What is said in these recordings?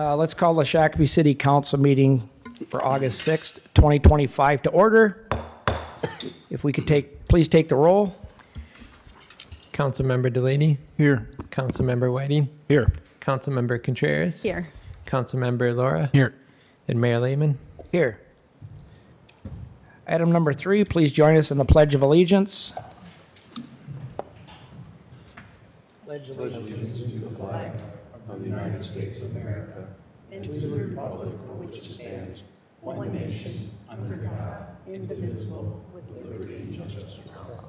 Let's call the Shakopee City Council meeting for August 6th, 2025 to order. If we could please take the roll. Councilmember Delaney. Here. Councilmember Whiting. Here. Councilmember Contreras. Here. Councilmember Laura. Here. And Mayor Lehman. Here. Item number 3, please join us in the Pledge of Allegiance. Pledge allegiance to the flag of the United States of America and to the republic for which it stands, one nation, under God, indivisible, with liberty and justice for all.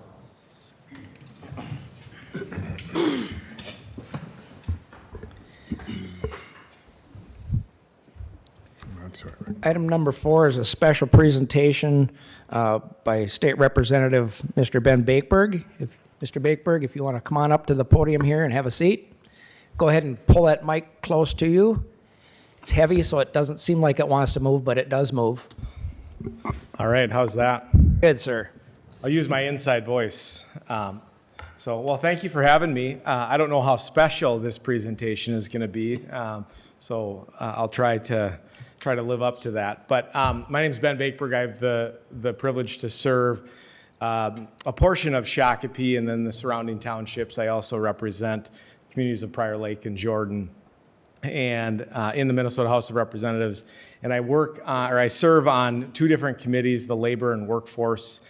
Item number 4 is a special presentation by State Representative Mr. Ben Bakeberg. Mr. Bakeberg, if you want to come on up to the podium here and have a seat. Go ahead and pull that mic close to you. It's heavy, so it doesn't seem like it wants to move, but it does move. All right, how's that? Good, sir. I'll use my inside voice. Well, thank you for having me. I don't know how special this presentation is going to be, I'll try to live up to that. But my name is Ben Bakeberg. I have the privilege to serve a portion of Shakopee and then the surrounding townships. I also represent communities of Prior Lake and Jordan and in the Minnesota House of Representatives. And I serve on 2 different committees, the Labor and Workforce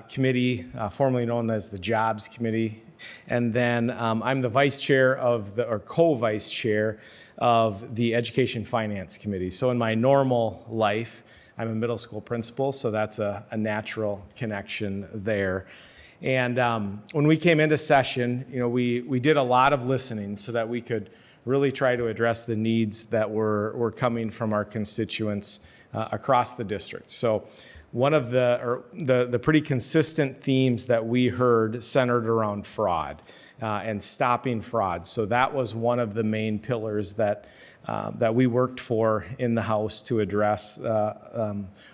Committee, formerly known as the Jobs Committee. And then I'm the vice chair or co-vice chair of the Education Finance Committee. So in my normal life, I'm a middle school principal, so that's a natural connection there. And when we came into session, we did a lot of listening so that we could really try to address the needs that were coming from our constituents across the district. So one of the pretty consistent themes that we heard centered around fraud and stopping fraud. So that was one of the main pillars that we worked for in the House to address.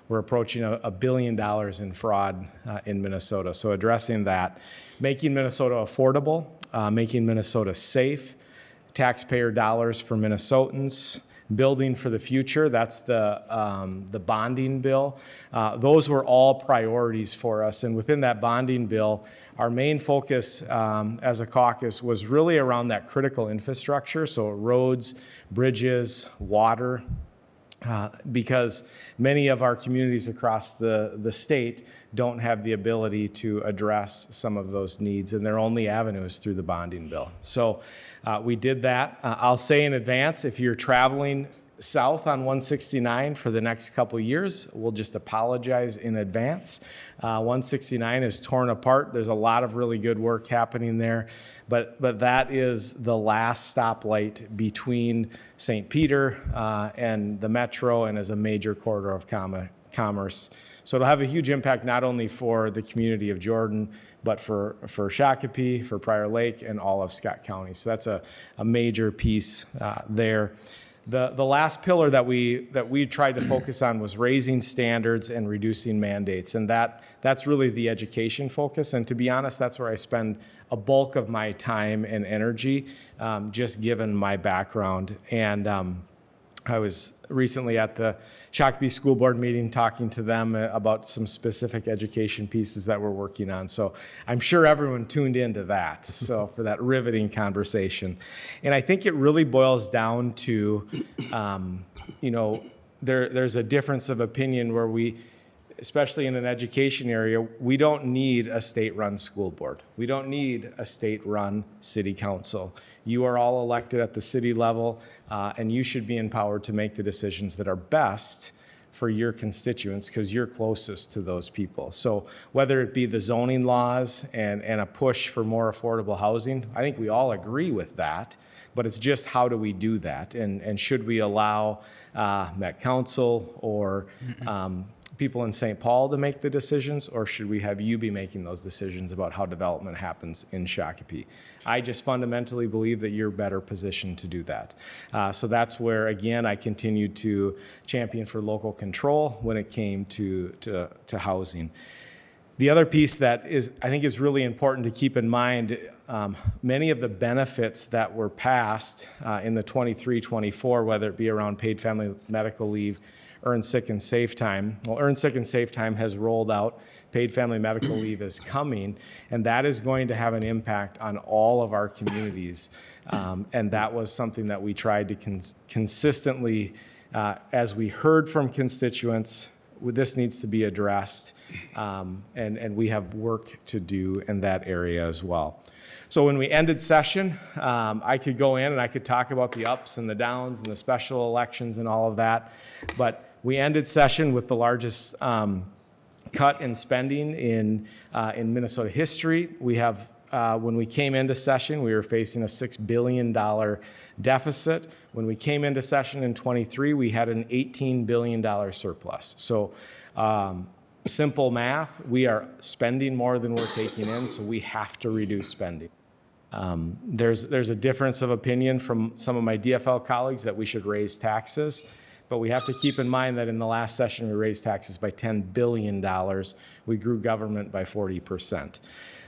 We're approaching $1 billion in fraud in Minnesota. So addressing that, making Minnesota affordable, making Minnesota safe, taxpayer dollars for Minnesotans, building for the future. That's the bonding bill. Those were all priorities for us. And within that bonding bill, our main focus as a caucus was really around that critical infrastructure. So roads, bridges, water, because many of our communities across the state don't have the ability to address some of those needs, and their only avenue is through the bonding bill. So we did that. I'll say in advance, if you're traveling south on 169 for the next couple years, we'll just apologize in advance. 169 is torn apart. There's a lot of really good work happening there, but that is the last stoplight between St. Peter and the metro, and as a major corridor of commerce. So it'll have a huge impact not only for the community of Jordan, but for Shakopee, for Prior Lake, and all of Scott County. So that's a major piece there. The last pillar that we tried to focus on was raising standards and reducing mandates, and that's really the education focus. And to be honest, that's where I spend a bulk of my time and energy, just given my background. And I was recently at the Shakopee School Board meeting talking to them about some specific education pieces that we're working on. So I'm sure everyone tuned into that, so for that riveting conversation. And I think it really boils down to, there's a difference of opinion where we, especially in an education area, we don't need a state-run school board. We don't need a state-run city council. You are all elected at the city level, and you should be empowered to make the decisions that are best for your constituents because you're closest to those people. So whether it be the zoning laws and a push for more affordable housing, I think we all agree with that, but it's just how do we do that? And should we allow Met Council or people in St. Paul to make the decisions, or should we have you be making those decisions about how development happens in Shakopee? I just fundamentally believe that you're better positioned to do that. So that's where, again, I continued to champion for local control when it came to housing. The other piece that I think is really important to keep in mind, many of the benefits that were passed in the 23-24, whether it be around paid family medical leave, earned sick and safe time. Well, earned sick and safe time has rolled out. Paid family medical leave is coming, and that is going to have an impact on all of our communities. And that was something that we tried to consistently, as we heard from constituents, this needs to be addressed, and we have work to do in that area as well. So when we ended session, I could go in and I could talk about the ups and the downs and the special elections and all of that, but we ended session with the largest cut in spending in Minnesota history. We have, when we came into session, we were facing a $6 billion deficit. When we came into session in 23, we had an $18 billion surplus. So simple math, we are spending more than we're taking in, so we have to reduce spending. There's a difference of opinion from some of my DFL colleagues that we should raise taxes, but we have to keep in mind that in the last session, we raised taxes by $10 billion. We grew government by 40%.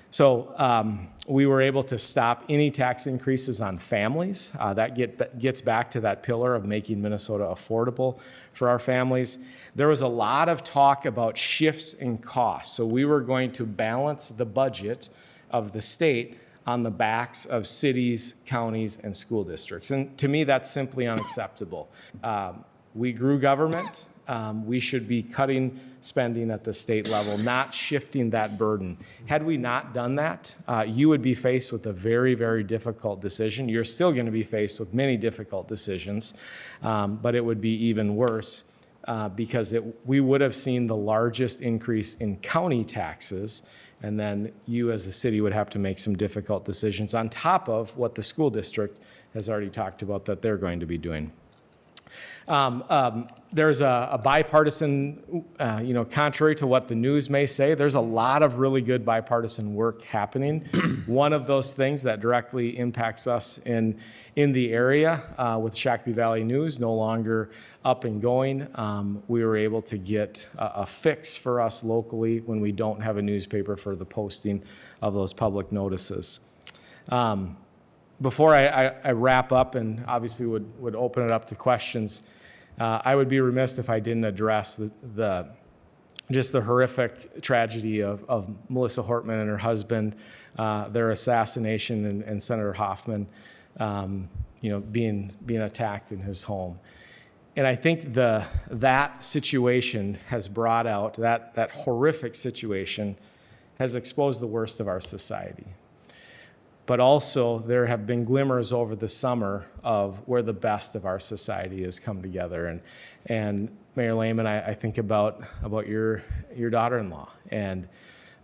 So we were able to stop any tax increases on families. That gets back to that pillar of making Minnesota affordable for our families. There was a lot of talk about shifts in costs. So we were going to balance the budget of the state on the backs of cities, counties, and school districts. And to me, that's simply unacceptable. We grew government. We should be cutting spending at the state level, not shifting that burden. Had we not done that, you would be faced with a very, very difficult decision. You're still going to be faced with many difficult decisions, but it would be even worse because we would have seen the largest increase in county taxes, and then you as the city would have to make some difficult decisions on top of what the school district has already talked about that they're going to be doing. There's a bipartisan, contrary to what the news may say, there's a lot of really good bipartisan work happening. One of those things that directly impacts us in the area with Shakopee Valley News no longer up and going, we were able to get a fix for us locally when we don't have a newspaper for the posting of those public notices. Before I wrap up and obviously would open it up to questions, I would be remiss if I didn't address just the horrific tragedy of Melissa Hortman and her husband, their assassination, and Senator Hoffman, being attacked in his home. And I think that situation has brought out, that horrific situation has exposed the worst of our society. But also there have been glimmers over the summer of where the best of our society has come together. And Mayor Lehman, I think about your daughter-in-law and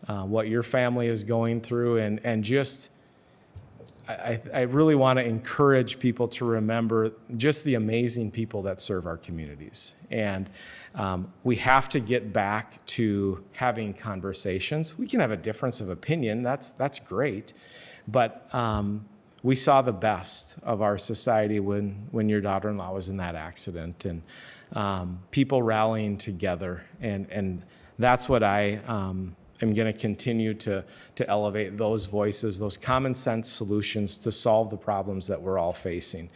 what your family is going through, and just I really want to encourage people to remember just the amazing people that serve our communities. And we have to get back to having conversations. We can have a difference of opinion. That's great. But we saw the best of our society when your daughter-in-law was in that accident, and people rallying together. And that's what I am going to continue to elevate, those voices, those common sense solutions to solve the problems that we're all facing.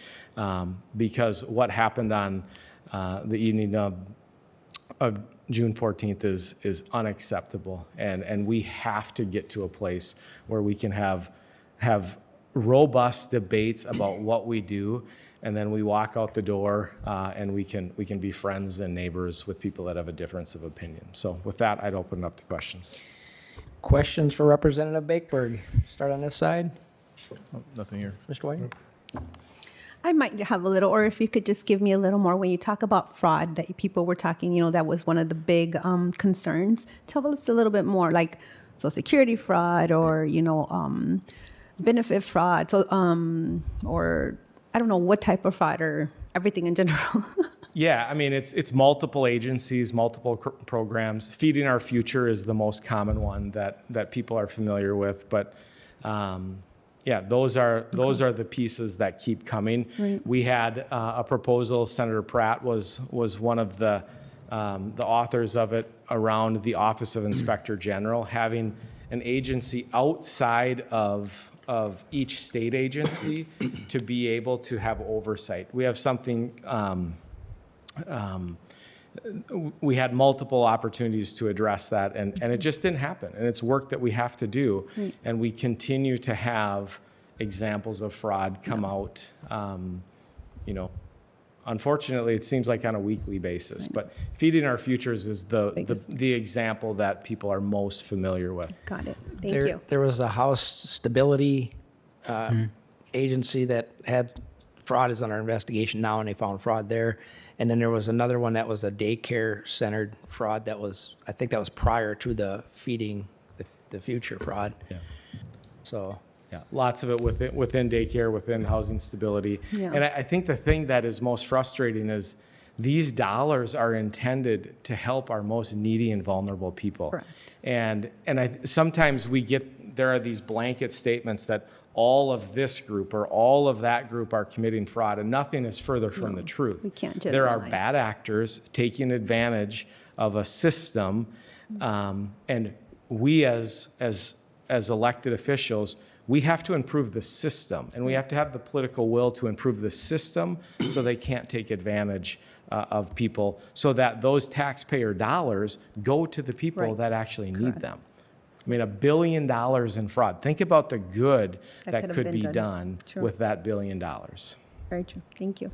Because what happened on the evening of June 14th is unacceptable. And we have to get to a place where we can have robust debates about what we do, and then we walk out the door and we can be friends and neighbors with people that have a difference of opinion. So with that, I'd open it up to questions. Questions for Representative Bakeberg? Start on this side. Oh, nothing here. Mr. Whiting? I might have a little, or if you could just give me a little more when you talk about fraud that people were talking, that was one of the big concerns. Tell us a little bit more, like Social Security fraud or, benefit fraud, so or I don't know what type of fraud or everything in general. Yeah, I mean, it's multiple agencies, multiple programs. Feeding Our Future is the most common one that people are familiar with, but those are the pieces that keep coming. Right. We had a proposal. Senator Pratt was one of the the authors of it around the Office of Inspector General, having an agency outside of each state agency to be able to have oversight. We have something, we had multiple opportunities to address that, and it just didn't happen. And it's work that we have to do, and we continue to have examples of fraud come out, unfortunately, it seems like on a weekly basis. But Feeding Our Futures is the example that people are most familiar with. Got it. Thank you. There was a House Stability agency that had fraud is under investigation now, and they found fraud there. And then there was another one that was a daycare-centered fraud that was, I think that was prior to the Feeding the Future fraud. Yeah. So. Yeah, lots of it within daycare, within housing stability. Yeah. And I think the thing that is most frustrating is these dollars are intended to help our most needy and vulnerable people. Correct. And sometimes there are these blanket statements that all of this group or all of that group are committing fraud, and nothing is further from the truth. we can't There are generalize. bad actors taking advantage of a system, and we as elected officials, we have to improve the system, and we have to have the political will to improve the system so they can't take advantage of people, so that those taxpayer dollars go to the people Right. that actually need them. I mean, $1 billion in fraud. Think about the good that could have could been be done. done True. with that $1 billion. Very true. Thank you.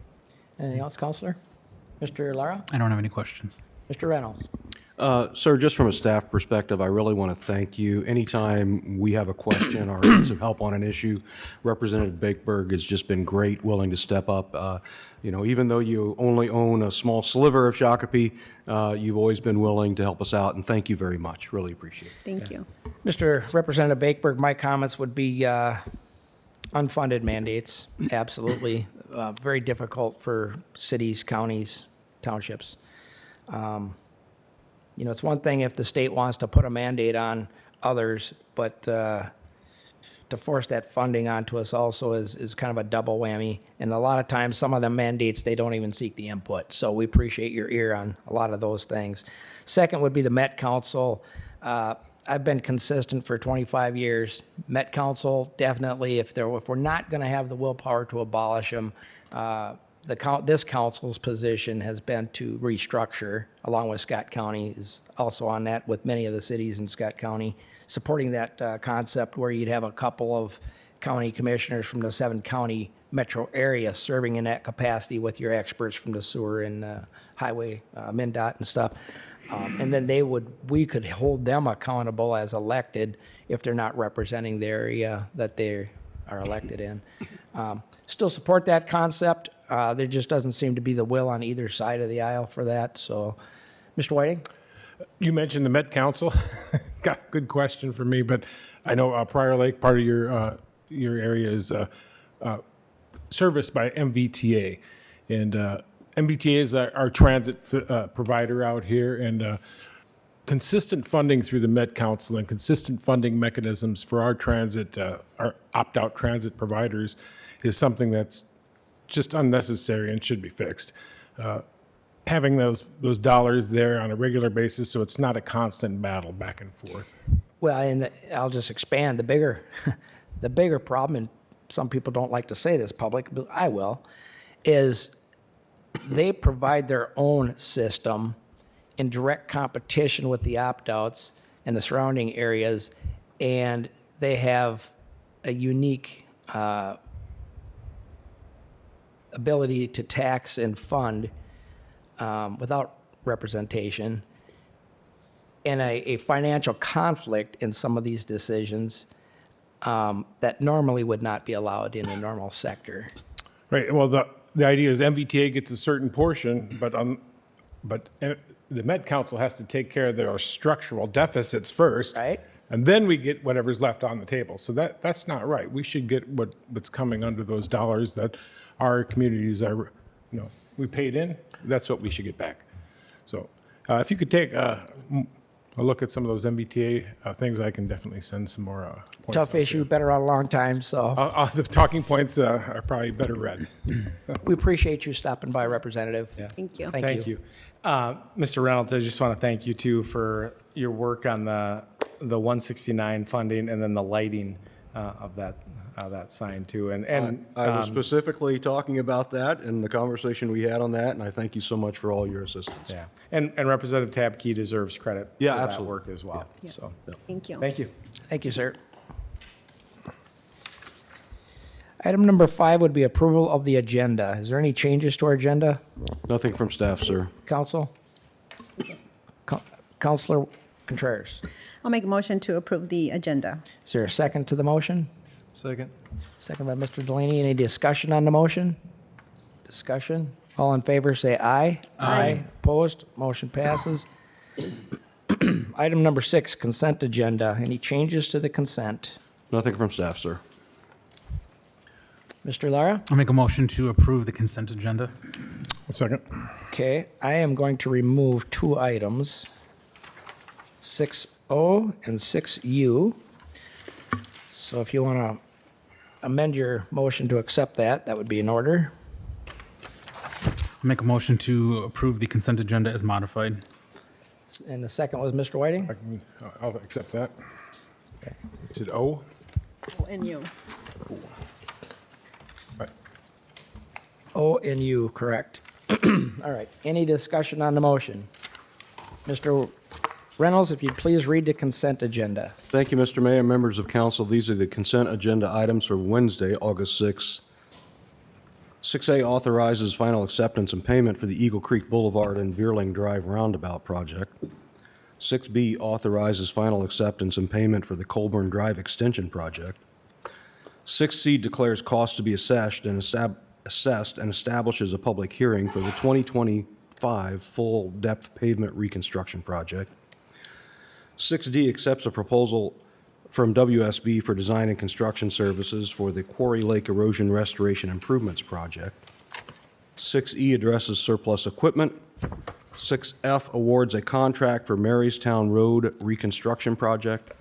Anything else, Counselor? Mr. Lara? I don't have any questions. Mr. Reynolds? Sir, just from a staff perspective, I really want to thank you. Anytime we have a question or need some help on an issue, Representative Bakeberg has just been great, willing to step up. Even though you only own a small sliver of Shakopee, you've always been willing to help us out, and thank you very much. Really appreciate it. Thank you. Mr. Representative Bakeberg, my comments would be unfunded mandates, absolutely. Very difficult for cities, counties, townships. It's one thing if the state wants to put a mandate on others, but to force that funding onto us also is kind of a double whammy. And a lot of times, some of the mandates, they don't even seek the input. So we appreciate your ear on a lot of those things. Second would be the Met Council. I've been consistent for 25 years. Met Council, definitely, if we're not going to have the willpower to abolish them, this council's position has been to restructure, along with Scott County is also on that with many of the cities in Scott County, supporting that concept where you'd have a couple of county commissioners from the 7-county metro area serving in that capacity with your experts from the sewer and highway, MnDOT and stuff. And then we could hold them accountable as elected if they're not representing the area that they are elected in. Still support that concept. There just doesn't seem to be the will on either side of the aisle for that. So, Mr. Whiting? You mentioned the Met Council. Got good question for me, but I know Prior Lake, part of your area is serviced by MVTA, and MVTA is our transit provider out here, and consistent funding through the Met Council and consistent funding mechanisms for our transit, our opt-out transit providers, is something that's just unnecessary and should be fixed. Having those dollars there on a regular basis, so it's not a constant battle back and forth. Well, and I'll just expand. The bigger problem, and some people don't like to say this public, but I will, is they provide their own system in direct competition with the opt-outs and the surrounding areas, and they have a unique ability to tax and fund without representation, and a financial conflict in some of these decisions that normally would not be allowed in a normal sector. Right. Well, the idea is MVTA gets a certain portion, but the Met Council has to take care of their structural deficits first, Right. And then we get whatever's left on the table. So that's not right. We should get what's coming under those dollars that our communities are, we paid in. That's what we should get back. So if you could take I'll look at some of those MBTA things. I can definitely send some more points Tough out issue, there. been around a long time, so The talking points are probably better read. we appreciate you stopping by, Representative. Thank you. Thank you. Mr. Reynolds, I just want to thank you too for your work on the 169 funding and then the lighting of that sign too. And I was specifically talking about that and the conversation we had on that, and I thank you so much for all your assistance. yeah, and Representative Tabke deserves credit Yeah, for that absolutely. work as well. So Thank you. thank you. Thank you, sir. Item number 5 would be approval of the agenda. Is there any changes to our agenda, Nothing from staff, sir. council? Councilor Contreras, I'll make a motion to approve the agenda. is there a second to the motion? Second. Second by Mr. Delaney. Any discussion on the motion? Discussion? All in favor, say aye. Aye. Opposed? Motion passes. Item number 6, consent agenda. Any changes to the consent? Nothing from staff, sir. Mr. Lara? I'll make a motion to approve the consent agenda. A second. Okay, I am going to remove 2 items, 6O and 6U. So if you want to amend your motion to accept that, that would be in order. I'll make a motion to approve the consent agenda as modified. And the second was Mr. Whiting? I'll accept that. Is it O? And you. Right. O and U, correct. All right, any discussion on the motion? Mr. Reynolds, if you'd please read the consent agenda. Thank you, Mr. Mayor, members of council. These are the consent agenda items for Wednesday, August 6th. 6A authorizes final acceptance and payment for the Eagle Creek Boulevard and Beerling Drive Roundabout project. 6B authorizes final acceptance and payment for the Colburn Drive Extension project. 6C declares costs to be assessed and establishes a public hearing for the 2025 full-depth pavement reconstruction project. 6D accepts a proposal from WSB for design and construction services for the Quarry Lake Erosion Restoration Improvements project. 6E addresses surplus equipment. 6F awards a contract for Marystown Road reconstruction project.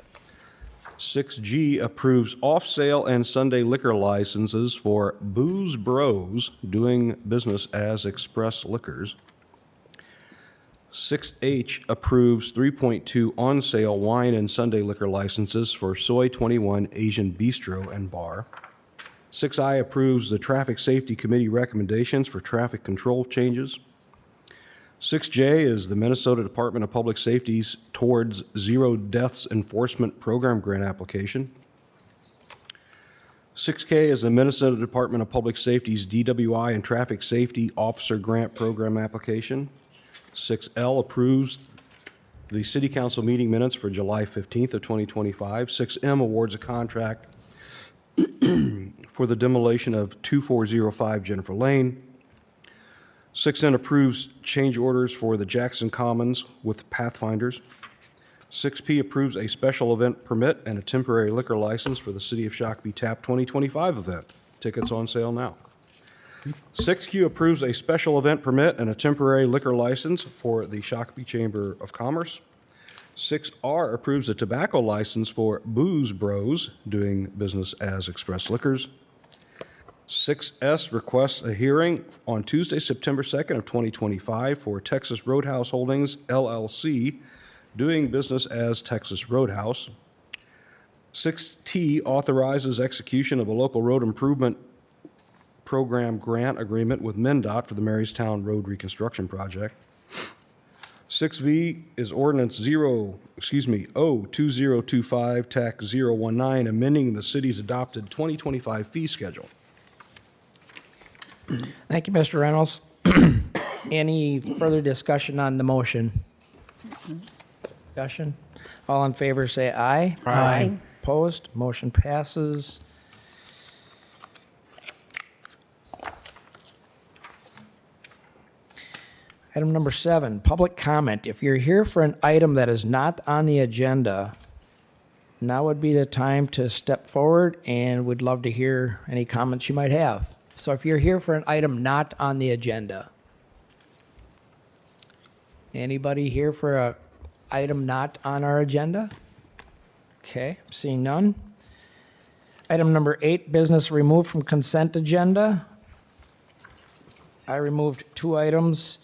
6G approves off-sale and Sunday liquor licenses for Booze Bros doing business as Express Liquors. 6H approves 3.2 on-sale wine and Sunday liquor licenses for Soy 21 Asian Bistro and Bar. 6I approves the Traffic Safety Committee recommendations for traffic control changes. 6J is the Minnesota Department of Public Safety's Towards Zero Deaths Enforcement Program grant application. 6K is the Minnesota Department of Public Safety's DWI and Traffic Safety Officer Grant Program application. 6L approves the City Council meeting minutes for July 15th of 2025. 6M awards a contract for the demolition of 2405 Jennifer Lane. 6N approves change orders for the Jackson Commons with Pathfinders. 6P approves a special event permit and a temporary liquor license for the City of Shakopee TAP 2025 event. Tickets on sale now. 6Q approves a special event permit and a temporary liquor license for the Shakopee Chamber of Commerce. 6R approves a tobacco license for Booze Bros doing business as Express Liquors. 6S requests a hearing on Tuesday, September 2nd of 2025 for Texas Roadhouse Holdings, LLC, doing business as Texas Roadhouse. 6T authorizes execution of a local road improvement program grant agreement with MnDOT for the Marystown Road Reconstruction Project. 6V is ordinance O2025 TAC 019, amending the city's adopted 2025 fee schedule. Thank you, Mr. Reynolds. Any further discussion on the motion? Discussion? All in favor, say aye. Aye. Opposed? Motion passes. Item number 7, public comment. If you're here for an item that is not on the agenda, now would be the time to step forward, and we'd love to hear any comments you might have. So if you're here for an item not on the agenda, anybody here for a item not on our agenda? Okay, seeing none. Item number 8, business removed from consent agenda. I removed 2 items.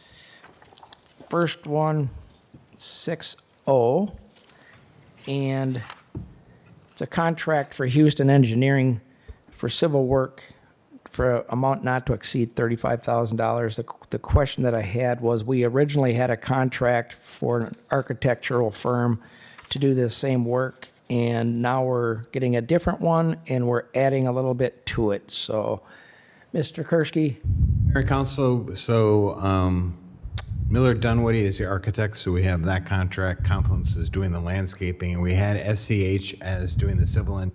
First one, 6O, and it's a contract for Houston Engineering for civil work for an amount not to exceed $35,000. The question that I had was, we originally had a contract for an architectural firm to do this same work, and now we're getting a different one, and we're adding a little bit to it. So, Mr. Kursky? Mayor Council, Miller Dunwoody is the architect, so we have that contract. Confluence is doing the landscaping, and we had SCH as doing the civil engineering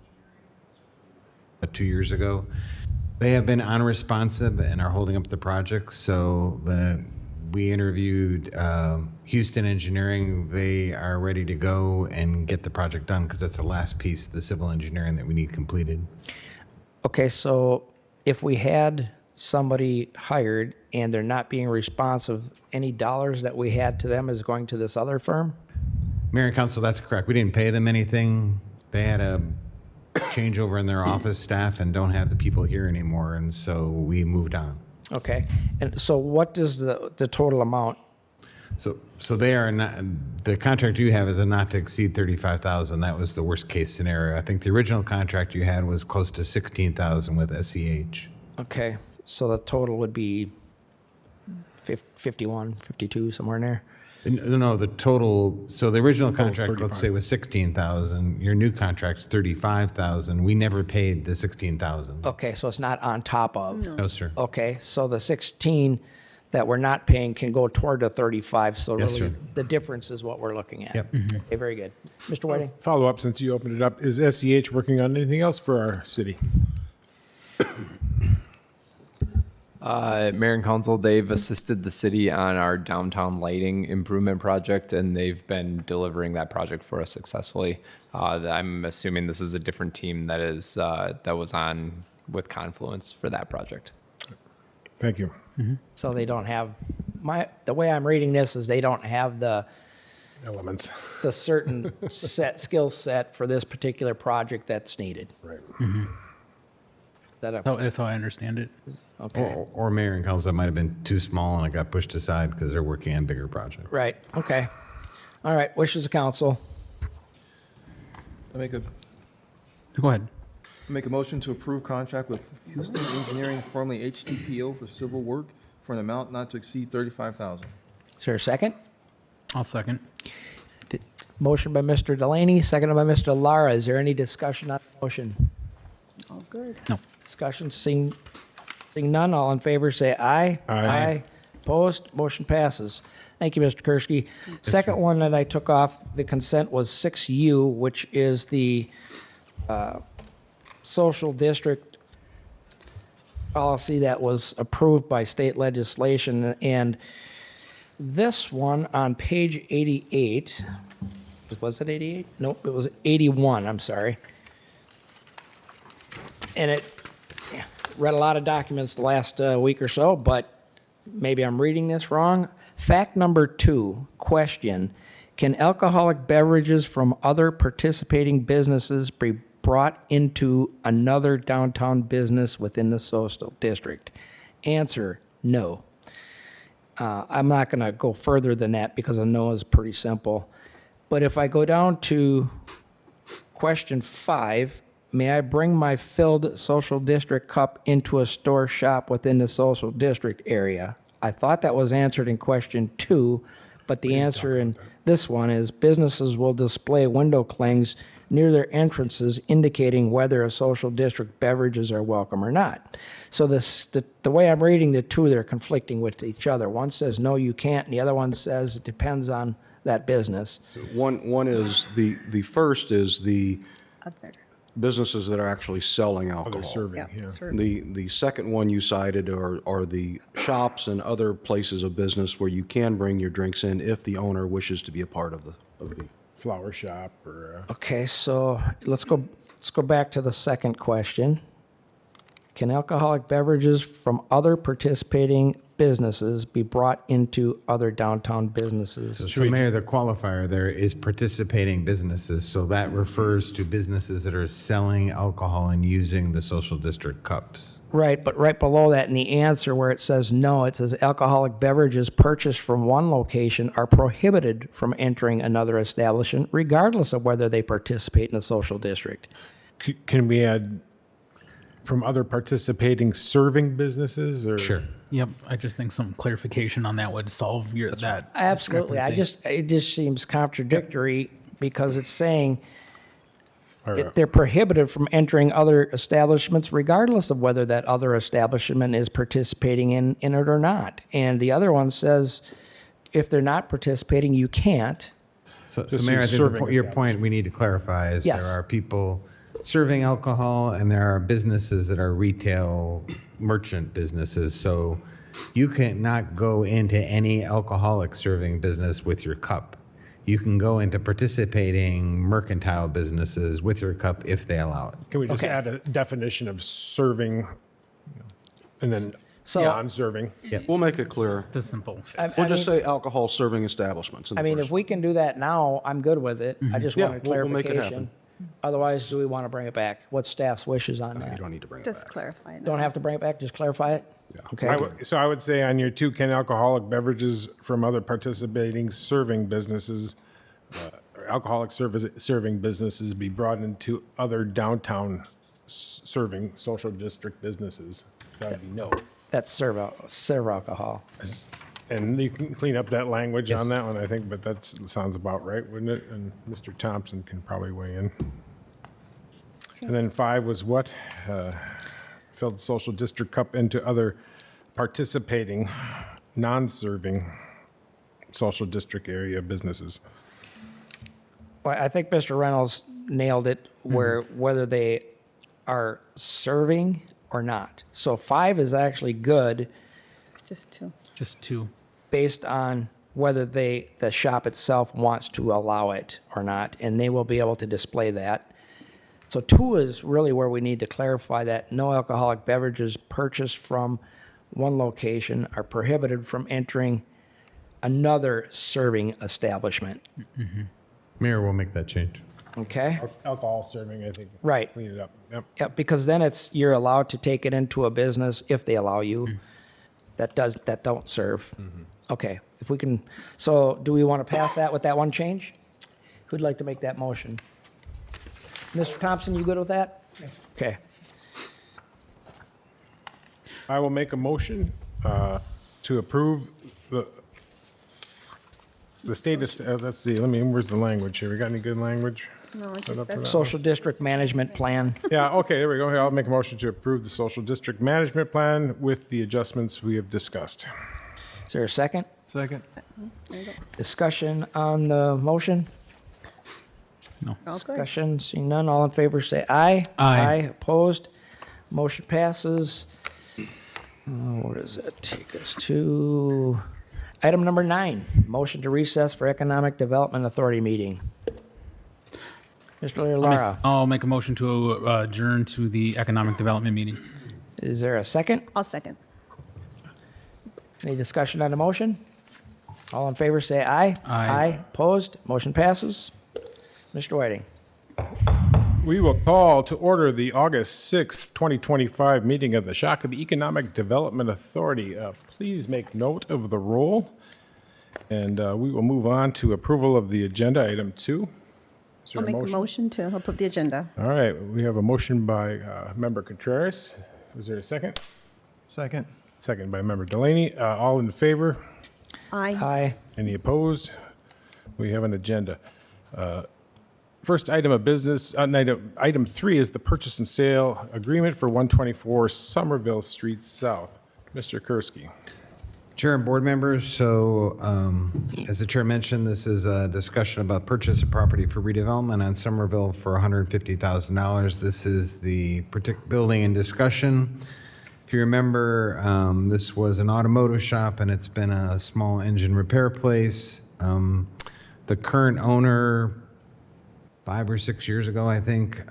2 years ago. They have been unresponsive and are holding up the project, so we interviewed Houston Engineering. They are ready to go and get the project done because that's the last piece, the civil engineering that we need completed. Okay, so if we had somebody hired and they're not being responsive, any dollars that we had to them is going to this other firm? Mayor and Council, that's correct. We didn't pay them anything. They had a changeover in their office staff and don't have the people here anymore, and so we moved on. Okay, and so what is the total amount? So they are not, the contract you have is a not to exceed 35,000. That was the worst case scenario. I think the original contract you had was close to 16,000 with SCH. Okay, so the total would be 51, 52, somewhere in there? No, the total, so the original contract, let's say, was 16,000. Your new contract's 35,000. We never paid the 16,000. Okay, so it's not on top of? No, sir. Okay, so the 16 that we're not paying can go toward the 35, so Yes, really sir. the difference is what we're looking at. Yep. Okay, very good. Mr. Whiting? Follow up, since you opened it up, is SEH working on anything else for our city? Mayor and Council, they've assisted the city on our downtown lighting improvement project, and they've been delivering that project for us successfully. I'm assuming this is a different team that was on with Confluence for that project. Thank you. So they don't have, the way I'm reading this is they don't have the Elements. certain skill set for this particular project that's needed. Right. That's how I understand it. Okay, Or Mayor and Council, that might have been too small and it got pushed aside because they're working on bigger projects. right, okay. All right, wishes of council. I make a Go ahead. motion to approve contract with Houston Engineering, formerly HTPO, for civil work for an amount not to exceed 35,000. Is there a second? I'll second. Motion by Mr. Delaney, seconded by Mr. Lara. Is there any discussion on the motion? All good. No. Discussion, seeing none, all in favor say aye. Aye. Opposed, motion passes. Thank you, Mr. Kursky. Second one that I took off the consent was 6U, which is the social district policy that was approved by state legislation. And this one on page 88, was it 88? Nope, it was 81, I'm sorry. And it read a lot of documents the last week or so, but maybe I'm reading this wrong. Fact number 2, question, can alcoholic beverages from other participating businesses be brought into another downtown business within the social district? Answer, no. I'm not going to go further than that because a no is pretty simple. But if I go down to question 5, may I bring my filled social district cup into a store shop within the social district area? I thought that was answered in question 2, but the answer in this one is businesses will display window clings near their entrances indicating whether a social district beverages are welcome or not. So the way I'm reading the two, they're conflicting with each other. One says, no, you can't, and the other one says it depends on that business. One is, the first is the Other. businesses that are actually selling Other alcohol. serving, yeah. The second one you cited are the shops and other places of business where you can bring your drinks in if the owner wishes to be a part of the. Flower shop or, Okay, so let's go back to the second question. can alcoholic beverages from other participating businesses be brought into other downtown businesses? So Mayor, the qualifier there is participating businesses, so that refers to businesses that are selling alcohol and using the social district cups. Right, but right below that in the answer where it says no, it says alcoholic beverages purchased from one location are prohibited from entering another establishment regardless of whether they participate in the social district. Can we add from other participating serving businesses or? Sure. Yep, I just think some clarification on that would solve that. Absolutely. It just seems contradictory because it's saying they're prohibited from entering other establishments regardless of whether that other establishment is participating in it or not. And the other one says if they're not participating, you can't. So Just Mayor, I use think serving your point we need to clarify is Yes. there are people serving alcohol and there are businesses that are retail merchant businesses. So you cannot go into any alcoholic serving business with your cup. You can go into participating mercantile businesses with your cup if they allow it. Can we just Okay. add a definition of serving and then So- non-serving? We'll make it clear. It's a simple. We'll just say alcohol serving establishments. in the I mean, first if we can do that now, I'm good with it. I just Yeah, wanted we'll make it clarification. Otherwise, do we want to bring it back? What's staff's wishes on You that? don't need to bring it Just back. clarify that. Don't have to bring it back, just clarify it? Okay. So I would say on your two, can alcoholic beverages from other participating serving businesses, alcoholic serving businesses be brought into other downtown serving social district businesses? That would be no. That's serve alcohol. And you can clean up that language on that one, I think, but that sounds about right, wouldn't it? And Mr. Thompson can probably weigh in. And then 5 was what? Fill the social district cup into other participating, non-serving social district area businesses. Well, I think Mr. Reynolds nailed it whether they are serving or not. So 5 is actually good Just two. Just two. based on whether the shop itself wants to allow it or not, and they will be able to display that. So 2 is really where we need to clarify that no alcoholic beverages purchased from one location are prohibited from entering another serving establishment. Mayor will make that change. Okay? Alcohol serving, I think. Right. Clean it up. Yep. Yeah, because then you're allowed to take it into a business if they allow you. That don't serve. Okay, if we can, so do we want to pass that with that one change? Who'd like to make that motion? Mr. Thompson, you good with that? Okay. I will make a motion to approve the status, let's see, where's the language here? We got any good language? No, it Set up just for says that? Social district management plan. Yeah, okay, there we go. Here, I'll make a motion to approve the social district management plan with the adjustments we have discussed. Is there a second? Second. Discussion on the motion? No. Okay. Discussion, seeing none, all in favor say aye. Aye. Opposed? Motion passes. What does that take us to? Item number 9, motion to recess for Economic Development Authority meeting. Mr. Lara, I'll make a motion to adjourn to the economic development meeting. is there a second? I'll second. Any discussion on the motion? All in favor say aye. Aye. Opposed? Motion passes. Mr. Whiting. We will call to order the August 6th, 2025 meeting of the Shakopee Economic Development Authority. Please make note of the roll, and we will move on to approval of the agenda, item 2. Is there I'll make a motion to approve the agenda. All right, we have a motion by Member Contreras. Is there a second? Second. Second by Member Delaney. All in favor? Aye. Aye. Any opposed? We have an agenda. First item of business, item 3 is the purchase and sale agreement for 124 Somerville Street South. Mr. Kursky. Chair and board members, so as the chair mentioned, this is a discussion about purchase of property for redevelopment on Somerville for $150,000. This is the particular building in discussion. If you remember, this was an automotive shop and it's been a small engine repair place. The current owner, 5 or 6 years ago, I think,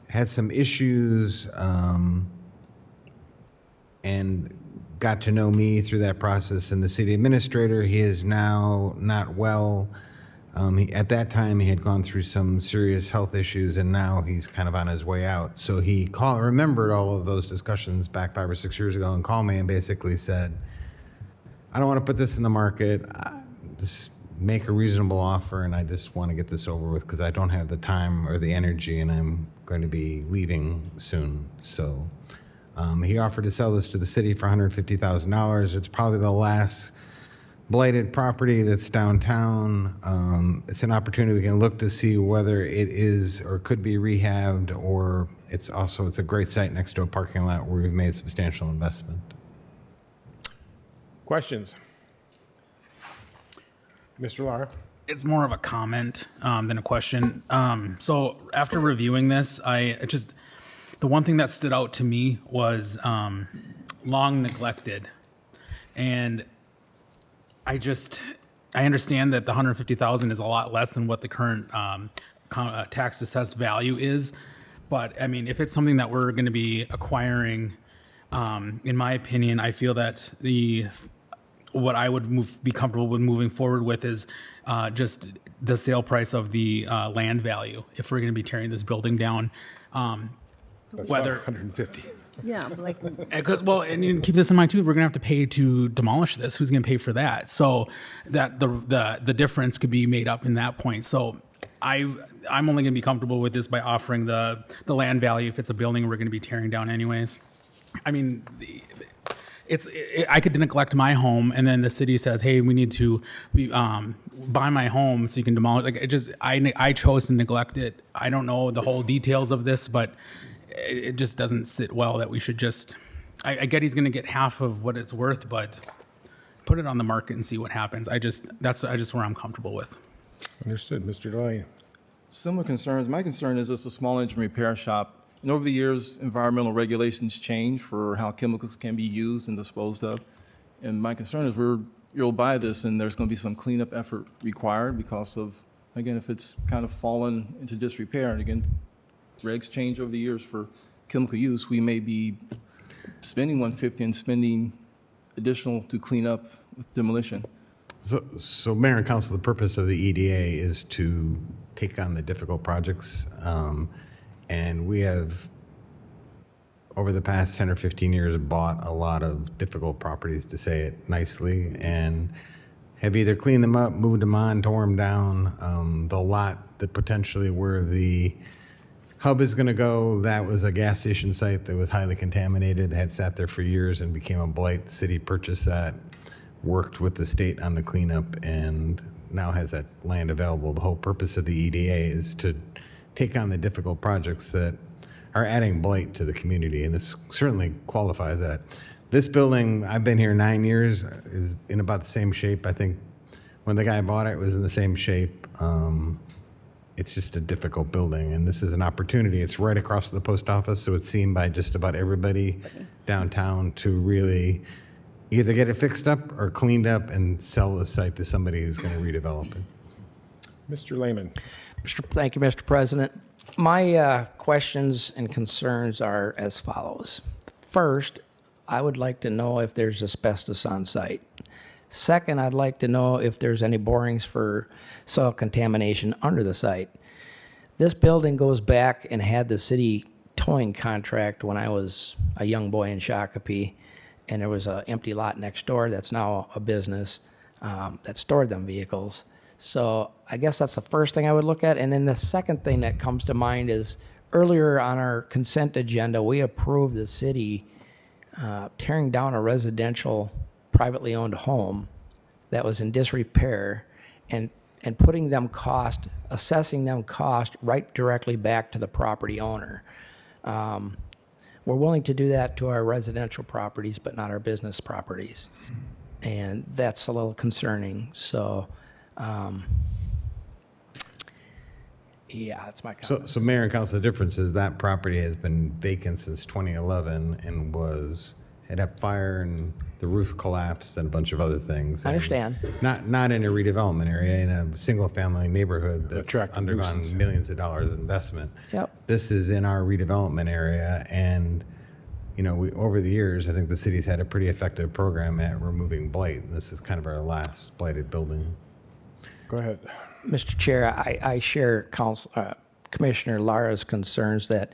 had some issues, and got to know me through that process. And the city administrator, he is now not well. At that time, he had gone through some serious health issues, and now he's kind of on his way out. So he remembered all of those discussions back 5 or 6 years ago and called me and basically said, I don't want to put this in the market. Just make a reasonable offer, and I just want to get this over with because I don't have the time or the energy, and I'm going to be leaving soon. So he offered to sell this to the city for $150,000. It's probably the last blighted property that's downtown. It's an opportunity we can look to see whether it is or could be rehabbed, or it's a great site next to a parking lot where we've made substantial investment. Questions? Mr. Lara? It's more of a comment than a question. So after reviewing this, the one thing that stood out to me was long neglected. And I understand that the $150,000 is a lot less than what the current tax assessed value is. But I mean, if it's something that we're going to be acquiring, in my opinion, I feel that what I would be comfortable with moving forward with is just the sale price of the land value. If we're going to be tearing this building down, That's whether about 150. Yeah, but like, and you keep this in mind too. We're gonna have to pay to demolish this. Who's gonna pay for that? So that the difference could be made up in that point. So I'm only gonna be comfortable with this by offering the land value if it's a building we're gonna be tearing down anyways. I mean, I could neglect my home, and then the city says, "Hey, we need to buy my home so you can demolish." Like I chose to neglect it. I don't know the whole details of this, but it just doesn't sit well that we should just. I get he's going to get half of what it's worth, but put it on the market and see what happens. That's where I'm comfortable with. Understood. Mr. Delaney? Similar concerns. My concern is it's a small engine repair shop. And over the years, environmental regulations change for how chemicals can be used and disposed of. And my concern is you'll buy this and there's going to be some cleanup effort required because of, again, if it's kind of fallen into disrepair. And again, regs change over the years for chemical use. We may be spending $150 and spending additional to clean up with demolition. So Mayor and Council, the purpose of the EDA is to take on the difficult projects. And we have, over the past 10 or 15 years, bought a lot of difficult properties, to say it nicely, and have either cleaned them up, moved them on, tore them down. The lot that potentially where the hub is going to go, that was a gas station site that was highly contaminated, that had sat there for years and became a blight. The city purchased that, worked with the state on the cleanup, and now has that land available. The whole purpose of the EDA is to take on the difficult projects that are adding blight to the community, and this certainly qualifies that. This building, I've been here 9 years, is in about the same shape. I think when the guy bought it, it was in the same shape. It's just a difficult building, and this is an opportunity. It's right across the post office, so it's seen by just about everybody downtown to really either get it fixed up or cleaned up and sell the site to somebody who's going to redevelop it. Mr. Lehman? Thank you, Mr. President. My questions and concerns are as follows. First, I would like to know if there's asbestos on site. Second, I'd like to know if there's any borings for soil contamination under the site. This building goes back and had the city towing contract when I was a young boy in Shakopee, and there was an empty lot next door that's now a business that stored them vehicles. So I guess that's the first thing I would look at. And then the second thing that comes to mind is earlier on our consent agenda, we approved the city tearing down a residential privately owned home that was in disrepair and putting them assessing them cost right directly back to the property owner. We're willing to do that to our residential properties, but not our business properties. And that's a little concerning. So, yeah, that's my comment. So Mayor and Council, the difference is that property has been vacant since 2011 and had fire and the roof collapsed and a bunch of other things. I And understand. Not in a redevelopment area, in a single-family neighborhood that's Attractive undergone nuisance. millions of dollars of investment. Yep. This is in our redevelopment area, and over the years, I think the city's had a pretty effective program at removing blight. This is kind of our last blighted building. Go ahead. Mr. Chair, I share Commissioner Lara's concerns that,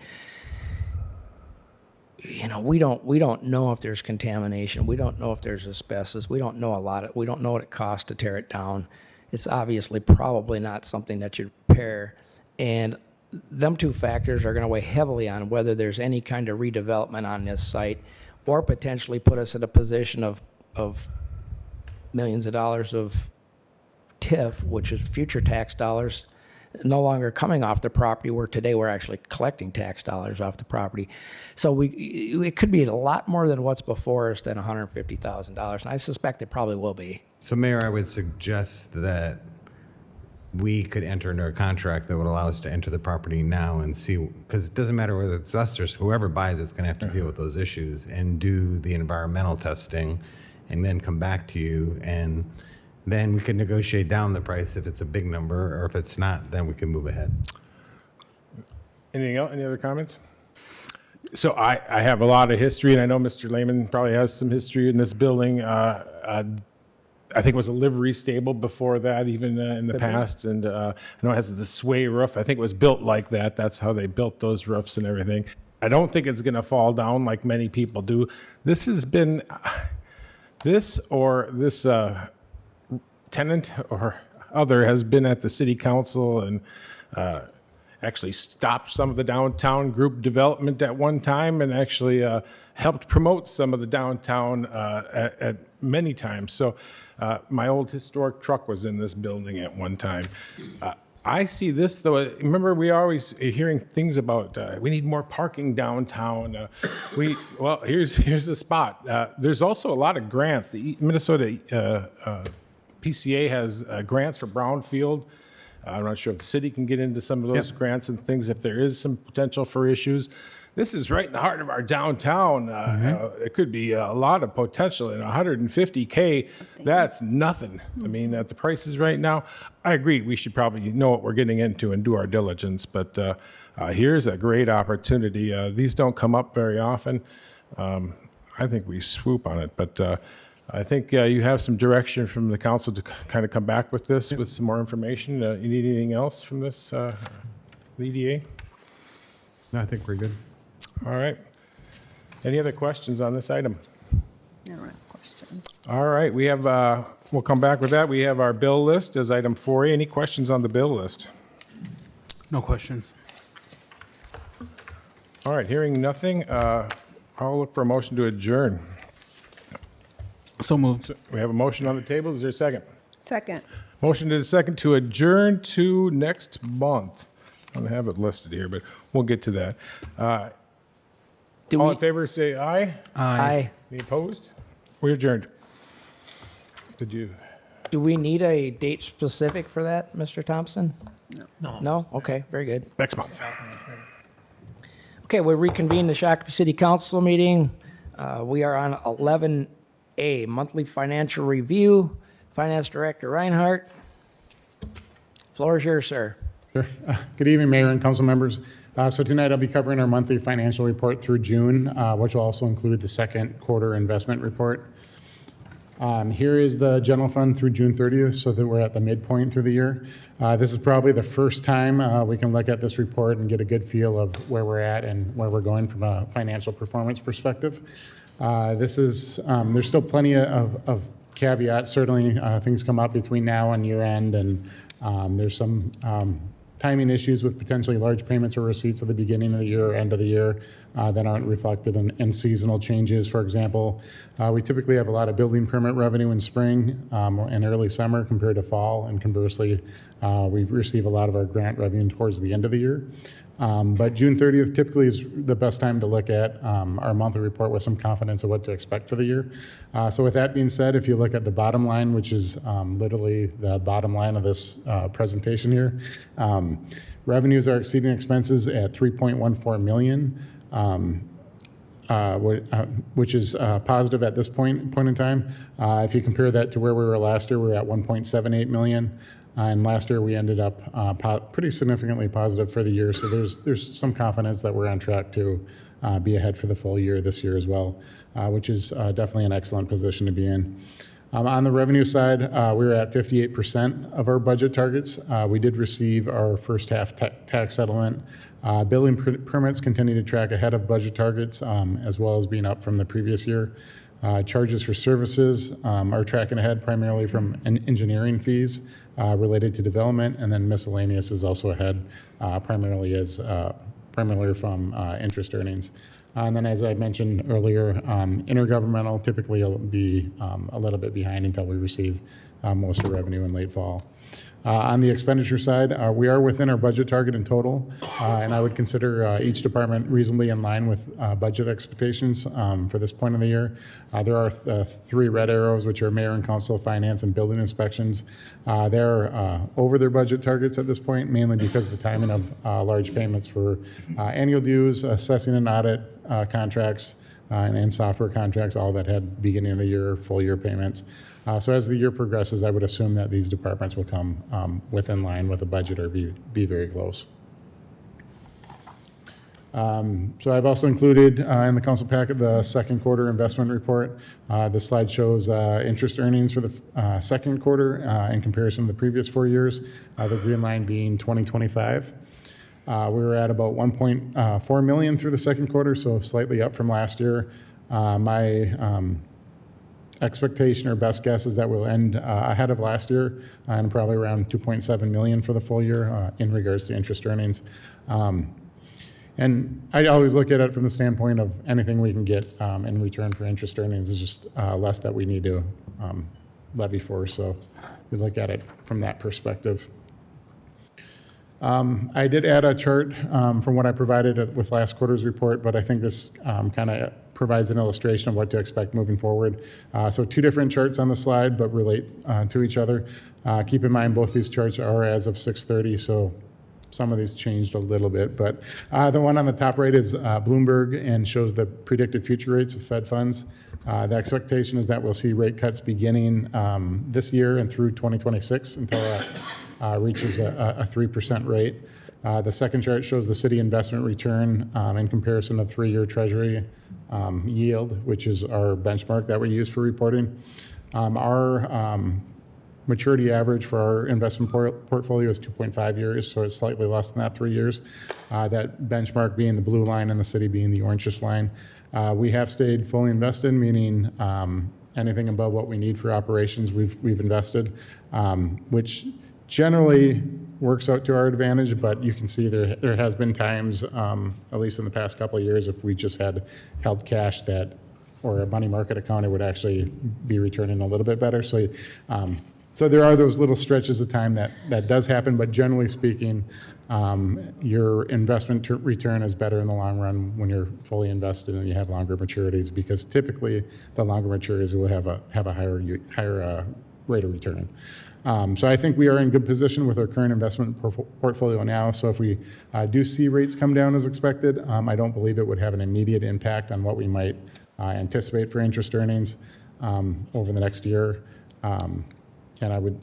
we don't know if there's contamination. We don't know if there's asbestos. We don't know we don't know what it costs to tear it down. It's obviously probably not something that you repair. And them two factors are going to weigh heavily on whether there's any kind of redevelopment on this site, or potentially put us in a position of millions of dollars of TIF, which is future tax dollars, no longer coming off the property, where today we're actually collecting tax dollars off the property. So it could be a lot more than what's before us than $150,000, and I suspect it probably will be. So, Mayor, I would suggest that we could enter into a contract that would allow us to enter the property now and see, because it doesn't matter whether it's us or whoever buys it's going to have to deal with those issues and do the environmental testing and then come back to you, and then we can negotiate down the price if it's a big number, or if it's not, then we can move ahead. Anything else? Any other comments? So I have a lot of history, and I know Mr. Lehman probably has some history in this building. I think it was a livery stable before that, even in the past. And I know it has the sway roof. I think it was built like that. That's how they built those roofs and everything. I don't think it's going to fall down like many people do. This has been, this tenant or other has been at the city council and actually stopped some of the downtown group development at one time, and actually helped promote some of the downtown at many times. So my old historic truck was in this building at one time. I see this, though. Remember, we always hearing things about we need more parking downtown. Well, here's the spot. There's also a lot of grants. The Minnesota PCA has grants for brownfield. I'm not sure if the city can get into some of those grants and things if there is some potential for issues. This is right in the heart of our downtown. It could be a lot of potential. And $150K, that's nothing. I mean, at the prices right now, I agree. We should probably know what we're getting into and do our diligence. But here's a great opportunity. These don't come up very often. I think we swoop on it. But I think you have some direction from the council to kind of come back with this with some more information. You need anything else from this EDA? No, I think we're good. All right. Any other questions on this item? No questions. All right, we have, we'll come back with that. We have our bill list as item 4A. Any questions on the bill list? No questions. All right, hearing nothing, I'll look for a motion to adjourn. So moved. We have a motion on the table. Is there a second? Second. Motion to the second to adjourn to next month. I don't have it listed here, but we'll get to that. All in favor, say aye. Aye. Any opposed? We adjourned. Did you? Do we need a date specific for that, Mr. Thompson? No. No? Okay, very good. Next month. Okay, we reconvene the Shakopee City Council meeting. We are on 11A, monthly financial review. Finance Director Reinhardt. Floor is yours, sir. Sure. Good evening, Mayor and council members. So tonight I'll be covering our monthly financial report through June, which will also include the second quarter investment report. Here is the general fund through June 30th, so that we're at the midpoint through the year. This is probably the first time we can look at this report and get a good feel of where we're at and where we're going from a financial performance perspective. There's still plenty of caveats. Certainly things come up between now and year end, and there's some timing issues with potentially large payments or receipts at the beginning of the year or end of the year that aren't reflected in seasonal changes. For example, we typically have a lot of building permit revenue in spring and early summer compared to fall, and conversely, we receive a lot of our grant revenue towards the end of the year. But June 30th typically is the best time to look at our monthly report with some confidence of what to expect for the year. So with that being said, if you look at the bottom line, which is literally the bottom line of this presentation here, revenues are exceeding expenses at $3.14 million. which is positive at this point in time. If you compare that to where we were last year, we were at 1.78 million. And last year, we ended up pretty significantly positive for the year. So there's some confidence that we're on track to be ahead for the full year this year as well, which is definitely an excellent position to be in. On the revenue side, we were at 58% of our budget targets. We did receive our first half tax settlement. Building permits continue to track ahead of budget targets, as well as being up from the previous year. Charges for services are tracking ahead primarily from engineering fees related to development, and then miscellaneous is also ahead primarily from interest earnings. And then, as I mentioned earlier, intergovernmental typically will be a little bit behind until we receive most of the revenue in late fall. On the expenditure side, we are within our budget target in total, and I would consider each department reasonably in line with budget expectations for this point of the year. There are three red arrows, which are mayor and council, finance, and building inspections. They're over their budget targets at this point, mainly because of the timing of large payments for annual dues, assessing and audit contracts, and software contracts, all that had beginning of the year, full year payments. So as the year progresses, I would assume that these departments will come within line with the budget or be very close. So I've also included in the council packet the second quarter investment report. This slide shows interest earnings for the second quarter in comparison to the previous 4 years, the green line being 2025. We were at about 1.4 million through the second quarter, so slightly up from last year. My expectation or best guess is that we'll end ahead of last year and probably around 2.7 million for the full year in regards to interest earnings. And I always look at it from the standpoint of anything we can get in return for interest earnings is just less that we need to levy for. So we look at it from that perspective. I did add a chart from what I provided with last quarter's report, but I think this kind of provides an illustration of what to expect moving forward. So two different charts on the slide, but relate to each other. Keep in mind both these charts are as of 6:30, so some of these changed a little bit. But the one on the top right is Bloomberg and shows the predicted future rates of Fed funds. The expectation is that we'll see rate cuts beginning this year and through 2026 until it reaches a 3% rate. The second chart shows the city investment return in comparison to 3-year Treasury yield, which is our benchmark that we use for reporting. Our maturity average for our investment portfolio is 2.5 years, so it's slightly less than that 3 years. That benchmark being the blue line and the city being the orangish line. We have stayed fully invested, meaning anything above what we need for operations we've invested, which generally works out to our advantage, but you can see there has been times, at least in the past couple of years, if we just had held cash that, or a money market account, it would actually be returning a little bit better. So there are those little stretches of time that does happen, but generally speaking, your investment return is better in the long run when you're fully invested and you have longer maturities, because typically the longer maturities will have a higher rate of return. So I think we are in good position with our current investment portfolio now. So if we do see rates come down as expected, I don't believe it would have an immediate impact on what we might anticipate for interest earnings over the next year. And I would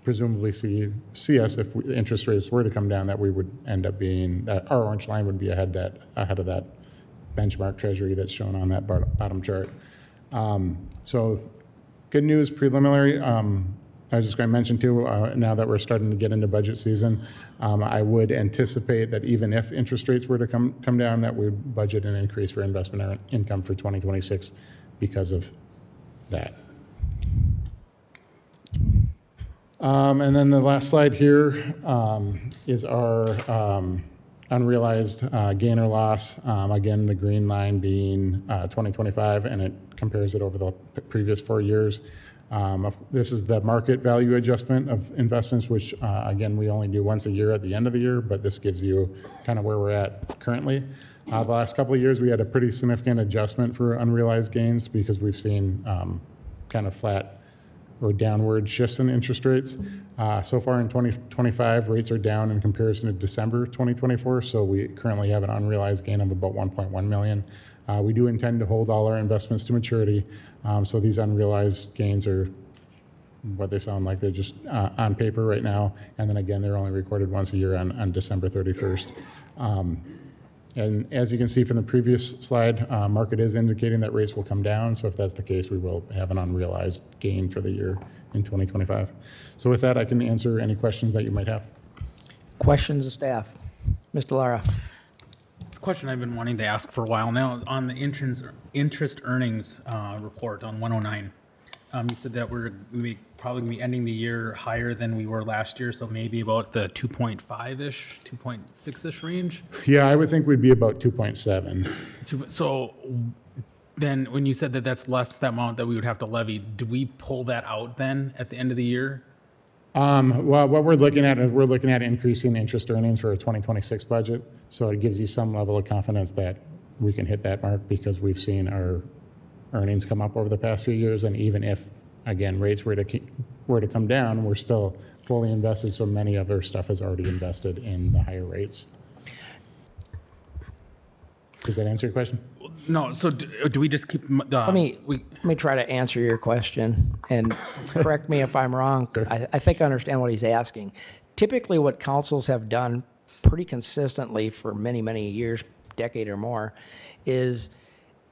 presumably see us, if interest rates were to come down, that we would end up being, that our orange line would be ahead of that benchmark Treasury that's shown on that bottom chart. So good news, preliminary. I was just going to mention too, now that we're starting to get into budget season, I would anticipate that even if interest rates were to come down, that we would budget an increase for investment income for 2026 because of that. And then the last slide here is our unrealized gain or loss. Again, the green line being 2025, and it compares it over the previous 4 years. This is the market value adjustment of investments, which again, we only do once a year at the end of the year, but this gives you kind of where we're at currently. The last couple of years, we had a pretty significant adjustment for unrealized gains because we've seen kind of flat or downward shifts in interest rates. So far in 2025, rates are down in comparison to December 2024, so we currently have an unrealized gain of about 1.1 million. We do intend to hold all our investments to maturity, so these unrealized gains are what they sound like. They're just on paper right now, and then again, they're only recorded once a year on December 31st. And as you can see from the previous slide, market is indicating that rates will come down, so if that's the case, we will have an unrealized gain for the year in 2025. So with that, I can answer any questions that you might have. Questions of staff? Mr. Lara? It's a question I've been wanting to ask for a while now. On the interest earnings report on 109, you said that we probably gonna be ending the year higher than we were last year, so maybe about the 2.5-ish, 2.6-ish range. Yeah, I would think we'd be about 2.7. So then when you said that that's less the amount that we would have to levy, do we pull that out then at the end of the year? Well, what we're looking at is we're looking at increasing interest earnings for a 2026 budget. So it gives you some level of confidence that we can hit that mark because we've seen our earnings come up over the past few years. And even if, again, rates were to come down, we're still fully invested. So many of our stuff is already invested in the higher rates. Does that answer your question? No, so do we just keep the... Let me try to answer your question, and correct me if I'm wrong. Sure. I think I understand what he's asking. Typically, what councils have done pretty consistently for many, many years, decade or more, is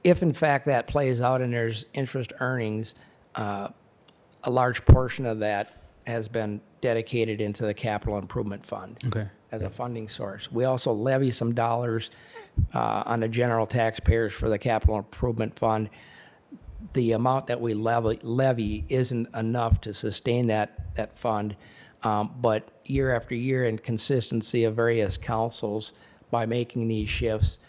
if in fact that plays out and there's interest earnings, a large portion of that has been dedicated into the capital improvement fund as a funding source. We also levy some dollars on the general taxpayers for the capital improvement fund. The amount that we levy isn't enough to sustain that fund, but year after year in consistency of various councils by making these shifts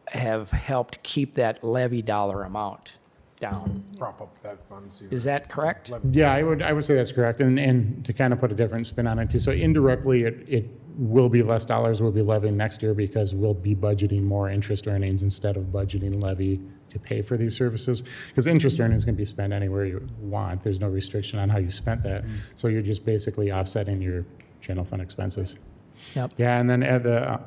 have helped keep that levy dollar amount down. Prop up that fund. So Is that correct? Yeah, I would say that's correct. And to kind of put a different spin on it too. So indirectly, it will be less dollars we'll be levying next year because we'll be budgeting more interest earnings instead of budgeting levy to pay for these services. Because interest earnings can be spent anywhere you want. There's no restriction on how you spent that. So you're just basically offsetting your general fund expenses. Yep. Yeah, and then at the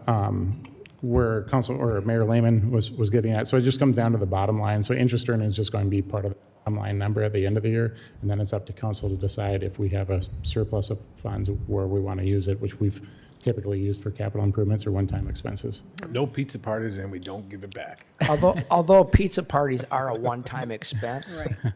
where Council or Mayor Lehman was getting at, so it just comes down to the bottom line. So interest earnings is just going to be part of the bottom line number at the end of the year, and then it's up to council to decide if we have a surplus of funds where we want to use it, which we've typically used for capital improvements or one-time expenses. no pizza parties and we don't give it back. Although pizza parties are a one-time expense. Right.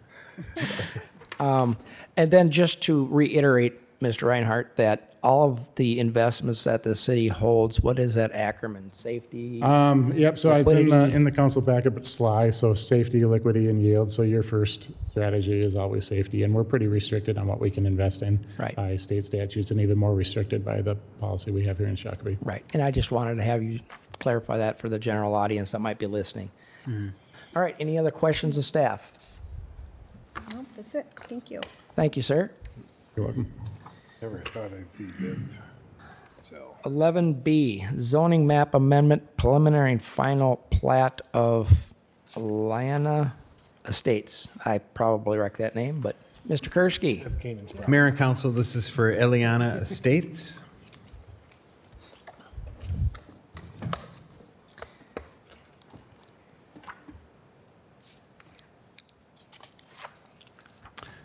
And then just to reiterate, Mr. Reinhardt, that all of the investments that the city holds, what is that acronym? Safety? Yep, so it's Liquidity. in the council packet, but SLY, so safety, liquidity, and yield. So your first strategy is always safety, and we're pretty restricted on what we can invest in Right. by state statutes, and even more restricted by the policy we have here in Shakopee. Right. And I just wanted to have you clarify that for the general audience that might be listening. All right. Any other questions of staff? No, that's it. Thank you. Thank you, sir. You're welcome. Never thought I'd see Viv sell. 11B, zoning map amendment, preliminary and final plat of Ileana Estates. I probably wrecked that name, but Mr. Kursky. Canaan's property. Mayor and Council, this is for Ileana Estates.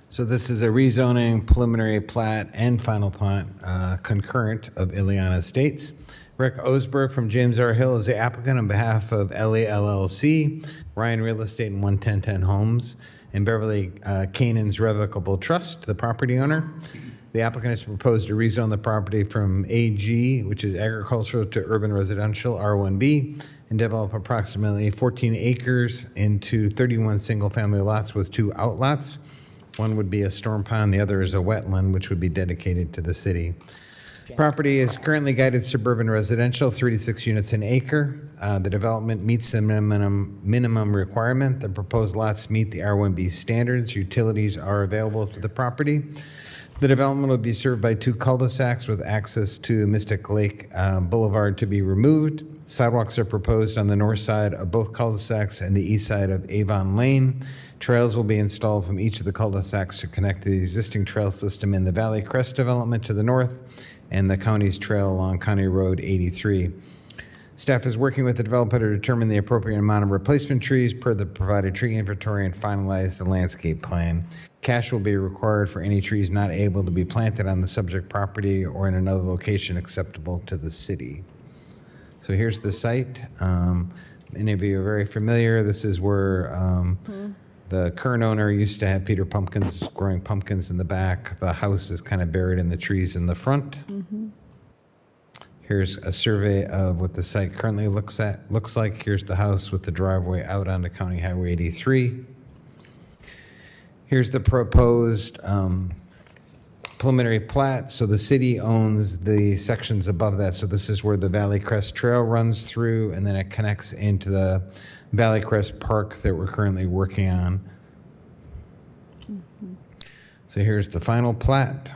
So this is a rezoning preliminary plat and final plat concurrent of Ileana Estates. Rick Osberg from James R. Hill is the applicant on behalf of LA LLC, Ryan Real Estate and 11010 Homes, and Beverly Canaan's Revocable Trust, the property owner. The applicant has proposed to rezone the property from AG, which is agricultural, to urban residential, R1B, and develop approximately 14 acres into 31 single-family lots with 2 outlots. One would be a storm pond, the other is a wetland, which would be dedicated to the city. Property is currently guided suburban residential, 3 to 6 units an acre. The development meets the minimum requirement. The proposed lots meet the R1B standards. Utilities are available to the property. The development will be served by 2 cul-de-sacs with access to Mystic Lake Boulevard to be removed. Sidewalks are proposed on the north side of both cul-de-sacs and the east side of Avon Lane. Trails will be installed from each of the cul-de-sacs to connect to the existing trail system in the Valley Crest development to the north and the county's trail along County Road 83. Staff is working with the developer to determine the appropriate amount of replacement trees per the provided tree inventory and finalize the landscape plan. Cash will be required for any trees not able to be planted on the subject property or in another location acceptable to the city. So here's the site. Many of you are very familiar. This is where the current owner used to have Peter Pumpkins growing pumpkins in the back. The house is kind of buried in the trees in the front. Here's a survey of what the site currently looks like. Here's the house with the driveway out onto County Highway 83. Here's the proposed preliminary plat. So the city owns the sections above that. So this is where the Valley Crest Trail runs through, and then it connects into the Valley Crest Park that we're currently working on. So here's the final plat.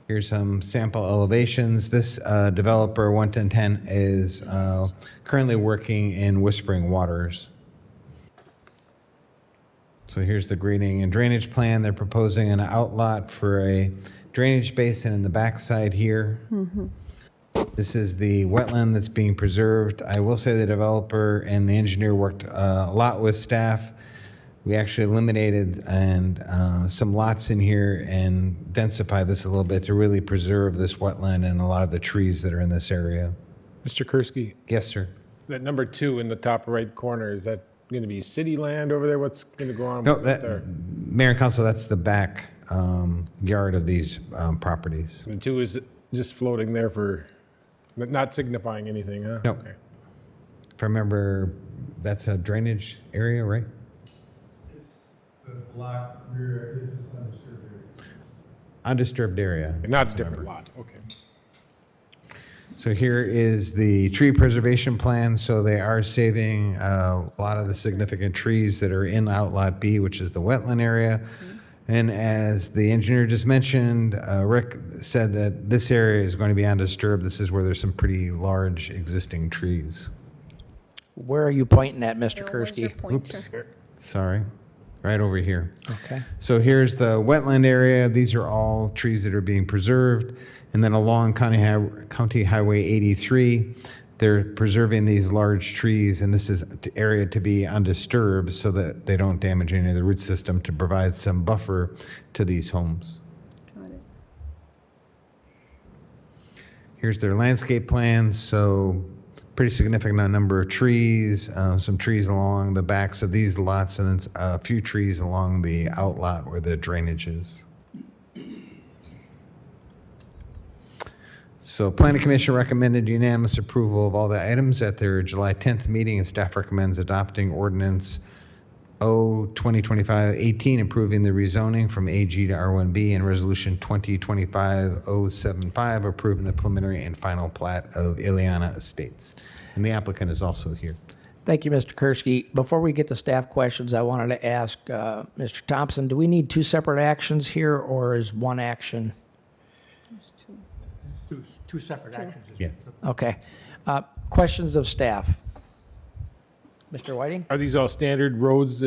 Here's some sample elevations. This developer, 11010, is currently working in Whispering Waters. So here's the grading and drainage plan. They're proposing an outlot for a drainage basin in the backside here. This is the wetland that's being preserved. I will say the developer and the engineer worked a lot with staff. We actually eliminated some lots in here and densified this a little bit to really preserve this wetland and a lot of the trees that are in this area. Mr. Kursky, Yes, sir. that number 2 in the top right corner, is that going to be city land over there? What's going to go on No, with there? Mayor and Council, that's the back yard of these properties. The 2 is just floating there for, not signifying anything, huh? No. Okay. If I remember, that's a drainage area, right? It's the block rear, it's just undisturbed area. Undisturbed area. Not a different lot, okay. So here is the tree preservation plan. So they are saving a lot of the significant trees that are in Outlot B, which is the wetland area. And as the engineer just mentioned, Rick said that this area is going to be undisturbed. This is where there's some pretty large existing trees. Where are you pointing at, Mr. Where's your Kursky? pointer? Sorry, right over here. Okay. So here's the wetland area. These are all trees that are being preserved. And then along County Highway 83, they're preserving these large trees, and this is an area to be undisturbed so that they don't damage any of the root system to provide some buffer to these homes. Got it. Here's their landscape plan. So pretty significant number of trees, some trees along the backs of these lots, and then a few trees along the outlot where the drainage is. So Planning Commission recommended unanimous approval of all the items at their July 10th meeting, and staff recommends adopting ordinance O-2025-18, approving the rezoning from AG to R1B, and resolution 2025-075, approving the preliminary and final plat of Ileana Estates. And the applicant is also here. Thank you, Mr. Kursky. Before we get to staff questions, I wanted to ask Mr. Thompson, do we need 2 separate actions here, or is one action? Two separate actions. Yes. Okay. Questions of staff? Mr. Whiting? Are these all standard roads,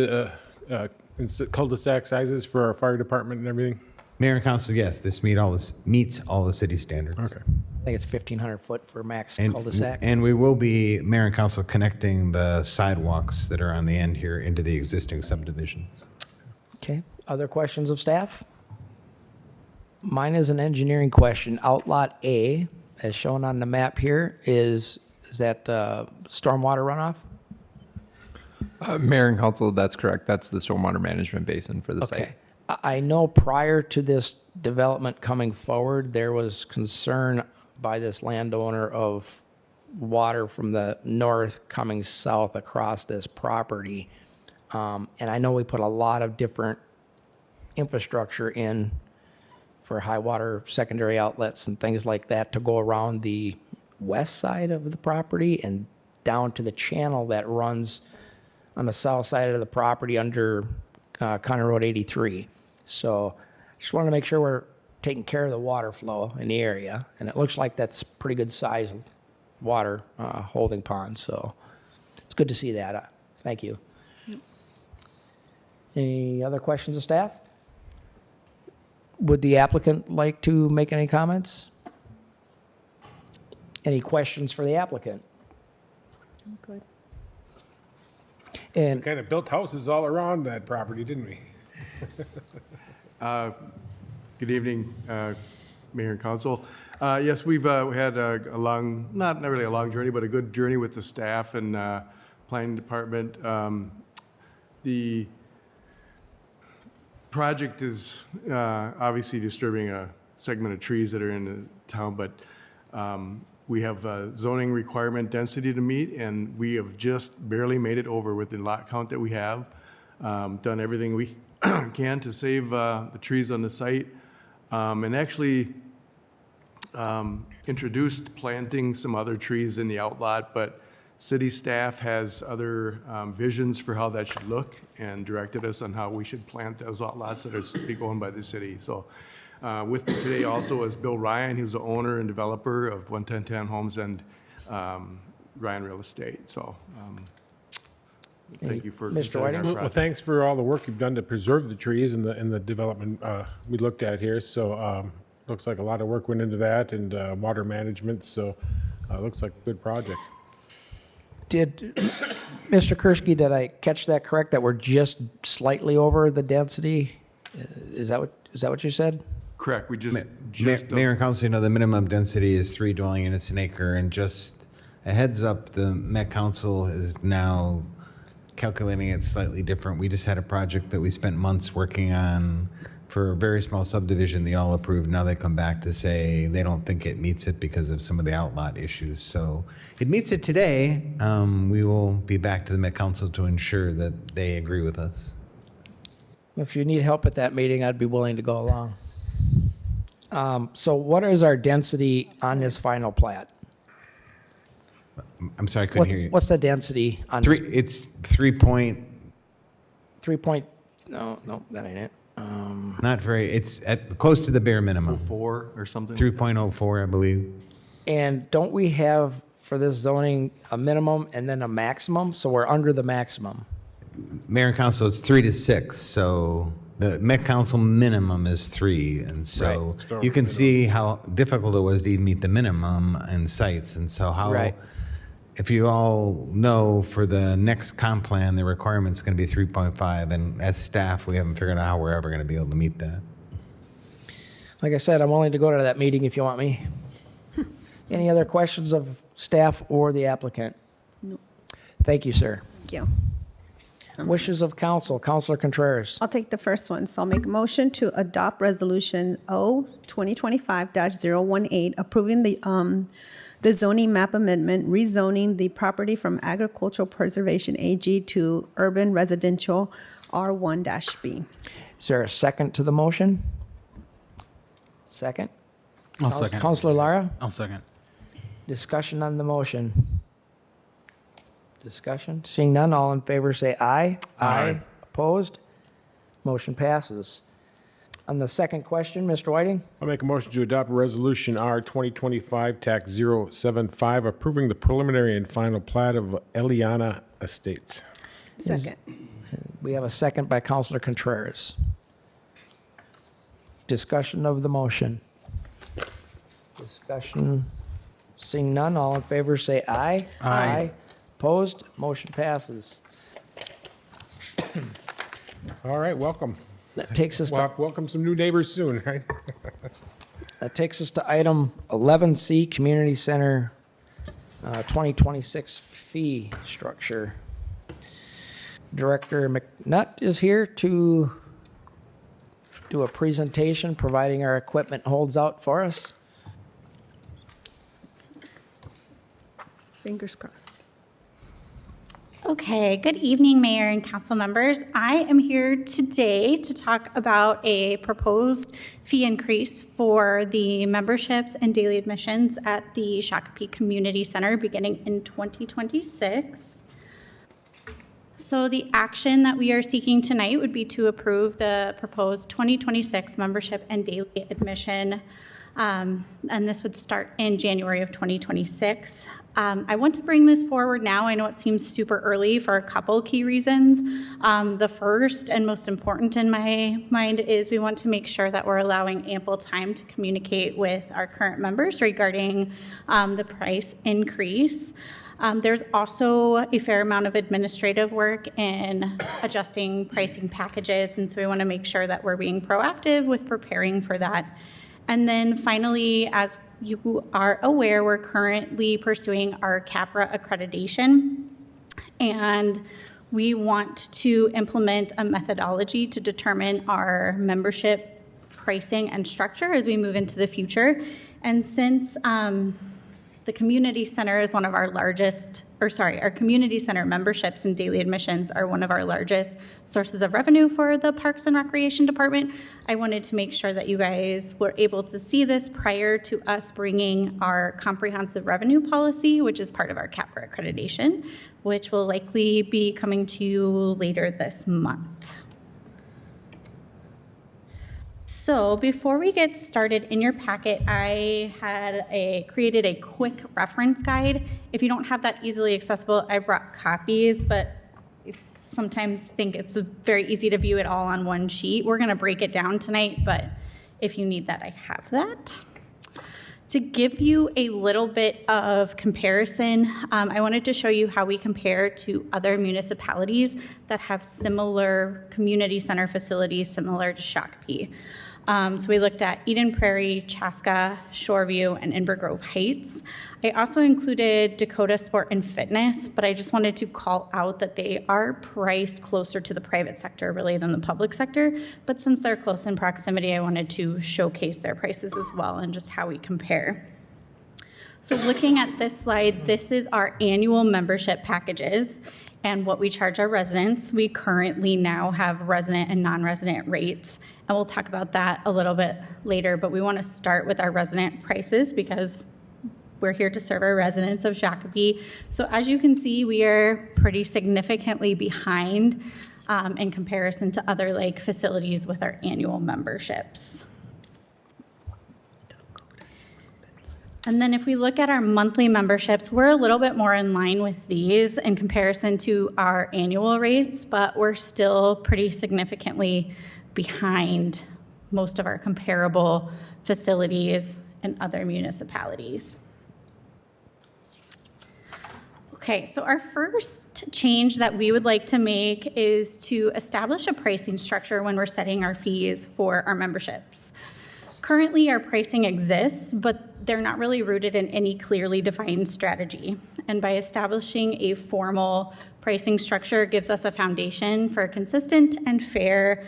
cul-de-sac sizes for our fire department and everything? Mayor and Council, yes, this meets all the city standards. Okay. I think it's 1,500 foot for max cul-de-sac. And we will be, Mayor and Council, connecting the sidewalks that are on the end here into the existing subdivisions. Okay. Other questions of staff? Mine is an engineering question. Outlot A, as shown on the map here, is that stormwater runoff? Mayor and Council, that's correct. That's the stormwater management basin for the site. Okay. I know prior to this development coming forward, there was concern by this landowner of water from the north coming south across this property. And I know we put a lot of different infrastructure in for high water secondary outlets and things like that to go around the west side of the property and down to the channel that runs on the south side of the property under County Road 83. So just wanted to make sure we're taking care of the water flow in the area. And it looks like that's pretty good size water holding pond. So it's good to see that. Thank you. Any other questions of staff? Would the applicant like to make any comments? Any questions for the applicant? Good. And Kind of built houses all around that property, didn't we? Good evening, Mayor and Council. Yes, we've had a long, not really a long journey, but a good journey with the staff and planning department. The project is obviously disturbing a segment of trees that are in the town, but we have a zoning requirement density to meet, and we have just barely made it over with the lot count that we have. Done everything we can to save the trees on the site, and actually introduced planting some other trees in the outlot, but city staff has other visions for how that should look and directed us on how we should plant those outlots that are to be owned by the city. So with me today also is Bill Ryan, who's the owner and developer of 11010 Homes and Ryan Real Estate. So thank you for Mr. considering Whiting? our Well, project. thanks for all the work you've done to preserve the trees in the development we looked at here. So looks like a lot of work went into that and water management. So looks like a good project. did, Mr. Kursky, did I catch that correct, that we're just slightly over the density? Is that what you said? Correct. We just Mayor and Council, you know, the minimum density is 3 dwelling units an acre, and just a heads up, the Met Council is now calculating it slightly different. We just had a project that we spent months working on for a very small subdivision. They all approved. Now they come back to say they don't think it meets it because of some of the outlot issues. So it meets it today. We will be back to the Met Council to ensure that they agree with us. If you need help at that meeting, I'd be willing to go along. So what is our density on this final plat? I'm sorry, I couldn't hear you. What's the density on It's 3 point, 3 point, no, that ain't it. not very, it's at close to the bare minimum. 4 or something? 3.04, I believe. And don't we have for this zoning a minimum and then a maximum? So we're under the maximum. Mayor and Council, it's 3 to 6, so the Met Council minimum is 3, and so you can see how difficult it was to even meet the minimum in sites, and so how, Right. if you all know, for the next comp plan, the requirement's going to be 3.5, and as staff, we haven't figured out how we're ever going to be able to meet that. Like I said, I'm willing to go to that meeting if you want me. Any other questions of staff or the applicant? No. Thank you, sir. Thank you. Wishes of council. Councilor Contreras. I'll take the first one. So I'll make a motion to adopt Resolution O 2025-018, approving the zoning map amendment, rezoning the property from agricultural preservation AG to urban residential R1-B. Is there a second to the motion? Second? I'll second. Councilor Lara? I'll second. Discussion on the motion. Discussion? Seeing none, all in favor say aye. Aye. Opposed? Motion passes. On the second question, Mr. Whiting? I'll make a motion to adopt Resolution R 2025 TAC 075, approving the preliminary and final plat of Eliana Estates. Second. We have a second by Councilor Contreras. Discussion of the motion. Discussion. Seeing none, all in favor say aye. Aye. Opposed? Motion passes. All right, welcome. That takes us We'll to, have to welcome some new neighbors soon, right? item 11C, Community Center 2026 fee structure. Director McNutt is here to do a presentation, providing our equipment holds out for us. Fingers crossed. Okay, good evening, Mayor and council members. I am here today to talk about a proposed fee increase for the memberships and daily admissions at the Shakopee Community Center beginning in 2026. So the action that we are seeking tonight would be to approve the proposed 2026 membership and daily admission, and this would start in January of 2026. I want to bring this forward now. I know it seems super early for a couple key reasons. The first and most important in my mind is we want to make sure that we're allowing ample time to communicate with our current members regarding the price increase. There's also a fair amount of administrative work in adjusting pricing packages, and so we want to make sure that we're being proactive with preparing for that. And then finally, as you are aware, we're currently pursuing our CAPRA accreditation, and we want to implement a methodology to determine our membership pricing and structure as we move into the future. And since the community center is one of our largest, our community center memberships and daily admissions are one of our largest sources of revenue for the Parks and Recreation Department, I wanted to make sure that you guys were able to see this prior to us bringing our comprehensive revenue policy, which is part of our CAPRA accreditation, which will likely be coming to you later this month. So before we get started, in your packet, I had created a quick reference guide. If you don't have that easily accessible, I brought copies, but I sometimes think it's very easy to view it all on one sheet. We're gonna break it down tonight, but if you need that, I have that. To give you a little bit of comparison, I wanted to show you how we compare to other municipalities that have similar community center facilities similar to Shakopee. So we looked at Eden Prairie, Chaska, Shoreview, and Inver Grove Heights. I also included Dakota Sport and Fitness, but I just wanted to call out that they are priced closer to the private sector really than the public sector. But since they're close in proximity, I wanted to showcase their prices as well and just how we compare. So looking at this slide, this is our annual membership packages and what we charge our residents. We currently now have resident and non-resident rates, and we'll talk about that a little bit later, but we want to start with our resident prices because we're here to serve our residents of Shakopee. So as you can see, we are pretty significantly behind in comparison to other lake facilities with our annual memberships. And then if we look at our monthly memberships, we're a little bit more in line with these in comparison to our annual rates, but we're still pretty significantly behind most of our comparable facilities in other municipalities. Okay, so our first change that we would like to make is to establish a pricing structure when we're setting our fees for our memberships. Currently, our pricing exists, but they're not really rooted in any clearly defined strategy. And by establishing a formal pricing structure, it gives us a foundation for consistent and fair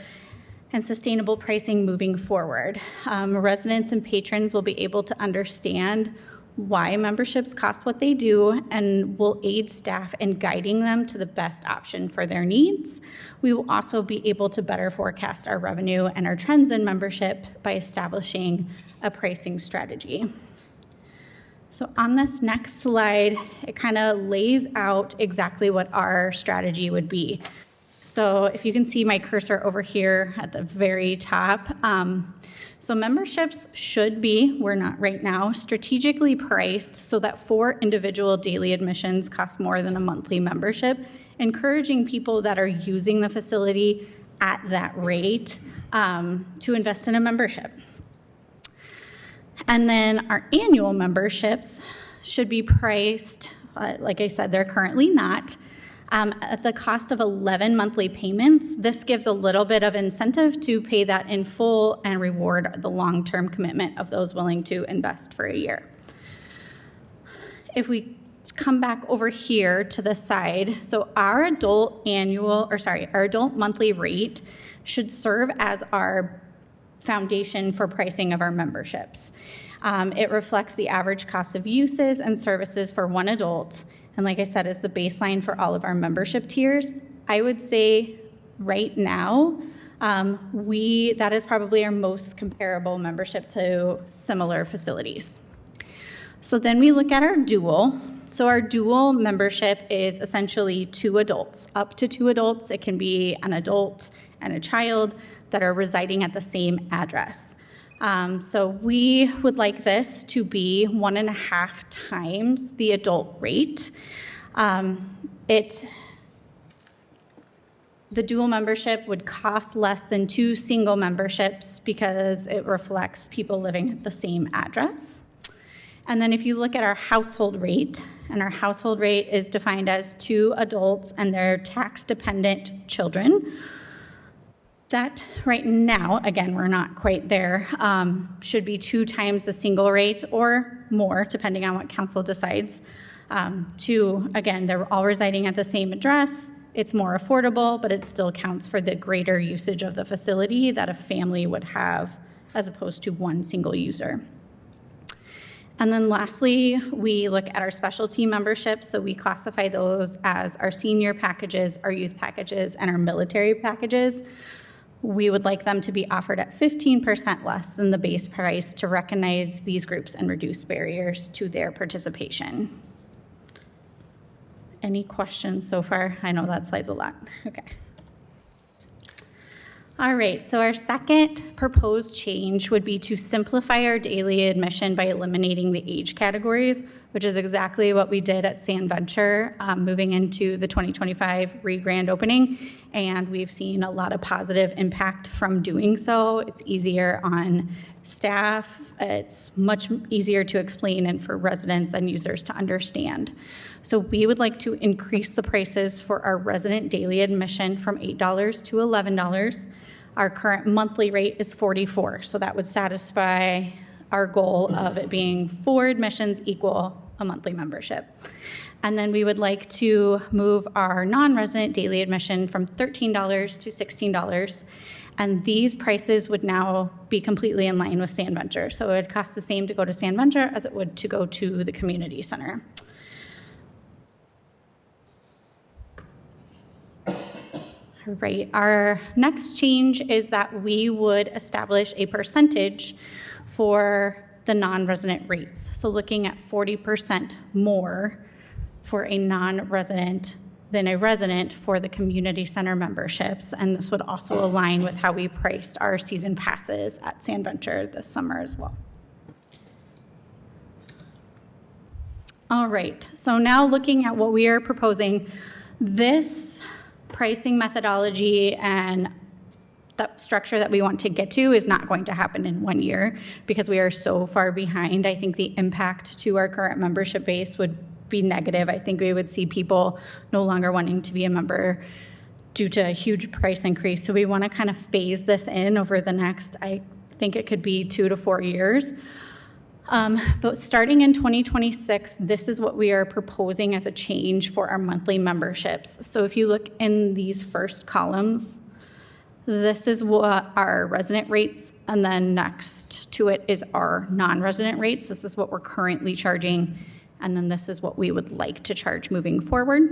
and sustainable pricing moving forward. Residents and patrons will be able to understand why memberships cost what they do and will aid staff in guiding them to the best option for their needs. We will also be able to better forecast our revenue and our trends in membership by establishing a pricing strategy. So on this next slide, it kind of lays out exactly what our strategy would be. So if you can see my cursor over here at the very top, so memberships should be, we're not right now, strategically priced so that 4 individual daily admissions cost more than a monthly membership, encouraging people that are using the facility at that rate to invest in a membership. And then our annual memberships should be priced, like I said, they're currently not, at the cost of 11 monthly payments. This gives a little bit of incentive to pay that in full and reward the long-term commitment of those willing to invest for a year. If we come back over here to the side, so our adult monthly rate should serve as our foundation for pricing of our memberships. It reflects the average cost of uses and services for one adult, and like I said, is the baseline for all of our membership tiers. I would say right now, that is probably our most comparable membership to similar facilities. So then we look at our dual. So our dual membership is essentially 2 adults, up to 2 adults. It can be an adult and a child that are residing at the same address. So we would like this to be 1.5 times the adult rate. The dual membership would cost less than 2 single memberships because it reflects people living at the same address. And then if you look at our household rate, and our household rate is defined as 2 adults and their tax-dependent children, that right now, again, we're not quite there, should be 2 times the single rate or more, depending on what council decides. Again, they're all residing at the same address. It's more affordable, but it still counts for the greater usage of the facility that a family would have as opposed to one single user. And then lastly, we look at our specialty memberships. So we classify those as our senior packages, our youth packages, and our military packages. We would like them to be offered at 15% less than the base price to recognize these groups and reduce barriers to their participation. Any questions so far? I know that slide's a lot. Okay. All right, so our second proposed change would be to simplify our daily admission by eliminating the age categories, which is exactly what we did at Sand Venture moving into the 2025 re-grand opening. And we've seen a lot of positive impact from doing so. It's easier on staff. It's much easier to explain and for residents and users to understand. So we would like to increase the prices for our resident daily admission from $8 to $11. Our current monthly rate is $44, so that would satisfy our goal of it being 4 admissions equal a monthly membership. And then we would like to move our non-resident daily admission from $13 to $16. And these prices would now be completely in line with Sand Venture. So it would cost the same to go to Sand Venture as it would to go to the community center. All right, our next change is that we would establish a percentage for the non-resident rates. So looking at 40% more for a non-resident than a resident for the community center memberships. And this would also align with how we priced our season passes at Sand Venture this summer as well. All right, so now looking at what we are proposing, this pricing methodology and that structure that we want to get to is not going to happen in 1 year because we are so far behind. I think the impact to our current membership base would be negative. I think we would see people no longer wanting to be a member due to a huge price increase. So we want to kind of phase this in over the next, I think it could be 2 to 4 years. But starting in 2026, this is what we are proposing as a change for our monthly memberships. So if you look in these first columns, this is what our resident rates, and then next to it is our non-resident rates. This is what we're currently charging, and then this is what we would like to charge moving forward.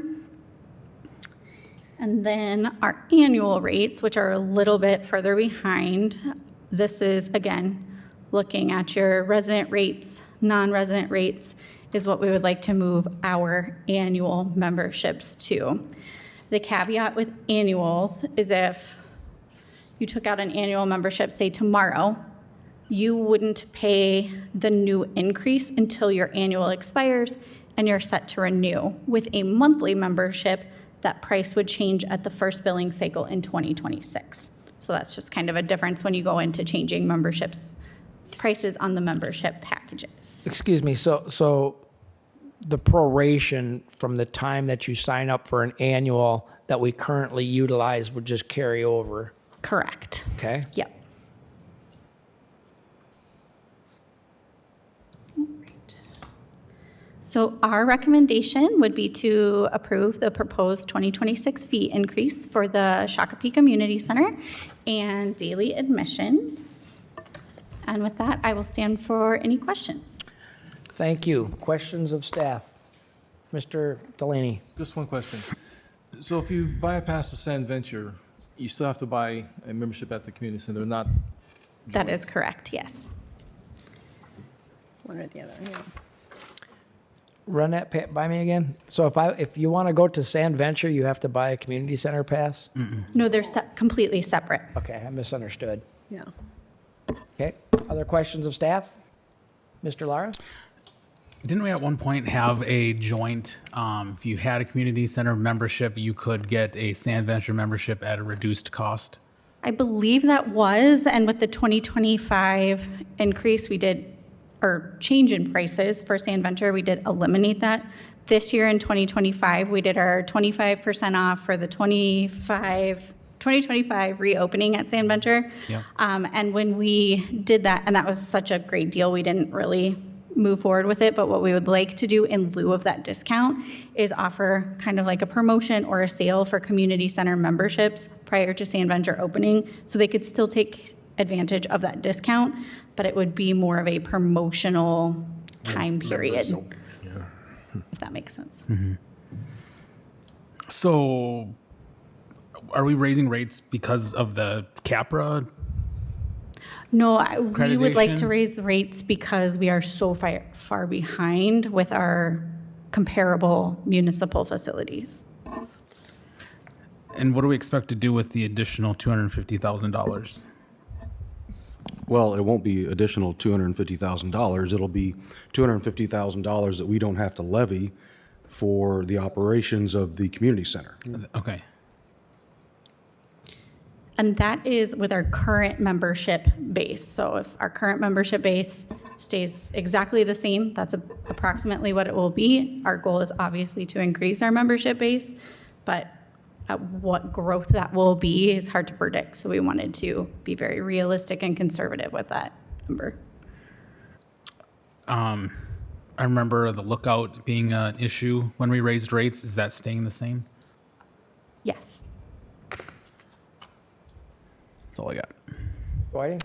And then our annual rates, which are a little bit further behind. This is, again, looking at your resident rates, non-resident rates, is what we would like to move our annual memberships to. The caveat with annuals is if you took out an annual membership, say tomorrow, you wouldn't pay the new increase until your annual expires and you're set to renew. With a monthly membership, that price would change at the first billing cycle in 2026. So that's just kind of a difference when you go into changing memberships prices on the membership packages. Excuse me, so the proration from the time that you sign up for an annual that we currently utilize would just carry over? Correct. Okay. Yep. So our recommendation would be to approve the proposed 2026 fee increase for the Shakopee Community Center and daily admissions. And with that, I will stand for any questions. Thank you. Questions of staff? Mr. Delaney. Just one question. So if you bypass the Sand Venture, you still have to buy a membership at the community center, not That is correct, yes. One or the other, yeah. Run that by me again. So if you want to go to Sand Venture, you have to buy a community center pass? No, they're completely separate. Okay, I misunderstood. Yeah. Okay, other questions of staff? Mr. Lara? Didn't we at one point have a joint, if you had a community center membership, you could get a Sand Venture membership at a reduced cost? I believe that was, and with the 2025 increase, we did or change in prices for Sand Venture. We did eliminate that. This year in 2025, we did our 25% off for the 2025 reopening at Sand Venture. Yep. And when we did that, and that was such a great deal, we didn't really move forward with it. But what we would like to do in lieu of that discount is offer kind of like a promotion or a sale for community center memberships prior to Sand Venture opening, so they could still take advantage of that discount, but it would be more of a promotional time period, if that makes sense. So are we raising rates because of the CAPRA? No, we would like to Accreditation? raise rates because we are so far behind with our comparable municipal facilities. And what do we expect to do with the additional $250,000? Well, it won't be additional $250,000. It'll be $250,000 that we don't have to levy for the operations of the community center. Okay. And that is with our current membership base. So if our current membership base stays exactly the same, that's approximately what it will be. Our goal is obviously to increase our membership base, but at what growth that will be is hard to predict. So we wanted to be very realistic and conservative with that number. I remember the lookout being an issue when we raised rates. Is that staying the same? Yes. That's all I got. Whiting?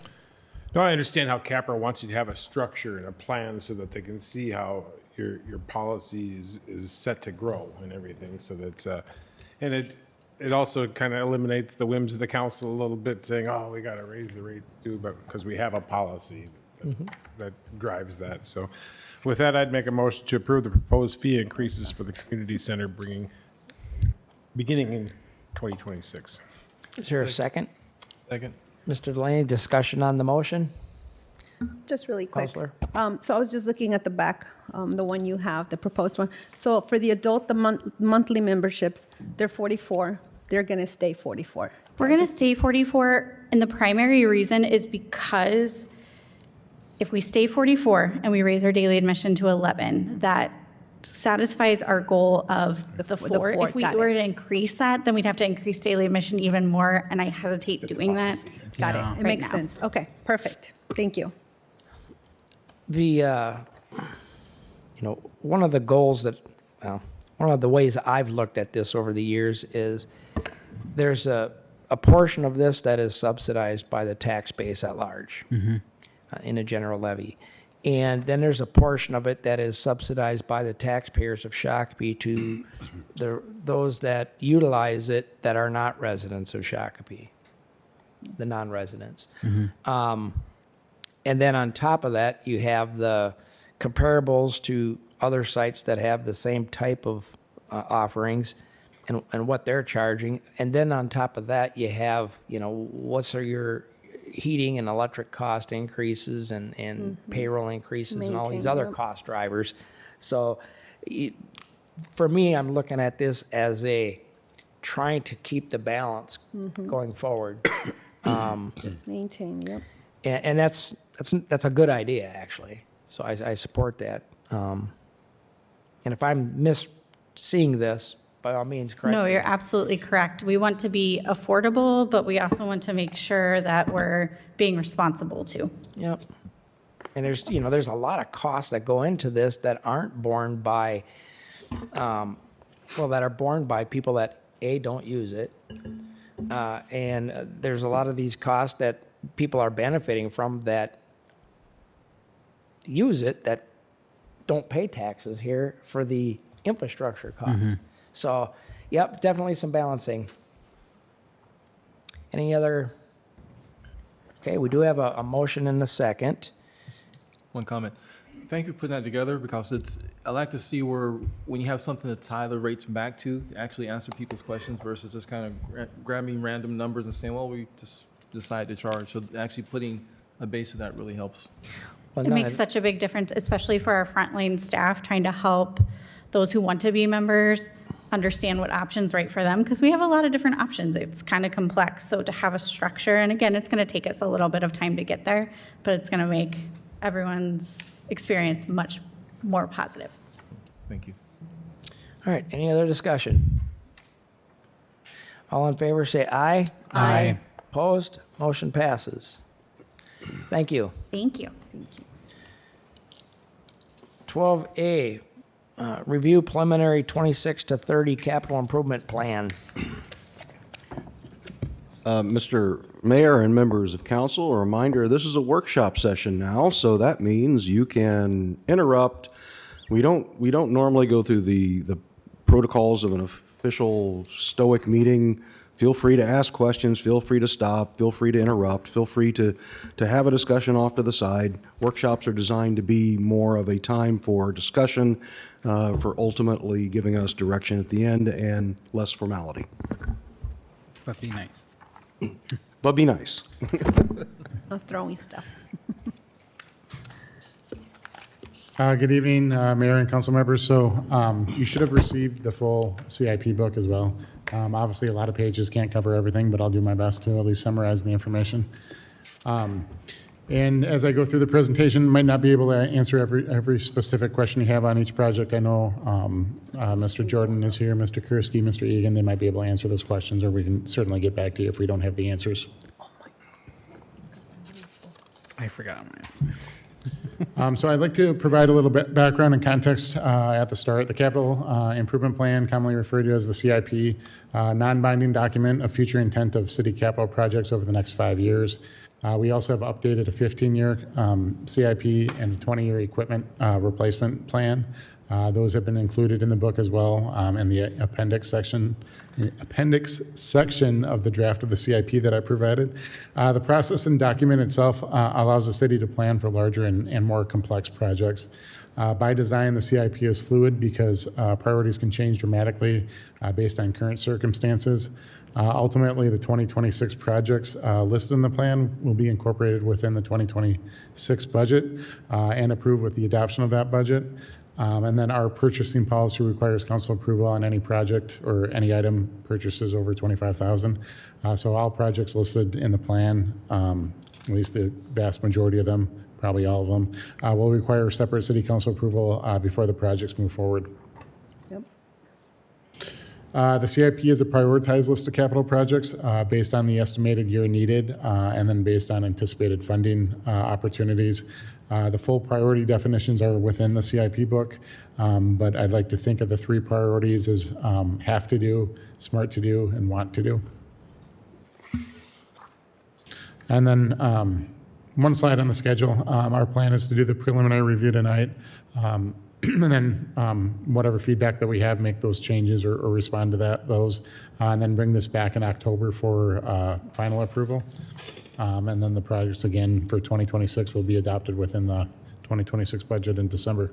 No, I understand how CAPRA wants you to have a structure and a plan so that they can see how your policy is set to grow and everything. So that's and it also kind of eliminates the whims of the council a little bit, saying, "Oh, we got to raise the rates too," but because we have a policy that drives that. So, with that, I'd make a motion to approve the proposed fee increases for the community center, beginning in 2026. Is there a second? Second. Mr. Delaney, discussion on the motion? Just really quick. Counselor? So I was just looking at the back, the one you have, the proposed one. So for the adult, the monthly memberships, they're 44. They're going to stay 44. We're going to stay 44, and the primary reason is because if we stay 44 and we raise our daily admission to 11, that satisfies our goal of the four. If we got were it. to increase that, then we'd have to increase daily admission even more, and I hesitate doing that. Got Yeah. it. It Right makes now. sense. Okay, perfect. Thank you. One of the goals that, one of the ways I've looked at this over the years is there's a portion of this that is subsidized by the tax base at large in a general levy. And then there's a portion of it that is subsidized by the taxpayers of Shakopee to those that utilize it that are not residents of Shakopee, the non-residents. And then on top of that, you have the comparables to other sites that have the same type of offerings and what they're charging. And then on top of that, you have, what's your heating and electric cost increases and payroll increases and all these other cost drivers. So for me, I'm looking at this as trying to keep the balance going forward. Just maintain, yep. And that's a good idea, actually. So I support that. And if I'm seeing this, by all means, correct No, me. you're absolutely correct. We want to be affordable, but we also want to make sure that we're being responsible too. Yep. And there's a lot of costs that go into this that aren't borne by, that are borne by people that, don't use it. And there's a lot of these costs that people are benefiting from that use it that don't pay taxes here for the infrastructure costs. So, yep, definitely some balancing. Any other? Okay, we do have a motion and a second. One comment. Thank you for putting that together because I like to see when you have something to tie the rates back to, actually answer people's questions versus just kind of grabbing random numbers and saying, well, we just decide to charge. So actually putting a base of that really helps. Well, It no, makes such a big difference, especially for our frontline staff, trying to help those who want to be members understand what options right for them, because we have a lot of different options. It's kind of complex. So to have a structure, and again, it's going to take us a little bit of time to get there, but it's going to make everyone's experience much more positive. Thank you. All right, any other discussion? All in favor, say aye. Aye. Opposed? Motion passes. Thank you. Thank you. 12A, review preliminary 26 to 30 capital improvement plan. Mr. Mayor and members of council, a reminder, this is a workshop session now, so that means you can interrupt. We don't normally go through the protocols of an official stoic meeting. Feel free to ask questions, feel free to stop, feel free to interrupt, feel free to have a discussion off to the side. Workshops are designed to be more of a time for discussion, for ultimately giving us direction at the end and less formality. That'd be nice. But be nice. No throwing stuff. Good evening, Mayor and council members. So you should have received the full CIP book as well. Obviously, a lot of pages can't cover everything, but I'll do my best to at least summarize the information. And as I go through the presentation, might not be able to answer every specific question you have on each project. I know Mr. Jordan is here, Mr. Kursky, Mr. Egan. They might be able to answer those questions, or we can certainly get back to you if we don't have the answers. I forgot mine. So I'd like to provide a little bit background and context at the start. The Capital Improvement Plan, commonly referred to as the CIP, non-binding document of future intent of city capital projects over the next 5 years. We also have updated a 15-year CIP and a 20-year equipment replacement plan. Those have been included in the book as well, in the appendix section of the draft of the CIP that I provided. The process and document itself allows the city to plan for larger and more complex projects. By design, the CIP is fluid because priorities can change dramatically based on current circumstances. Ultimately, the 2026 projects listed in the plan will be incorporated within the 2026 budget and approved with the adoption of that budget. And then our purchasing policy requires council approval on any project or any item purchases over $25,000. So all projects listed in the plan, at least the vast majority of them, probably all of them, will require separate city council approval before the projects move forward. The CIP is a prioritized list of capital projects based on the estimated year needed and then based on anticipated funding opportunities. The full priority definitions are within the CIP book, but I'd like to think of the 3 priorities as have to do, smart to do, and want to do. And then one slide on the schedule. Our plan is to do the preliminary review tonight. And then whatever feedback that we have, make those changes or respond to those, and then bring this back in October for final approval. And then the projects again for 2026 will be adopted within the 2026 budget in December.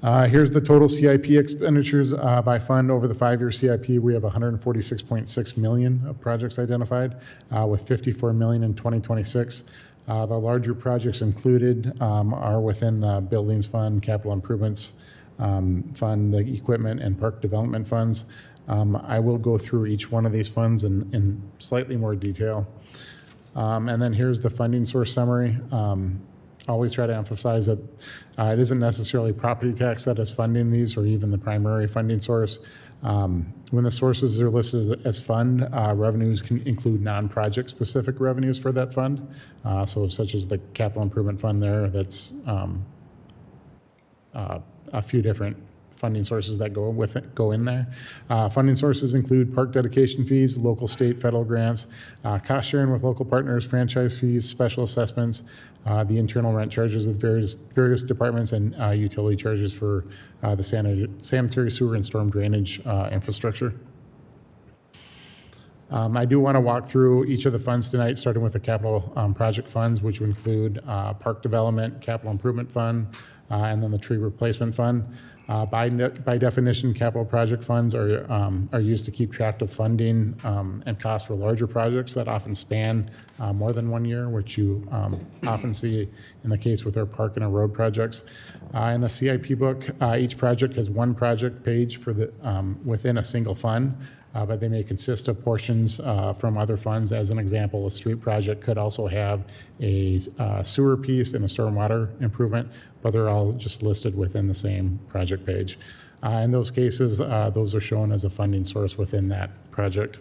Here's the total CIP expenditures by fund over the 5-year CIP. We have 146.6 million of projects identified, with 54 million in 2026. The larger projects included are within the Buildings Fund, Capital Improvements Fund, the Equipment and Park Development Funds. I will go through each one of these funds in slightly more detail. And then here's the funding source summary. Always try to emphasize that it isn't necessarily property tax that is funding these or even the primary funding source. When the sources are listed as fund, revenues can include non-project specific revenues for that fund. So such as the capital improvement fund there, that's a few different funding sources that go in there. Funding sources include park dedication fees, local, state, federal grants, cost sharing with local partners, franchise fees, special assessments, the internal rent charges with various departments, and utility charges for the sanitary sewer and storm drainage infrastructure. I do want to walk through each of the funds tonight, starting with the capital project funds, which would include park development, capital improvement fund, and then the tree replacement fund. By definition, capital project funds are used to keep track of funding and costs for larger projects that often span more than 1 year, which you often see in the case with our park and our road projects. In the CIP book, each project has one project page for the within a single fund. but they may consist of portions from other funds. As an example, a street project could also have a sewer piece and a stormwater improvement, but they're all just listed within the same project page. In those cases, those are shown as a funding source within that project.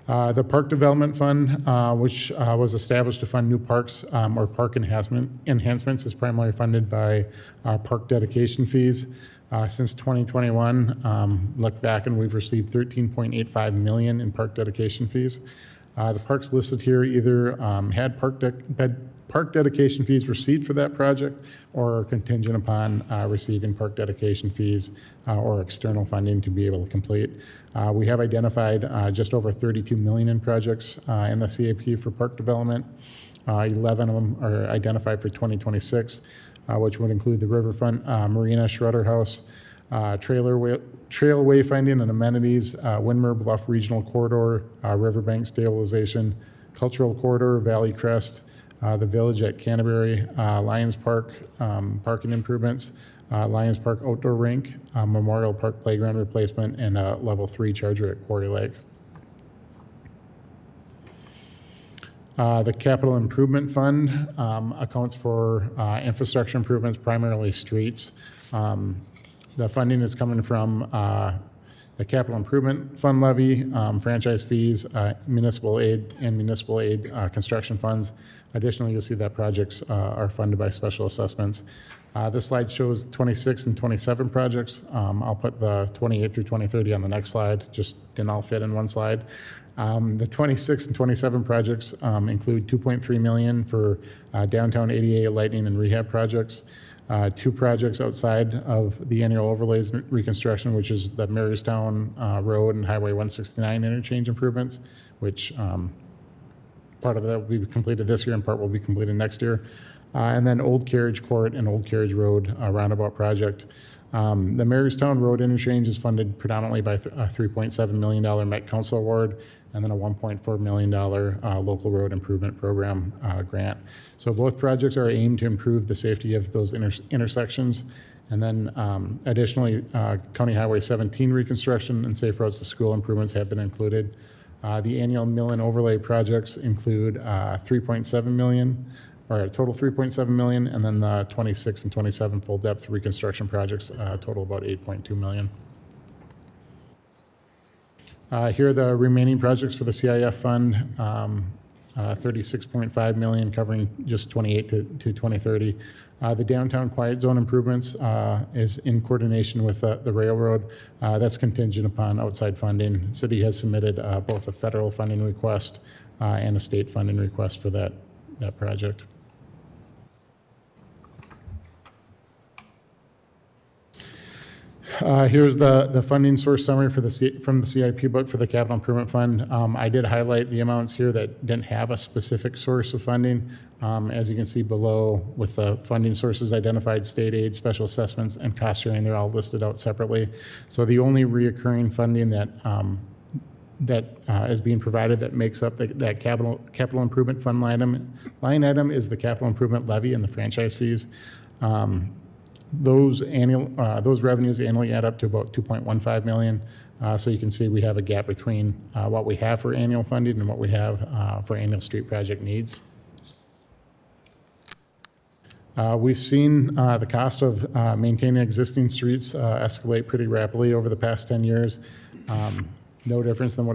The Park Development Fund, which was established to fund new parks or park enhancements, is primarily funded by park dedication fees. Since 2021, look back and we've received $13.85 million in park dedication fees. The parks listed here either had park dedication fees received for that project or are contingent upon receiving park dedication fees or external funding to be able to complete. We have identified just over $32 million in projects in the CAP for park development. 11 of them are identified for 2026, which would include the riverfront marina, Schroeder House, trail wayfinding and amenities, Windmer Bluff Regional Corridor, riverbank stabilization, cultural corridor, Valley Crest, the village at Canterbury, Lions Park, parking improvements, Lions Park outdoor rink, Memorial Park playground replacement, and a level 3 charger at Quarry Lake. The Capital Improvement Fund accounts for infrastructure improvements, primarily streets. The funding is coming from the Capital Improvement Fund levy, franchise fees, municipal aid, and municipal aid construction funds. Additionally, you'll see that projects are funded by special assessments. This slide shows 26 and 27 projects. I'll put the 28 through 2030 on the next slide, just didn't all fit in one slide. The 26 and 27 projects include $2.3 million for downtown ADA lighting and rehab projects, 2 projects outside of the annual overlays reconstruction, which is the Marystown Road and Highway 169 interchange improvements, which part of that will be completed this year and part will be completed next year. And then Old Carriage Court and Old Carriage Road roundabout project. The Marystown Road interchange is funded predominantly by a $3.7 million Met Council award and then a $1.4 million local road improvement program grant. So both projects are aimed to improve the safety of those intersections. And then additionally, County Highway 17 reconstruction and safe roads to school improvements have been included. The annual mill and overlay projects include $3.7 million, or a total $3.7 million, and then the 26 and 27 full depth reconstruction projects total about $8.2 million. Here are the remaining projects for the CIF fund, $36.5 million covering just 28 to 2030. The downtown quiet zone improvements is in coordination with the railroad. That's contingent upon outside funding. City has submitted both a federal funding request and a state funding request for that project. Here's the funding source summary for from the CIP book for the Capital Improvement Fund. I did highlight the amounts here that didn't have a specific source of funding. As you can see below, with the funding sources identified, state aid, special assessments, and cost sharing, they're all listed out separately. So the only reoccurring funding that is being provided that makes up that capital improvement fund line item is the capital improvement levy and the franchise fees. Those revenues annually add up to about $2.15 million. So you can see we have a gap between what we have for annual funding and what we have for annual street project needs. We've seen the cost of maintaining existing streets escalate pretty rapidly over the past 10 years. No different than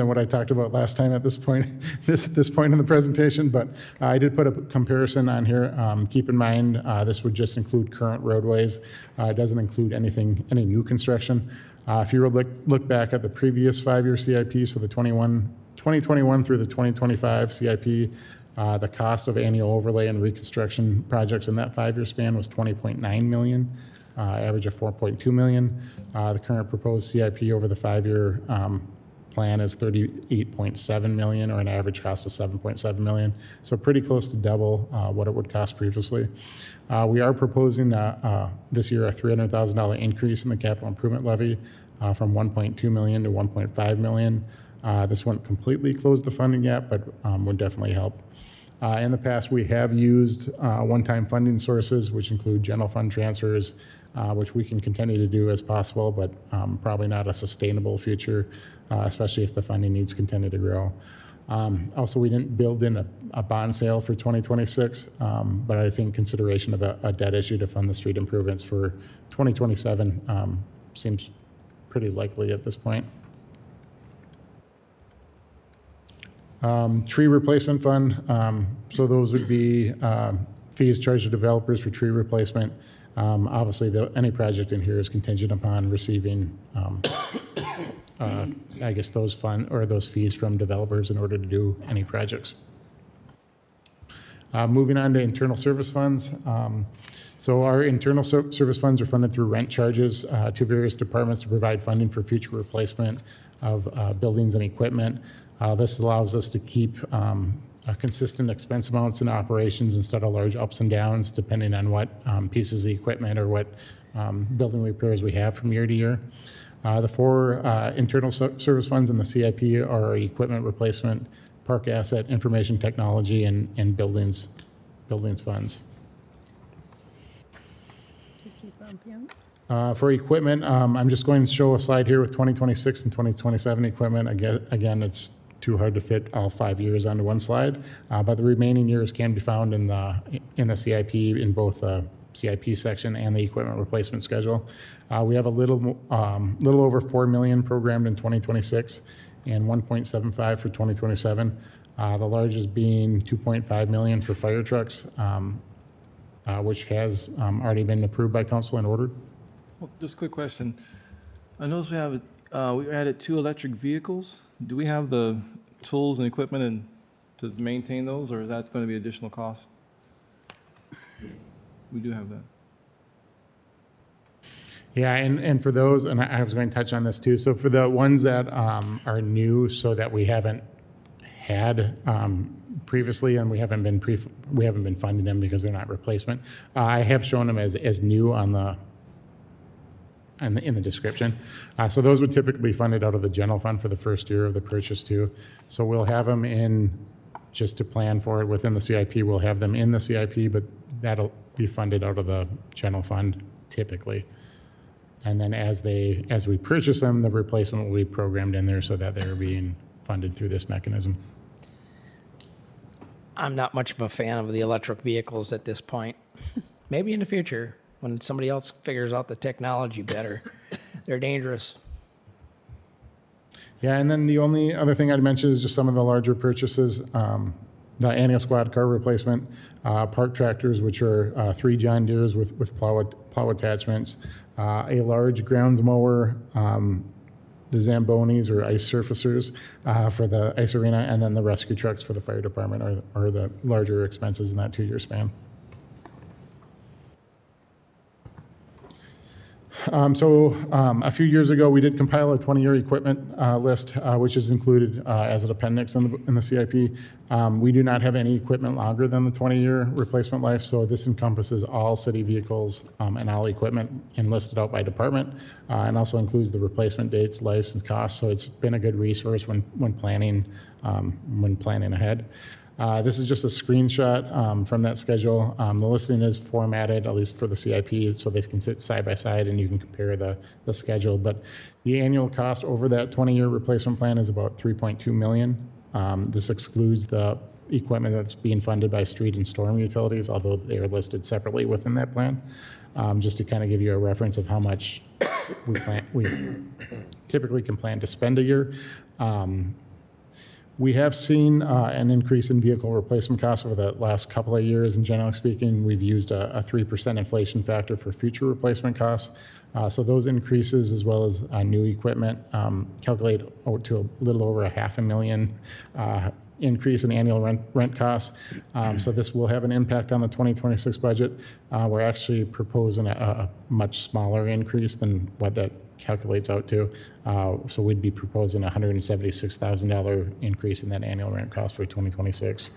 what I talked about last time at this point, this point in the presentation. But I did put a comparison on here. Keep in mind, this would just include current roadways. It doesn't include any new construction. If you were to look back at the previous 5-year CIP, so the 2021 through the 2025 CIP, the cost of annual overlay and reconstruction projects in that 5-year span was $20.9 million. Average of $4.2 million. The current proposed CIP over the 5-year plan is $38.7 million, or an average cost of $7.7 million. So pretty close to double what it would cost previously. We are proposing this year a $300,000 increase in the capital improvement levy from $1.2 million to $1.5 million. This won't completely close the funding gap, but would definitely help. In the past, we have used one-time funding sources, which include general fund transfers, which we can continue to do as possible, but probably not a sustainable future, especially if the funding needs continue to grow. Also, we didn't build in a bond sale for 2026, but I think consideration of a debt issue to fund the street improvements for 2027 seems pretty likely at this point. Tree replacement fund, so those would be fees charged to developers for tree replacement. Obviously, any project in here is contingent upon receiving, I guess, those fees from developers in order to do any projects. Moving on to internal service funds. So our internal service funds are funded through rent charges to various departments to provide funding for future replacement of buildings and equipment. This allows us to keep consistent expense amounts in operations instead of large ups and downs depending on what pieces of equipment or what building repairs we have from year to year. The four internal service funds in the CIP are equipment replacement, park asset, information technology, and buildings funds. For equipment, I'm just going to show a slide here with 2026 and 2027 equipment. Again, it's too hard to fit all 5 years onto one slide, but the remaining years can be found in the CIP in both the CIP section and the equipment replacement schedule. We have a little over $4 million programmed in 2026 and 1.75 for 2027. The largest being 2.5 million for fire trucks, which has already been approved by council and ordered. Well, just a quick question. I noticed we added 2 electric vehicles. Do we have the tools and equipment to maintain those, or is that going to be additional cost? We do have that. Yeah, and for those, and I was going to touch on this too. So for the ones that are new, so that we haven't had previously, and we haven't been funding them because they're not replacement. I have shown them as new in the description. So those would typically be funded out of the general fund for the first year of the purchase too. So we'll have them in, just to plan for it within the CIP, we'll have them in the CIP, but that'll be funded out of the general fund typically. And then as we purchase them, the replacement will be programmed in there so that they're being funded through this mechanism. I'm not much of a fan of the electric vehicles at this point. Maybe in the future, when somebody else figures out the technology better. They're dangerous. Yeah, and then the only other thing I'd mention is just some of the larger purchases. The annual squad car replacement, park tractors, which are 3 John Deeres with plow attachments, a large grounds mower, the Zambonis or ice surfacers for the ice arena, and then the rescue trucks for the fire department are the larger expenses in that 2-year span. A few years ago, we did compile a 20-year equipment list, which is included as an appendix in the CIP. We do not have any equipment longer than the 20-year replacement life, so this encompasses all city vehicles and all equipment and listed out by department, and also includes the replacement dates, lives, and costs. So it's been a good resource when planning ahead. This is just a screenshot from that schedule. The listing is formatted, at least for the CIP, so they can sit side by side and you can compare the schedule. But the annual cost over that 20-year replacement plan is about $3.2 million. This excludes the equipment that's being funded by street and storm utilities, although they are listed separately within that plan. Just to kind of give you a reference of how much we typically can plan to spend a year. We have seen an increase in vehicle replacement costs over the last couple of years, and generally speaking, we've used a 3% inflation factor for future replacement costs. So those increases, as well as new equipment, calculate to a little over $500,000 increase in annual rent costs. So this will have an impact on the 2026 budget. We're actually proposing a much smaller increase than what that calculates out to. So we'd be proposing a $176,000 increase in that annual rent cost for 2026.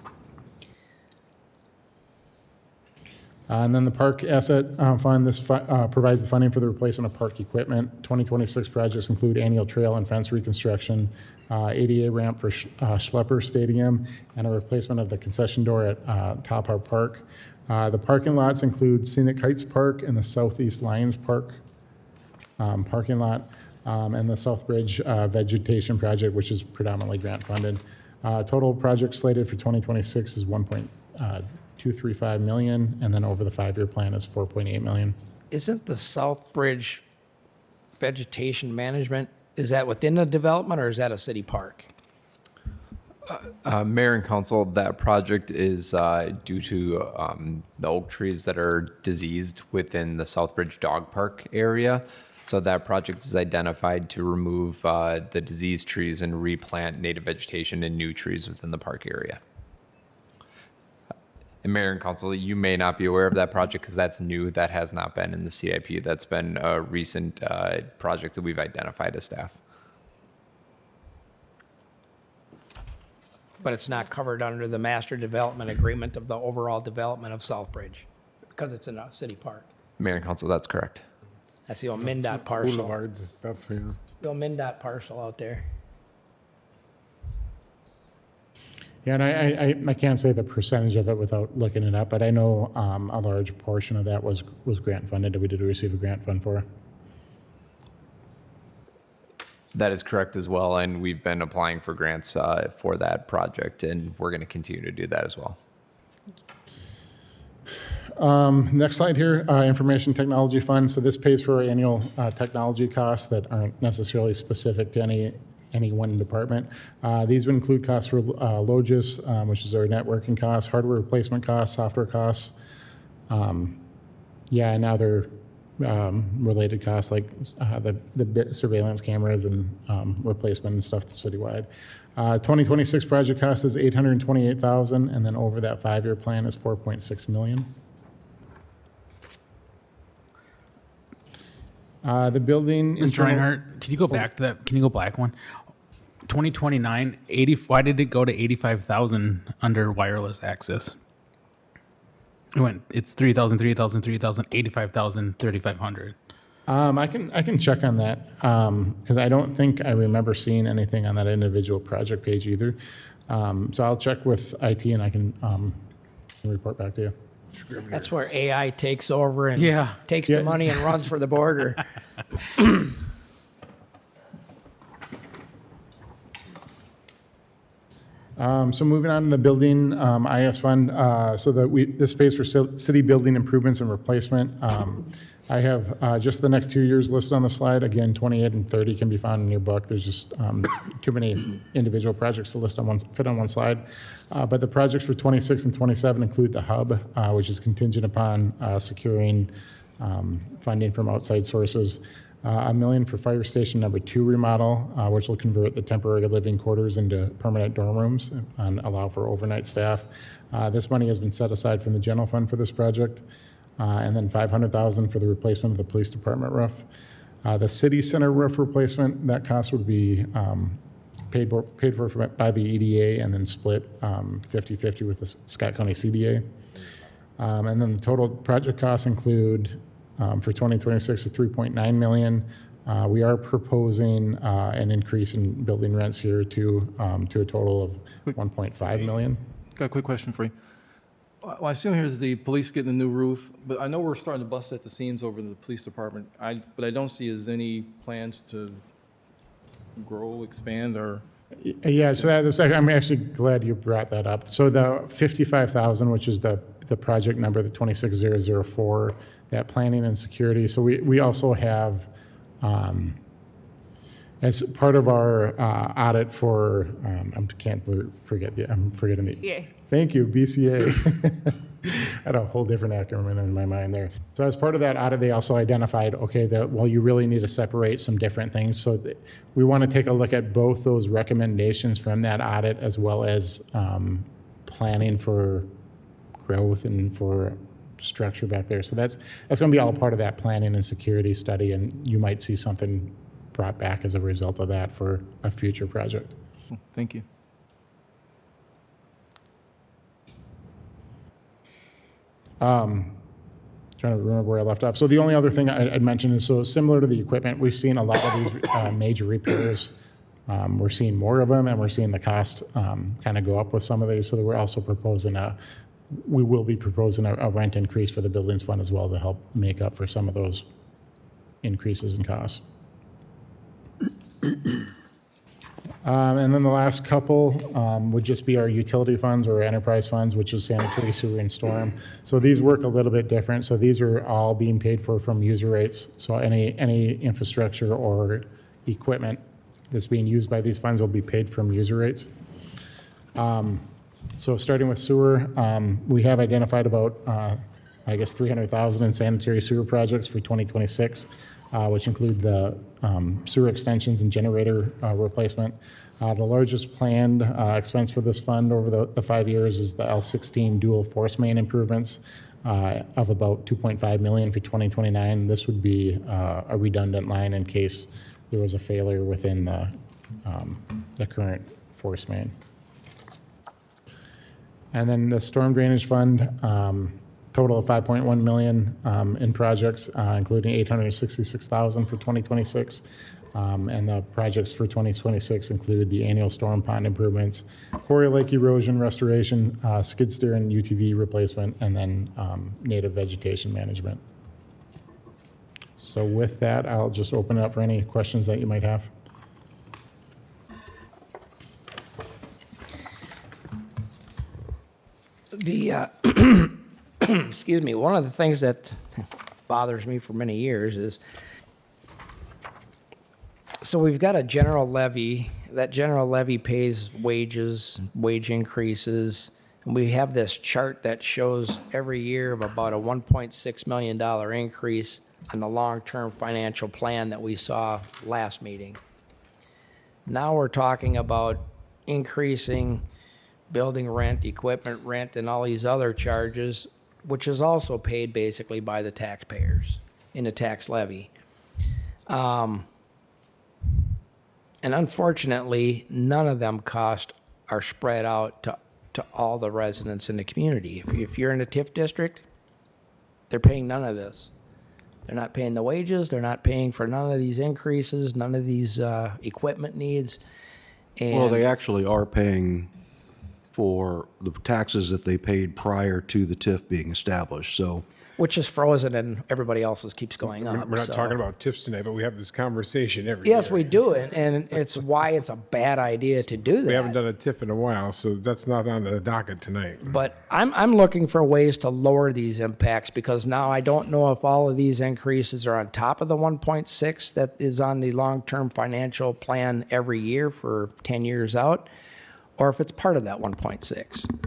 And then the park asset fund, this provides the funding for the replacement of park equipment. 2026 projects include annual trail and fence reconstruction, ADA ramp for Schlepper Stadium, and a replacement of the concession door at Top Park. The parking lots include Scenic Heights Park and the Southeast Lions Park parking lot, and the Southbridge vegetation project, which is predominantly grant funded. Total project slated for 2026 is 1.235 million, and then over the 5-year plan is 4.8 million. Isn't the Southbridge vegetation management, is that within the development or is that a city park? Mayor and council, that project is due to the oak trees that are diseased within the Southbridge Dog Park area. So that project is identified to remove the diseased trees and replant native vegetation and new trees within the park area. And Mayor and council, you may not be aware of that project because that's new. That has not been in the CIP. That's been a recent project that we've identified as staff. But it's not covered under the master development agreement of the overall development of Southbridge because it's in a city park. Mayor and council, that's correct. That's the old MnDOT parcel. Boulevards and stuff, yeah. The old MnDOT parcel out there. Yeah, and I can't say the percentage of it without looking it up, but I know a large portion of that was grant funded that we did receive a grant fund for. That is correct as well, and we've been applying for grants for that project, and we're going to continue to do that as well. Next slide here, Information Technology Fund. So this pays for our annual technology costs that aren't necessarily specific to any one department. These would include costs for Logis, which is our networking costs, hardware replacement costs, software costs. Yeah, and other related costs like the surveillance cameras and replacement and stuff citywide. 2026 project cost is $828,000, and then over that 5-year plan is $4.6 million. The building. Mr. Reinhardt, can you go back to that? Can you go back one? 2029, why did it go to 85,000 under wireless access? It's 3,000, 3,000, 3,000, 85,000, 3,500. I can check on that because I don't think I remember seeing anything on that individual project page either. So I'll check with IT and I can report back to you. That's where AI takes over and Yeah. takes the money and runs for the border. So moving on to the building IS fund, so that this pays for city building improvements and replacement. I have just the next 2 years listed on the slide. Again, 28 and 30 can be found in your book. There's just too many individual projects to list on fit on one slide. But the projects for 26 and 27 include the hub, which is contingent upon securing funding from outside sources. $1 million for fire station number 2 remodel, which will convert the temporary living quarters into permanent dorm rooms and allow for overnight staff. This money has been set aside from the general fund for this project. And then $500,000 for the replacement of the police department roof. The city center roof replacement, that cost would be paid for by the EDA and then split 50-50 with the Scott County CDA. And then the total project costs include for 2026 is $3.9 million. We are proposing an increase in building rents here to a total of $1.5 million. Got a quick question for you. Well, I assume here's the police getting a new roof, but I know we're starting to bust at the seams over the police department. But I don't see as any plans to grow, expand, or. Yeah, so I'm actually glad you brought that up. So the 55,000, which is the project number, the 26004, that planning and security. So we also have, as part of our audit for, I'm forgetting the. Yeah. Thank you, BCA. I had a whole different acronym in my mind there. So as part of that audit, they also identified, okay, that you really need to separate some different things. So we want to take a look at both those recommendations from that audit as well as planning for growth and for structure back there. So that's going to be all part of that planning and security study, and you might see something brought back as a result of that for a future project. Thank you. Trying to remember where I left off. So the only other thing I'd mention is, so similar to the equipment, we've seen a lot of these major repairs. We're seeing more of them, and we're seeing the cost kind of go up with some of these. So we're also proposing a we will be proposing a rent increase for the buildings fund as well to help make up for some of those increases in costs. And then the last couple would just be our utility funds or enterprise funds, which is sanitary, sewer, and storm. So these work a little bit different. So these are all being paid for from user rates. So any infrastructure or equipment that's being used by these funds will be paid from user rates. So starting with sewer, we have identified about, I guess, 300,000 in sanitary sewer projects for 2026, which include the sewer extensions and generator replacement. The largest planned expense for this fund over the 5 years is the L16 dual force main improvements of about $2.5 million for 2029. This would be a redundant line in case there was a failure within the current force main. And then the storm drainage fund, total of $5.1 million in projects, including $866,000 for 2026. And the projects for 2026 include the annual storm pond improvements, quarry lake erosion restoration, skid steer and UTV replacement, and then native vegetation management. So with that, I'll just open it up for any questions that you might have. Excuse me, one of the things that bothers me for many years is, so we've got a general levy. That general levy pays wages, wage increases, and we have this chart that shows every year of about a $1.6 million increase on the long-term financial plan that we saw last meeting. Now we're talking about increasing building rent, equipment rent, and all these other charges, which is also paid basically by the taxpayers in the tax levy. And unfortunately, none of them costs are spread out to all the residents in the community. If you're in a TIF district, they're paying none of this. They're not paying the wages. They're not paying for none of these increases, none of these equipment needs. And Well, they actually are paying for the taxes that they paid prior to the TIF being established, so. which is frozen and everybody else's keeps going up. We're not so. talking about tips tonight, but we have this conversation every year. Yes, we do it, and it's why it's a bad idea to do that. We haven't done a TIF in a while, so that's not on the docket tonight. But I'm looking for ways to lower these impacts because now I don't know if all of these increases are on top of the 1.6 that is on the long-term financial plan every year for 10 years out, or if it's part of that 1.6.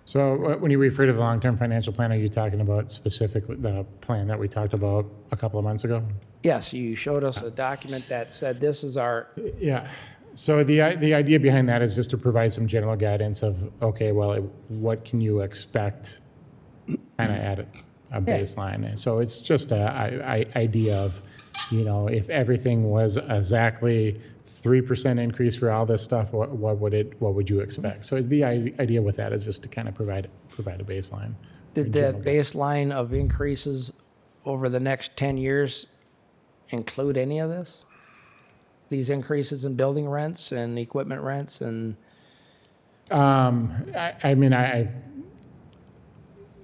So when you refer to the long-term financial plan, are you talking about specifically the plan that we talked about a couple of months ago? Yes, you showed us a document that said this is our. Yeah. So the idea behind that is just to provide some general guidance of, okay, well, what can you expect kind of at a baseline? And so it's just a idea of, you know, if everything was exactly 3% increase for all this stuff, what would you expect? So the idea with that is just to kind of provide a baseline. Did that baseline of increases over the next 10 years include any of this? These increases in building rents and equipment rents and? I mean,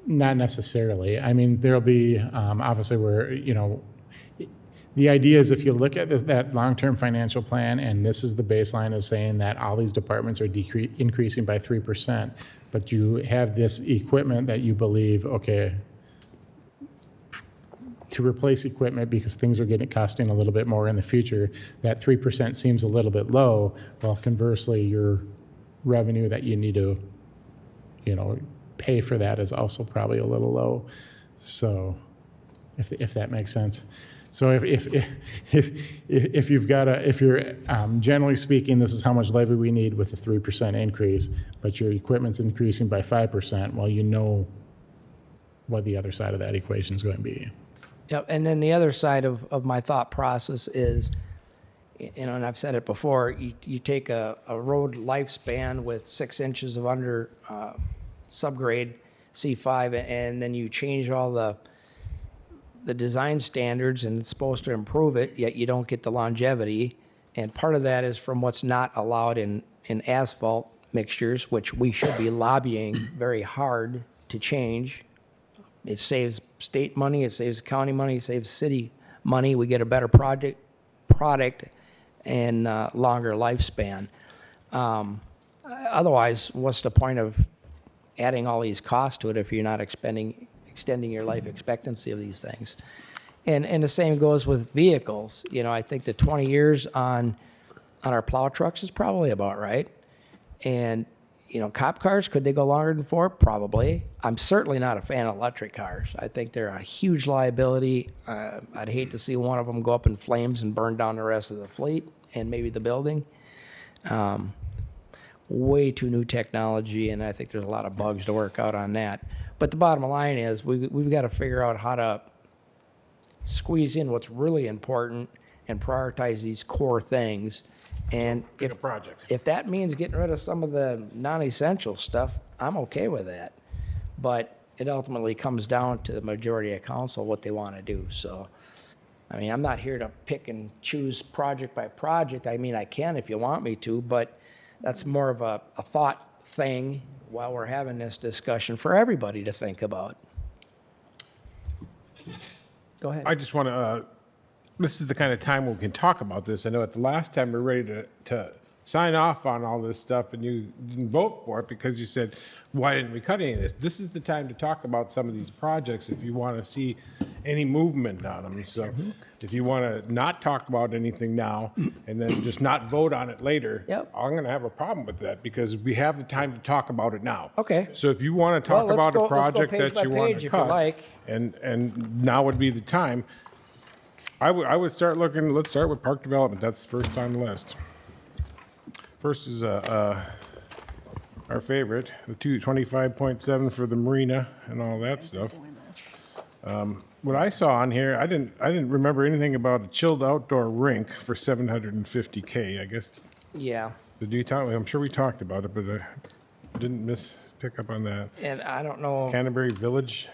not necessarily. I mean, there'll be, obviously where, you know, the idea is if you look at that long-term financial plan, and this is the baseline is saying that all these departments are increasing by 3%, but you have this equipment that you believe, okay, to replace equipment because things are costing a little bit more in the future, that 3% seems a little bit low. Well, conversely, your revenue that you need to, you know, pay for that is also probably a little low. So if that makes sense. So if you've got if you're generally speaking, this is how much levy we need with a 3% increase, but your equipment's increasing by 5%, well, you know what the other side of that equation is going to be. Yep, and then the other side of my thought process is, you know, and I've said it before, you take a road lifespan with 6 inches of under subgrade C5, and then you change all the design standards, and it's supposed to improve it, yet you don't get the longevity. And part of that is from what's not allowed in asphalt, mixtures, which we should be lobbying very hard to change. It saves state money, it saves county money, it saves city money. We get a better product and longer lifespan. Otherwise, what's the point of adding all these costs to it if you're not extending your life expectancy of these things? And the same goes with vehicles. You know, I think the 20 years on our plow trucks is probably about right. And, you know, cop cars, could they go longer than 4? Probably. I'm certainly not a fan of electric cars. I think they're a huge liability. I'd hate to see one of them go up in flames and burn down the rest of the fleet and maybe the building. Way too new technology, and I think there's a lot of bugs to work out on that. But the bottom line is we've got to figure out how to squeeze in what's really important and prioritize these core things. And if that means getting rid of some of the non-essential stuff, I'm okay with that. But it ultimately comes down to the majority of council, what they want to do. So, I mean, I'm not here to pick and choose project by project. I mean, I can if you want me to, but that's more of a thought thing while we're having this discussion for everybody to think about. Go ahead. I just want to, this is the kind of time we can talk about this. I know at the last time we were ready to sign off on all this stuff and you didn't vote for it because you said, why didn't we cut any of this? This is the time to talk about some of these projects if you want to see any movement on them. So if you want to not talk about anything now and then just not vote on it later, I'm going to have a problem with that because we have the time to talk about it now. Okay. So if you want to talk about a project that you want to cut, like. and now would be the time, I would start looking. Let's start with park development. That's the first on the list. First is our favorite, the 225.7 for the marina and all that stuff. What I saw on here, I didn't remember anything about a chilled outdoor rink for $750K. I guess. Yeah. I'm sure we talked about it, but I didn't pick up on that. And I don't know. Canterbury Village.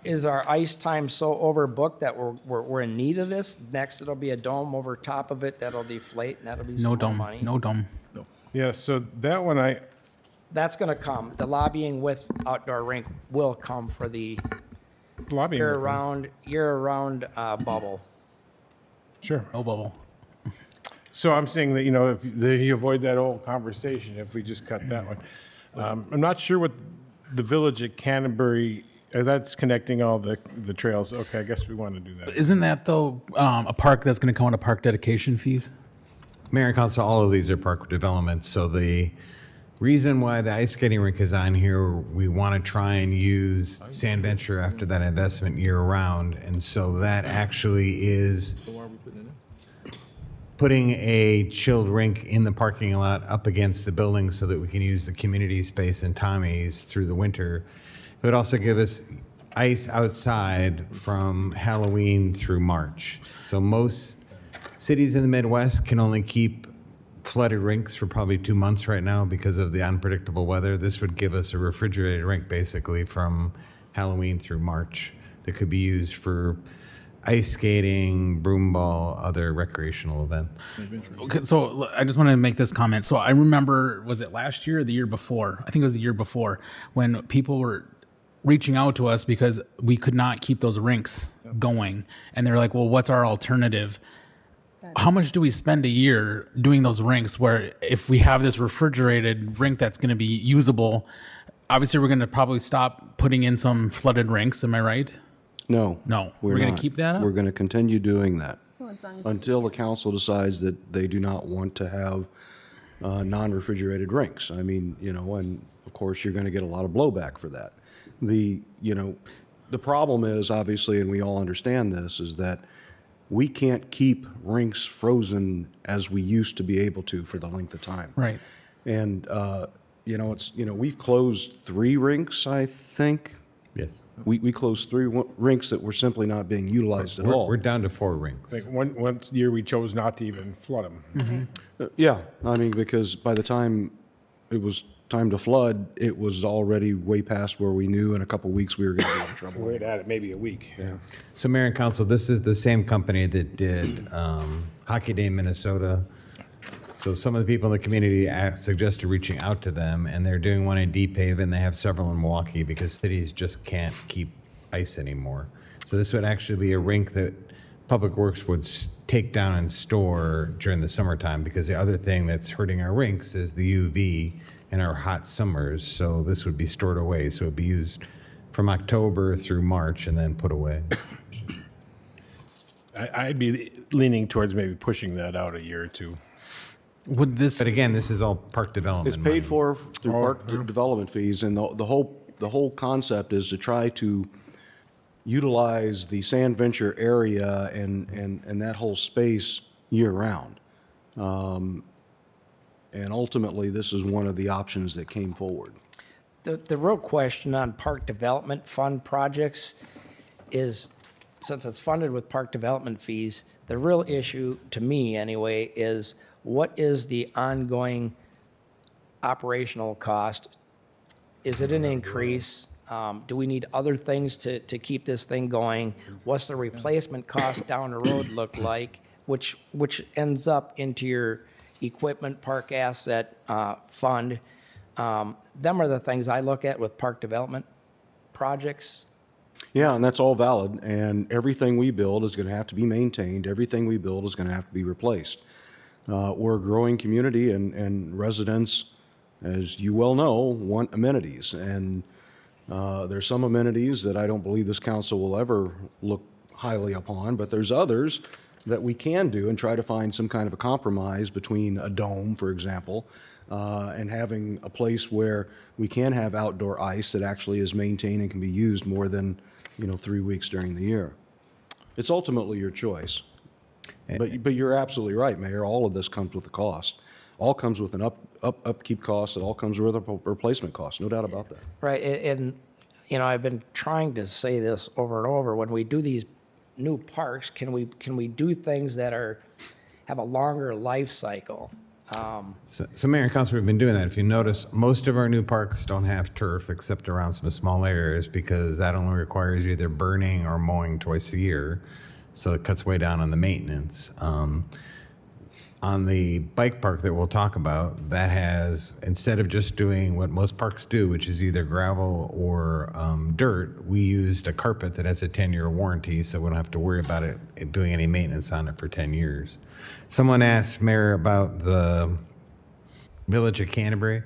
Is our ice time so overbooked that we're in need of this? Next, it'll be a dome over top of it that'll deflate, and that'll be some more money. No dome. Yeah. So that one That's going to come. The lobbying with outdoor rink will come for the year-round bubble. Sure. No bubble. So I'm saying that, if you avoid that old conversation, if we just cut that one. I'm not sure what the village at Canterbury, that's connecting all the trails. Okay, I guess we want to do that. Isn't that, though, a park that's going to come out of park dedication fees? Mayor and Council, all of these are park developments. So the reason why the ice skating rink is on here, we want to try and use Sand Venture after that investment year round. And so that actually is putting a chilled rink in the parking lot up against the building so that we can use the community space in Tommy's through the winter. It would also give us ice outside from Halloween through March. So most cities in the Midwest can only keep flooded rinks for probably 2 months right now because of the unpredictable weather. This would give us a refrigerated rink basically from Halloween through March that could be used for ice skating, broom ball, other recreational events. Okay, so I just want to make this comment. So I remember, was it last year or the year before? I think it was the year before when people were reaching out to us because we could not keep those rinks going. And they were like, well, what's our alternative? How much do we spend a year doing those rinks where if we have this refrigerated rink that's going to be usable, obviously we're going to probably stop putting in some flooded rinks. Am I right? No. We're going not. to keep that up? We're going to continue doing that until the council decides that they do not want to have non-refrigerated rinks. I mean, and of course you're going to get a lot of blowback for that. The problem is obviously, and we all understand this, is that we can't keep rinks frozen as we used to be able to for the length of time. Right. And, we've closed 3 rinks, I think. Yes. We closed 3 rinks that were simply not being utilized at all. We're down to 4 rinks. Like one year we chose not to even flood them. Mm-hmm. Yeah, I mean, because by the time it was time to flood, it was already way past where we knew in a couple weeks we were going to be in trouble. Wait at it, maybe a week. Yeah. So Mayor and Council, this is the same company that did Hockey Day Minnesota, So some of the people in the community suggested reaching out to them, and they're doing one in Deep Haven. They have several in Milwaukee because cities just can't keep ice anymore. So this would actually be a rink that Public Works would take down and store during the summertime, because the other thing that's hurting our rinks is the UV in our hot summers. So this would be stored away. So it would be used from October through March and then put away. I'd be leaning towards maybe pushing that out a year or two. Would this? But again, this is all park development. It's paid money. for through park development fees, and the whole concept is to try to utilize the Sand Venture area and that whole space year-round. And ultimately, this is one of the options that came forward. The real question on park development fund projects is, since it's funded with park development fees, the real issue, to me anyway, is what is the ongoing operational cost? Is it an increase? Do we need other things to keep this thing going? What's the replacement cost down the road look like? Which ends up into your equipment park asset fund. Them are the things I look at with park development projects. Yeah, and that's all valid, and everything we build is going to have to be maintained. Everything we build is going to have to be replaced. We're a growing community, and residents, as you well know, want amenities. And there's some amenities that I don't believe this council will ever look highly upon, but there's others that we can do and try to find some kind of a compromise between a dome, for example, and having a place where we can have outdoor ice that actually is maintained and can be used more than 3 weeks during the year. It's ultimately your choice. But you're absolutely right, Mayor. All of this comes with a cost. All comes with an upkeep cost. It all comes with a replacement cost. No doubt about that. Right, and I've been trying to say this over and over. When we do these new parks, can we do things that have a longer life cycle? So Mayor and Council, we've been doing that. If you notice, most of our new parks don't have turf except around some small areas, because that only requires either burning or mowing twice a year. So it cuts way down on the maintenance. On the bike park that we'll talk about, that has, instead of just doing what most parks do, which is either gravel or dirt, we used a carpet that has a 10-year warranty, so we don't have to worry about it doing any maintenance on it for 10 years. Someone asked Mayor about the Village of Canterbury.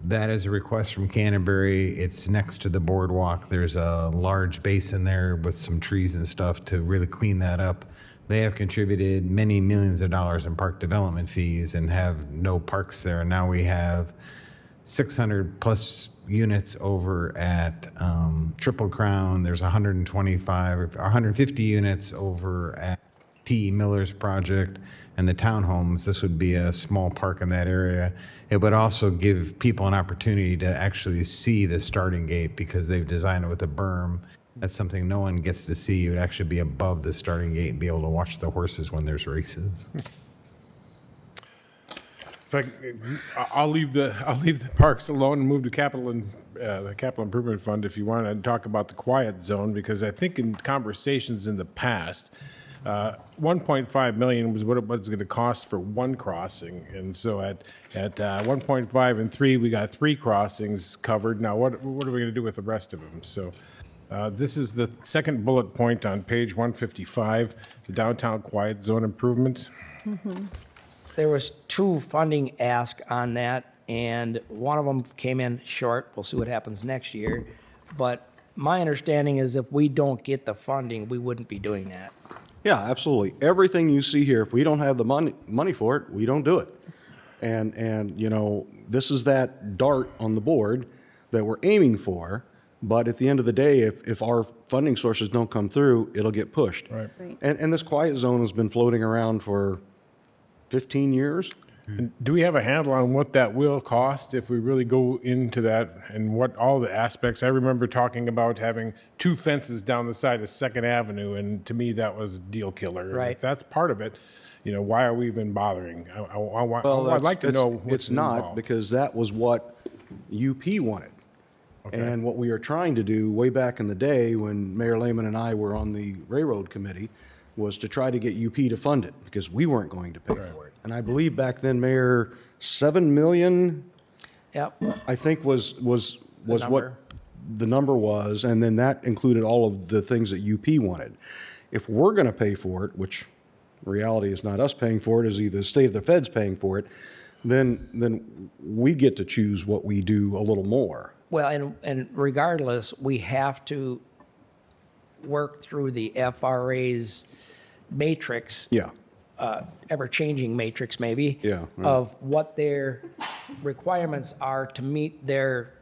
That is a request from Canterbury. It's next to the boardwalk. There's a large basin there with some trees and stuff to really clean that up. They have contributed many millions of dollars in park development fees and have no parks there. And now we have 600 plus units over at Triple Crown. There's 150 units over at T.E. Miller's project and the townhomes. This would be a small park in that area. It would also give people an opportunity to actually see the starting gate, because they've designed it with a berm. That's something no one gets to see. You would actually be above the starting gate and be able to watch the horses when there's races. I'll leave the parks alone and move to the capital improvement fund if you want to talk about the quiet zone, because I think in conversations in the past, 1.5 million was what it was going to cost for one crossing, and so at 1.5 and 3, we got 3 crossings covered. Now, what are we going to do with the rest of them? So, this is the second bullet point on page 155, the downtown quiet zone improvements. Mm-hmm. There was 2 funding asked on that, and one of them came in short. We'll see what happens next year. But my understanding is if we don't get the funding, we wouldn't be doing that. Yeah, absolutely. Everything you see here, if we don't have the money for it, we don't do it. And this is that dart on the board that we're aiming for. But at the end of the day, if our funding sources don't come through, it'll get pushed. Right. And this quiet zone has been floating around for 15 years. And do we have a handle on what that will cost if we really go into that, and what all the aspects? I remember talking about having 2 fences down the side of 2nd Avenue, and to me that was a deal killer. Right. If that's part of it, why are we even bothering? I'd like to know what's It's not, involved. because that was what UP wanted. Okay. And what we are trying to do way back in the day when Mayor Lehman and I were on the railroad committee was to try to get UP to fund it, because we weren't going to pay for it. And I believe back then, Mayor, 7 million, Yep. I think was what number. the number was, and then that included all of the things that UP wanted. If we're going to pay for it, which reality is not us paying for it, is either the state or the feds paying for it, then we get to choose what we do a little more. Well, and regardless, we have to work through the FRA's matrix, Yeah. ever-changing matrix maybe, Yeah, right. of what their requirements are to meet their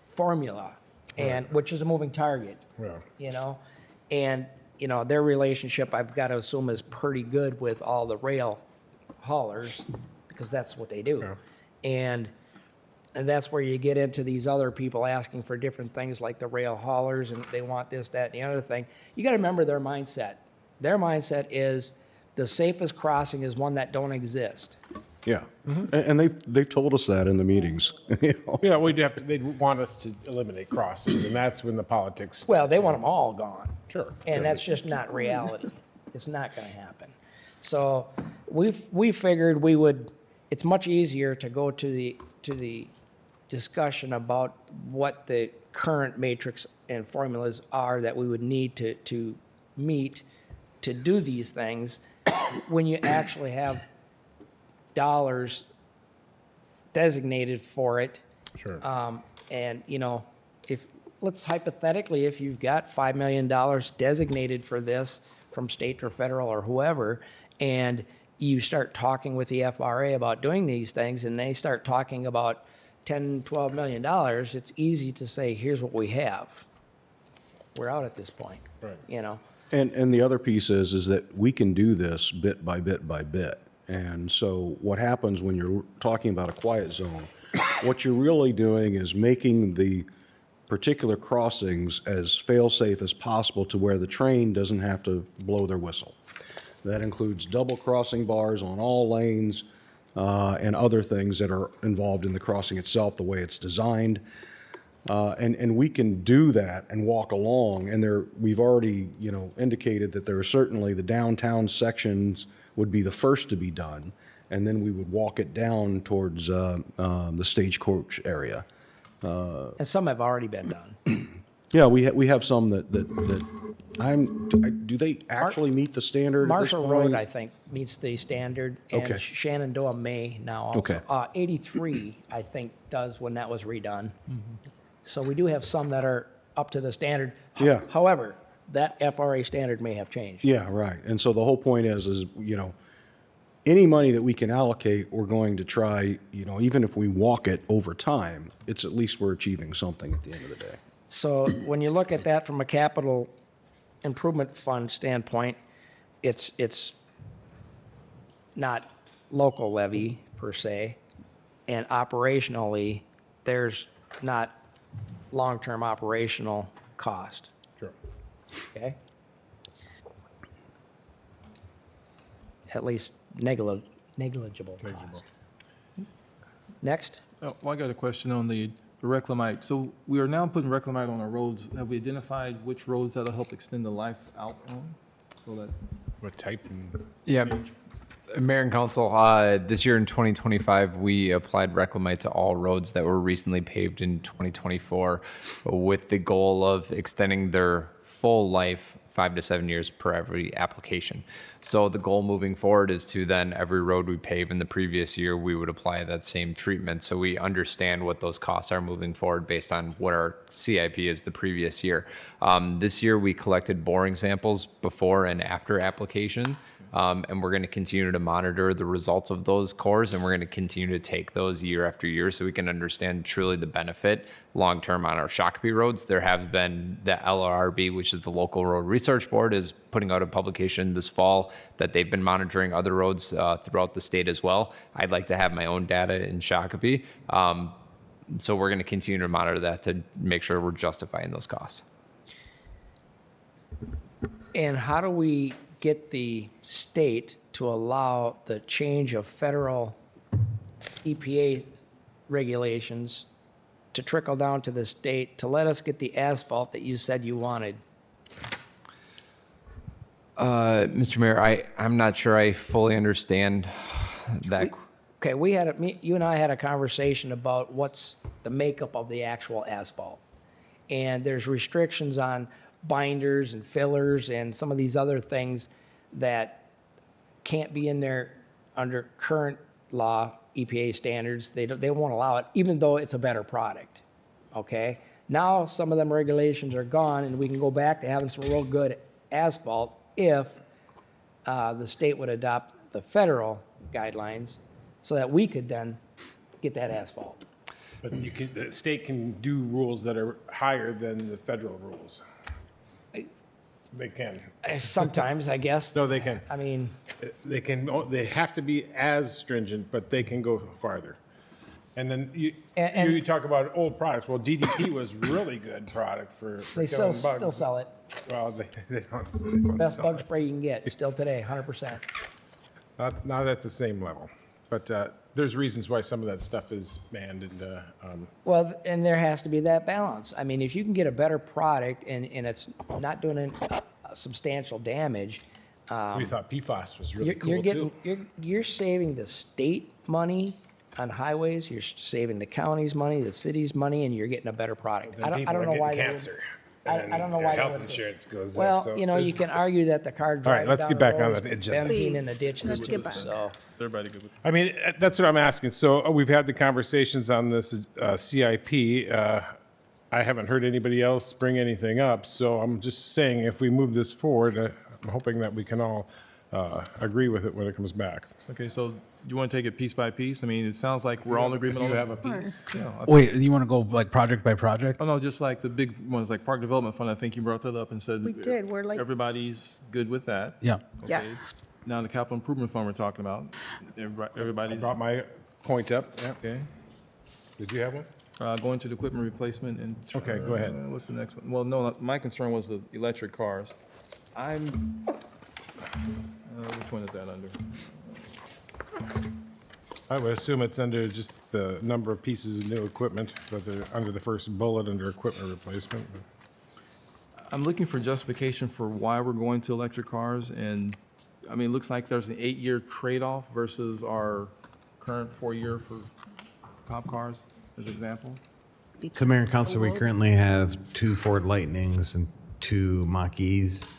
formula, and which is a moving target. Yeah. You know, and you know their relationship, I've got to assume, is pretty good with all the rail haulers because that's what they do, Yeah. and that's where you get into these other people asking for different things like the rail haulers, and they want this, that, and the other thing. You got to remember their mindset. Their mindset is the safest crossing is one that don't exist. Yeah. And they've told us that in the meetings. You know? Yeah, they'd want us to eliminate crossings, and that's when the politics. Well, they want them all gone. Sure. And that's just not reality. It's not going to happen. So we figured we would. It's much easier to go to the discussion about what the current matrix and formulas are that we would need to meet to do these things when you actually have dollars designated for it. Sure. And you know, let's hypothetically, if you've got $5 million designated for this from state or federal or whoever, and you start talking with the FRA about doing these things, and they start talking about $10, $12 million, it's easy to say, here's what we have. We're out at this point. Right. You know. And the other piece is that we can do this bit by bit by bit. And so what happens when you're talking about a quiet zone, what you're really doing is making the particular crossings as fail-safe as possible to where the train doesn't have to blow their whistle. That includes double crossing bars on all lanes and other things that are involved in the crossing itself, the way it's designed. And we can do that and walk along, and we've already, indicated that there are certainly the downtown sections would be the first to be done, and then we would walk it down towards the Stagecoach area. And some have already been done. Yeah, we have some that do they actually meet the standard at this Marshall point? Road, I think, meets the standard, and Okay. Shenandoah may now also. Okay. 83, I think, does when that was redone. So we do have some that are up to the standard. Yeah. However, that FRA standard may have changed. Yeah, right. And so the whole point is any money that we can allocate, we're going to try, even if we walk it over time, it's at least we're achieving something at the end of the day. So when you look at that from a capital improvement fund standpoint, it's not local levy per se, and operationally, there's not long-term operational cost. Sure. Okay? At least negligible cost. Next. Well, I got a question on the reclamite. So we are now putting reclamite on our roads. Have we identified which roads that'll help extend the life out on? So that What type and Yeah, Mayor and Council, this year in 2025, we applied Reclamite to all roads that were recently paved in 2024 with the goal of extending their full life 5 to 7 years per every application. So the goal moving forward is to then every road we pave in the previous year, we would apply that same treatment. So we understand what those costs are moving forward based on what our CIP is the previous year. This year we collected boring samples before and after application. And we're going to continue to monitor the results of those cores, and we're going to continue to take those year after year so we can understand truly the benefit long-term on our Shakopee roads. There have been the LRB, which is the Local Road Research Board, is putting out a publication this fall that they've been monitoring other roads throughout the state as well. I'd like to have my own data in Shakopee. So we're going to continue to monitor that to make sure we're justifying those costs. And how do we get the state to allow the change of federal EPA regulations to trickle down to the state to let us get the asphalt that you said you wanted? Mr. Mayor, I'm not sure I fully understand that. Okay, you and I had a conversation about what's the makeup of the actual asphalt. And there's restrictions on binders and fillers and some of these other things that can't be in there under current law, EPA standards. They won't allow it, even though it's a better product, okay? Now, some of them regulations are gone, and we can go back to having some real good asphalt if the state would adopt the federal guidelines so that we could then get that asphalt. But the state can do rules that are higher than the federal rules. They can. Sometimes, I guess. No, they can. I mean, They have to be as stringent, but they can go farther. And then you talk about old products. Well, DDT was really good product for they killing bugs. still sell it. Well, they don't Best sell bug it. spray you can get, still today, 100%. Not at the same level. But there's reasons why some of that stuff is banned. And Well, and there has to be that balance. I mean, if you can get a better product and it's not doing substantial damage, we thought PFAS was really you're cool too. you're saving the state money on highways. You're saving the county's money, the city's money, and you're getting a better product. Then I people don't are know getting why. cancer. I don't know why. Health insurance goes well, up. So you there's- can argue that the car right, driving let's down get the back road on is the agenda. benzene in the ditches. Let's get back. So Everybody good with I mean, that's what I'm asking. So we've had the conversations on this CIP. I haven't heard anybody else bring anything up. So I'm just saying, if we move this forward, I'm hoping that we can all agree with it when it comes back. Okay, so you want to take it piece by piece? I mean, it sounds like we're all in agreement. If you on have a piece. Yeah. Wait, you want to go like project by project? Oh, no, just like the big ones, like Park Development Fund. I think you brought that up and said. We did, we're like- Everybody's good with that. Yeah. Okay. Yes. Now the Capital Improvement Fund we're talking about. I Everybody's, brought my point up. Yeah. okay. Did you have one? Going to the equipment replacement and. Okay, go ahead. What's the next one? Well, no, my concern was the electric cars. Which one is that under? I would assume it's under just the number of pieces of new equipment, but they're under the first bullet under equipment replacement. I'm looking for justification for why we're going to electric cars, and, I mean, it looks like there's an 8-year trade-off versus our current 4-year for cop cars, as an example. So Mayor and Council, we currently have 2 Ford Lightnings and 2 Mach-E's.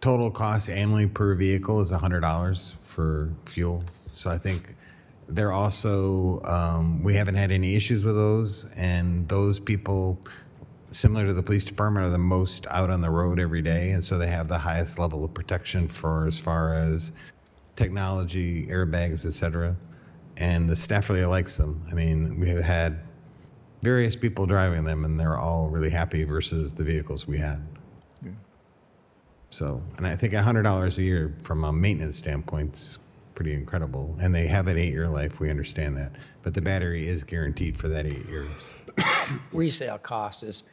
Total cost annually per vehicle is $100 for fuel. So I think they're also, we haven't had any issues with those, and those people, similar to the police department, are the most out on the road every day, and so they have the highest level of protection for as far as technology, airbags, et cetera. And the staff really likes them. I mean, we have had various people driving them, and they're all really happy versus the vehicles we had. So, and I think $100 a year from a maintenance standpoint is pretty incredible. And they have an 8-year life, we understand that. But the battery is guaranteed for that 8 years. resale cost is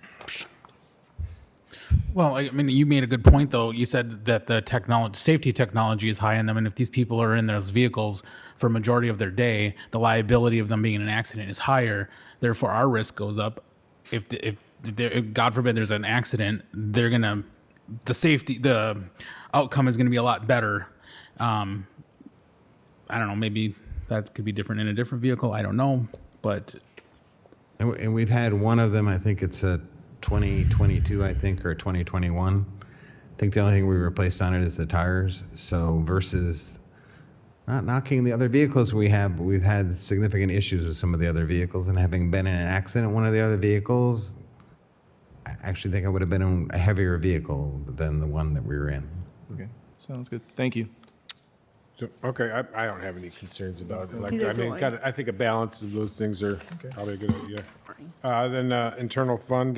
Well, I mean, you made a good point, though. You said that the safety technology is high in them, and if these people are in those vehicles for a majority of their day, the liability of them being in an accident is higher. Therefore, our risk goes up. If God forbid there's an accident, the outcome is going to be a lot better. I don't know. Maybe that could be different in a different vehicle. I don't know, but And we've had one of them, I think it's a 2022, I think, or 2021. I think the only thing we replaced on it is the tires. So versus not knocking the other vehicles we have, but we've had significant issues with some of the other vehicles. And having been in an accident in one of the other vehicles, I actually think I would have been in a heavier vehicle than the one that we were in. Okay, sounds good. Thank you. So, okay, I don't have any concerns about it. Like, Neither I do mean, I. I think a balance of those things are probably a good idea. Then internal fund,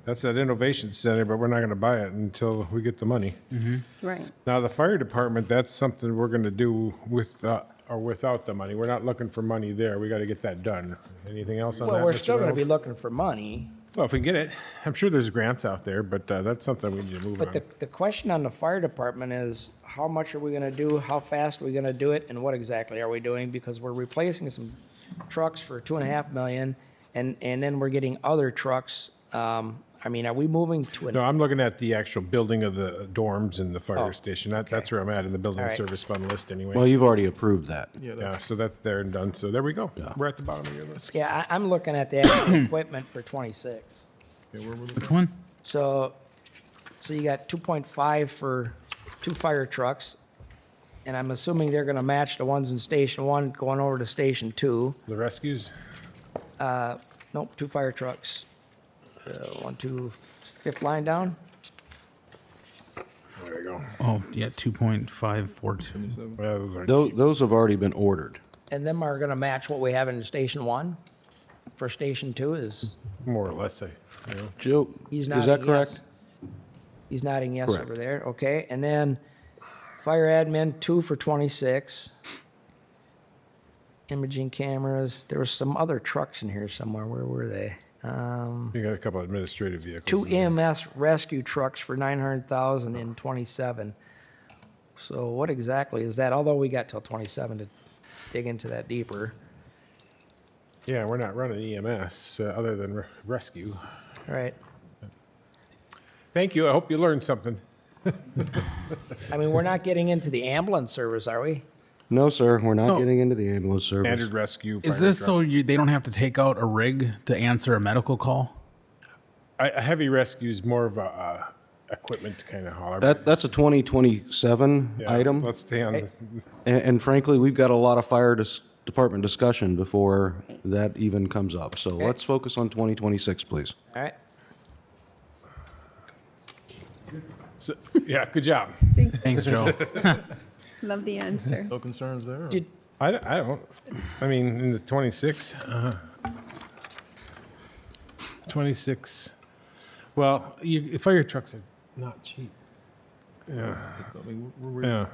that's that innovation center, but we're not going to buy it until we get the money. Right. Now, the fire department, that's something we're going to do with or without the money. We're not looking for money there. We got to get that done. Anything else on that? well, we're Mr. still going to be Reynolds? looking for money. Well, if we can get it, I'm sure there's grants out there, but that's something we need to move But on. the question on the fire department is, how much are we gonna do, how fast are we gonna do it, and what exactly are we doing? Because we're replacing some trucks for $2.5 million, and then we're getting other trucks. I I mean, are we moving to No, an, I'm looking at the actual building of the dorms and the fire Oh, station. That's where I'm at in the building All right. service fund list anyway. Well, you've already approved that. Yeah, so that's there and done. So there we go. We're at the bottom of your list. yeah, I'm looking at the actual equipment for 26. Okay, where were we? Which one? So you got 2.5 for 2 fire trucks, and I'm assuming they're gonna match the ones in Station 1 going over to Station 2. The rescues? Nope, 2 fire trucks. 1, 2, 5th line down. There you go. Oh, yeah, 2.542. Well, those are Those have already been ordered. And them are gonna match what we have in Station 1 for Station 2 is, more or less, Joe, he's is nodding that yes. correct? He's nodding yes Correct. over there, okay. And then fire admin, 2 for 26. Imaging cameras, there was some other trucks in here somewhere, where were they? You got a couple administrative vehicles. 2 in there. EMS rescue trucks for 900,000 in 27. So what exactly is that? Although we got till 27 to dig into that deeper. Yeah, we're not running EMS other than rescue. All right. Thank you. I hope you learned something. I mean, we're not getting into the ambulance service, are we? No, sir, we're not No. getting into the ambulance service. Standard rescue. Is fire this truck. so they don't have to take out a rig to answer a medical call? A heavy rescue is more of a equipment kind of hauler. That's a 2027 Yeah, item. Let's stay on. the- And frankly, we've got a lot of fire department discussion before that even comes up. So let's focus on 2026, please. All right. So, yeah, good job. Thanks, Joe. Love the answer. No concerns there? Did- I don't. I mean, in the 26. 26. Well, fire trucks are not cheap. Yeah. I mean, we're- Yeah.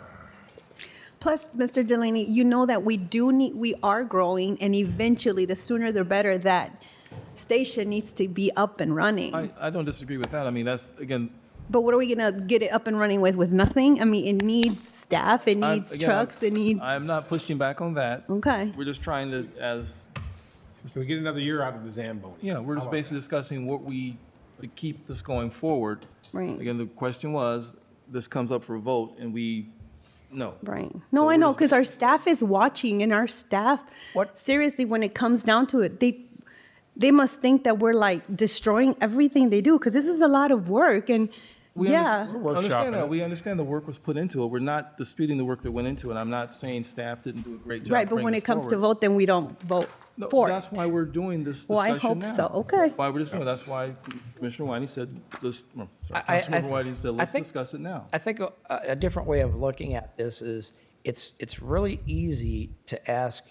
Plus, Mr. Delaney, you know that we are growing, and eventually, the sooner the better, that station needs to be up and running. I don't disagree with that. I mean, that's, again, But what are we gonna get it up and running with nothing? I mean, it needs staff, it I'm- needs again, trucks, it needs. I'm not pushing back on that. Okay. We're just trying to, as, So we get another year out of the Zamboni. we're just basically discussing what we, to keep this going forward. Right. Again, the question was, this comes up for a vote, and no. Right. So No, I we're know, just- because our staff is watching, and our staff, seriously, when it comes down to it, they must think that we're like destroying everything they do, because this is a lot of work, and We yeah. understand that. We understand the work was put into it. We're not disputing the work that went into it. I'm not saying staff didn't do a great job. Right, but bringing when this it comes to forward. vote, then we don't vote No, for that's it. why we're doing this Well, I discussion hope now. so. Okay. That's why we're just doing it. That's why Commissioner Whiting said, I Councilmember Whiting said, let's think- discuss it now. I think a different way of looking at this is it's really easy to ask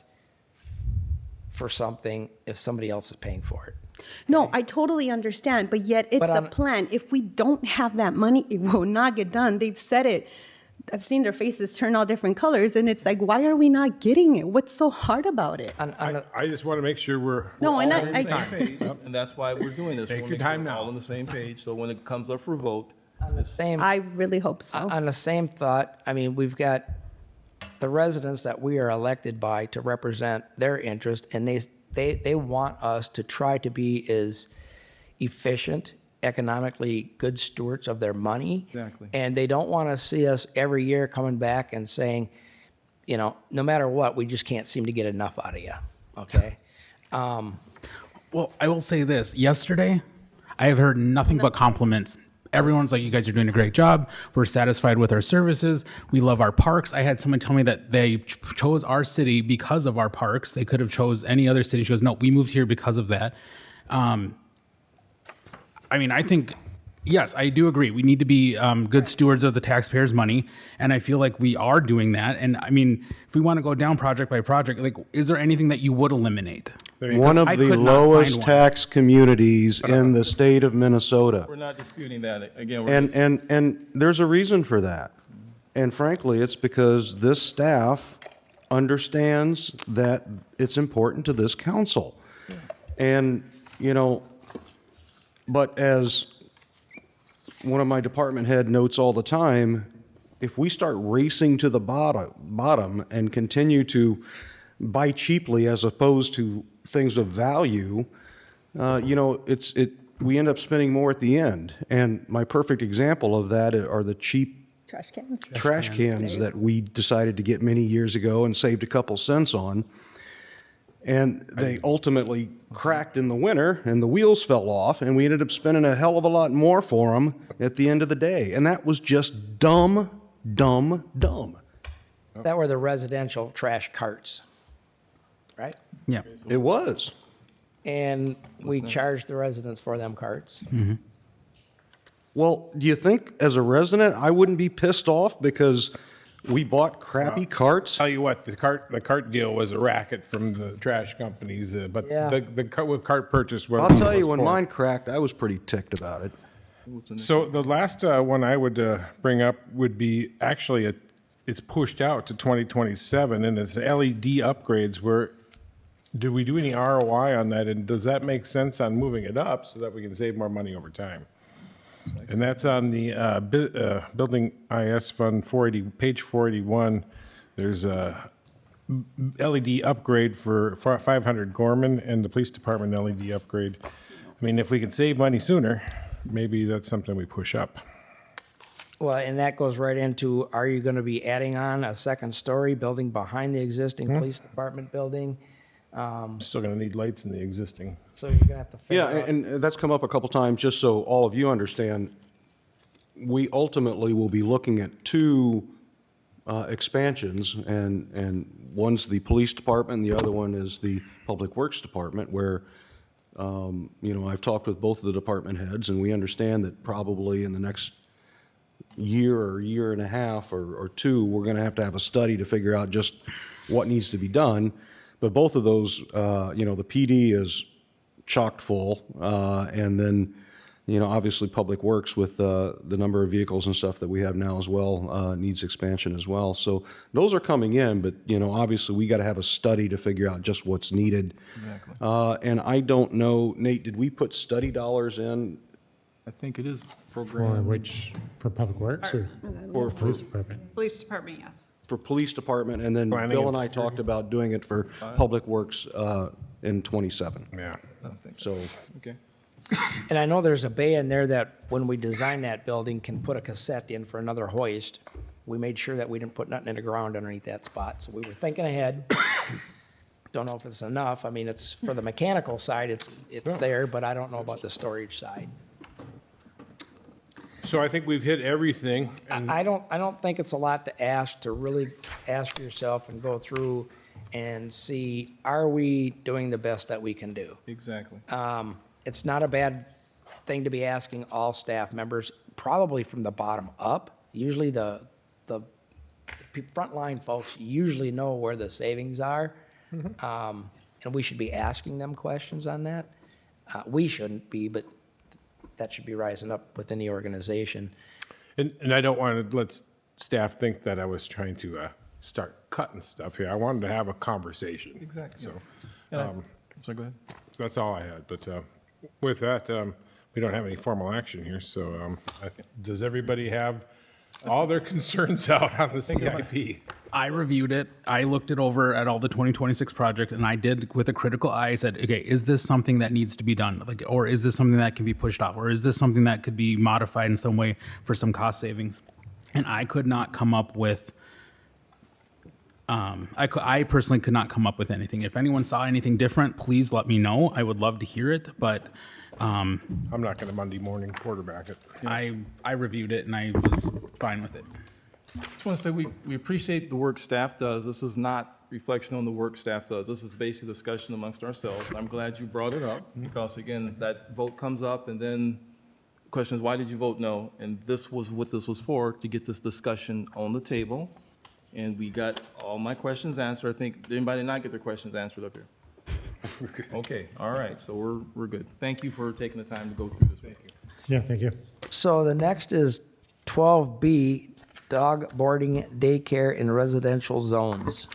for something if somebody else is paying for it. No, I totally understand, but yet it's But a on- plan. If we don't have that money, it will not get done. They've said it. I've seen their faces turn all different colors, and it's like, why are we not getting it? What's so hard about it? I just want to make sure we're No, we're and all I- on the I- same Page, time. and that's why we're doing this. Take We'll your make sure time we're now. all on the same page, so when it comes up for vote, I really hope so. On the same thought, I mean, we've got the residents that we are elected by to represent their interest, and they want us to try to be as efficient, economically good stewards of their money. Exactly. And they don't want to see us every year coming back and saying, no matter what, we just can't seem to get enough out of you. Okay? Well, I will say this. Yesterday, I have heard nothing but compliments. Everyone's like, you guys are doing a great job. We're satisfied with our services. We love our parks. I had someone tell me that they chose our city because of our parks. They could have chose any other city. She goes, no, we moved here because of that. I mean, I think, yes, I do agree. We need to be good stewards of the taxpayers' money, and I feel like we are doing that. And I mean, if we want to go down project by project, like, is there anything that you would eliminate? One of I the could not find lowest one. tax communities in the state of Minnesota. we're not disputing that. Again, we're just, And there's a reason for that. And frankly, it's because this staff understands that it's important to this council. And, but as one of my department head notes all the time, if we start racing to the bottom and continue to buy cheaply as opposed to things of value, we end up spending more at the end. And my perfect example of that are the cheap Trash cans. trash cans that we decided to get many years ago and saved a couple cents on. And they ultimately cracked in the winter and the wheels fell off and we ended up spending a hell of a lot more for them at the end of the day. And that was just dumb. That were the residential trash carts, right? Yeah. It was. And we charged the residents for them carts. Well, do you think as a resident, I wouldn't be pissed off because we bought crappy carts? Tell you what, the cart deal was a racket from the trash companies, but Yeah. the cart purchase was. I'll tell you, when poor. mine cracked, I was pretty ticked about it. So the last one I would bring up would be actually it's pushed out to 2027, and it's LED upgrades. Where do we do any ROI on that, and does that make sense on moving it up so that we can save more money over time? And that's on the Building IS Fund 480, page 481. There's a LED upgrade for 500 Gorman and the police department LED upgrade. I mean, if we can save money sooner, maybe that's something we push up. Well, and that goes right into, are you going to be adding on a second story building behind the existing police department building? Still going to need lights in the existing. So you're going to have to figure Yeah, out. and that's come up a couple times, just so all of you understand. We ultimately will be looking at two expansions, and one's the police department, and the other one is the public works department, where, I've talked with both of the department heads, and we understand that probably in the next year or year and a half or two, we're going to have a study to figure out just what needs to be done. But both of those, the PD is chocked full, and then, obviously Public Works with the number of vehicles and stuff that we have now as well needs expansion as well. So those are coming in, but, obviously we got to have a study to figure out just what's needed. Exactly. And I don't know, Nate, did we put study dollars in? I think it is For programmed. for Public Works or Or Police Department? Police department, yes. for police department, and then Planning Bill and and I talked about doing it for Public Works in '27. Yeah. I don't think So, Okay. And I know there's a bay in there that when we design that building can put a cassette in for another hoist. We made sure that we didn't put nothing in the ground underneath that spot. So we were thinking ahead. Don't know if it's enough. I mean, it's for the mechanical side, it's there, but I don't know about the storage side. So I think we've hit everything. And I don't think it's a lot to ask, to really ask yourself and go through and see, are we doing the best that we can do? Exactly. It's not a bad thing to be asking all staff members, probably from the bottom up. Usually the frontline folks usually know where the savings are. And we should be asking them questions on that. We shouldn't be, but that should be rising up within the organization. And I don't want to let staff think that I was trying to start cutting stuff here. I wanted to have a conversation. Exactly. So So go ahead. that's all I had. But with that, we don't have any formal action here. So does everybody have all their concerns out on the CIP? I reviewed it. I looked it over at all the 2026 projects, and I did with a critical eye. I said, okay, is this something that needs to be done? Like, or is this something that can be pushed off? Or is this something that could be modified in some way for some cost savings? And I could not come up with, I personally could not come up with anything. If anyone saw anything different, please let me know. I would love to hear it, but I'm not going to Monday morning quarterback it. I reviewed it and I was fine with it. I just want to say we appreciate the work staff does. This is not reflection on the work staff does. This is basically discussion amongst ourselves. I'm glad you brought it up because, again, that vote comes up and then the question is, why did you vote no? And this was what this was for, to get this discussion on the table. And we got all my questions answered. I think, did anybody not get their questions answered up here? Okay, all right, so we're good. Thank you for taking the time to go through this. Thank you. Yeah, thank you. So the next is 12B, dog boarding daycare in residential zones.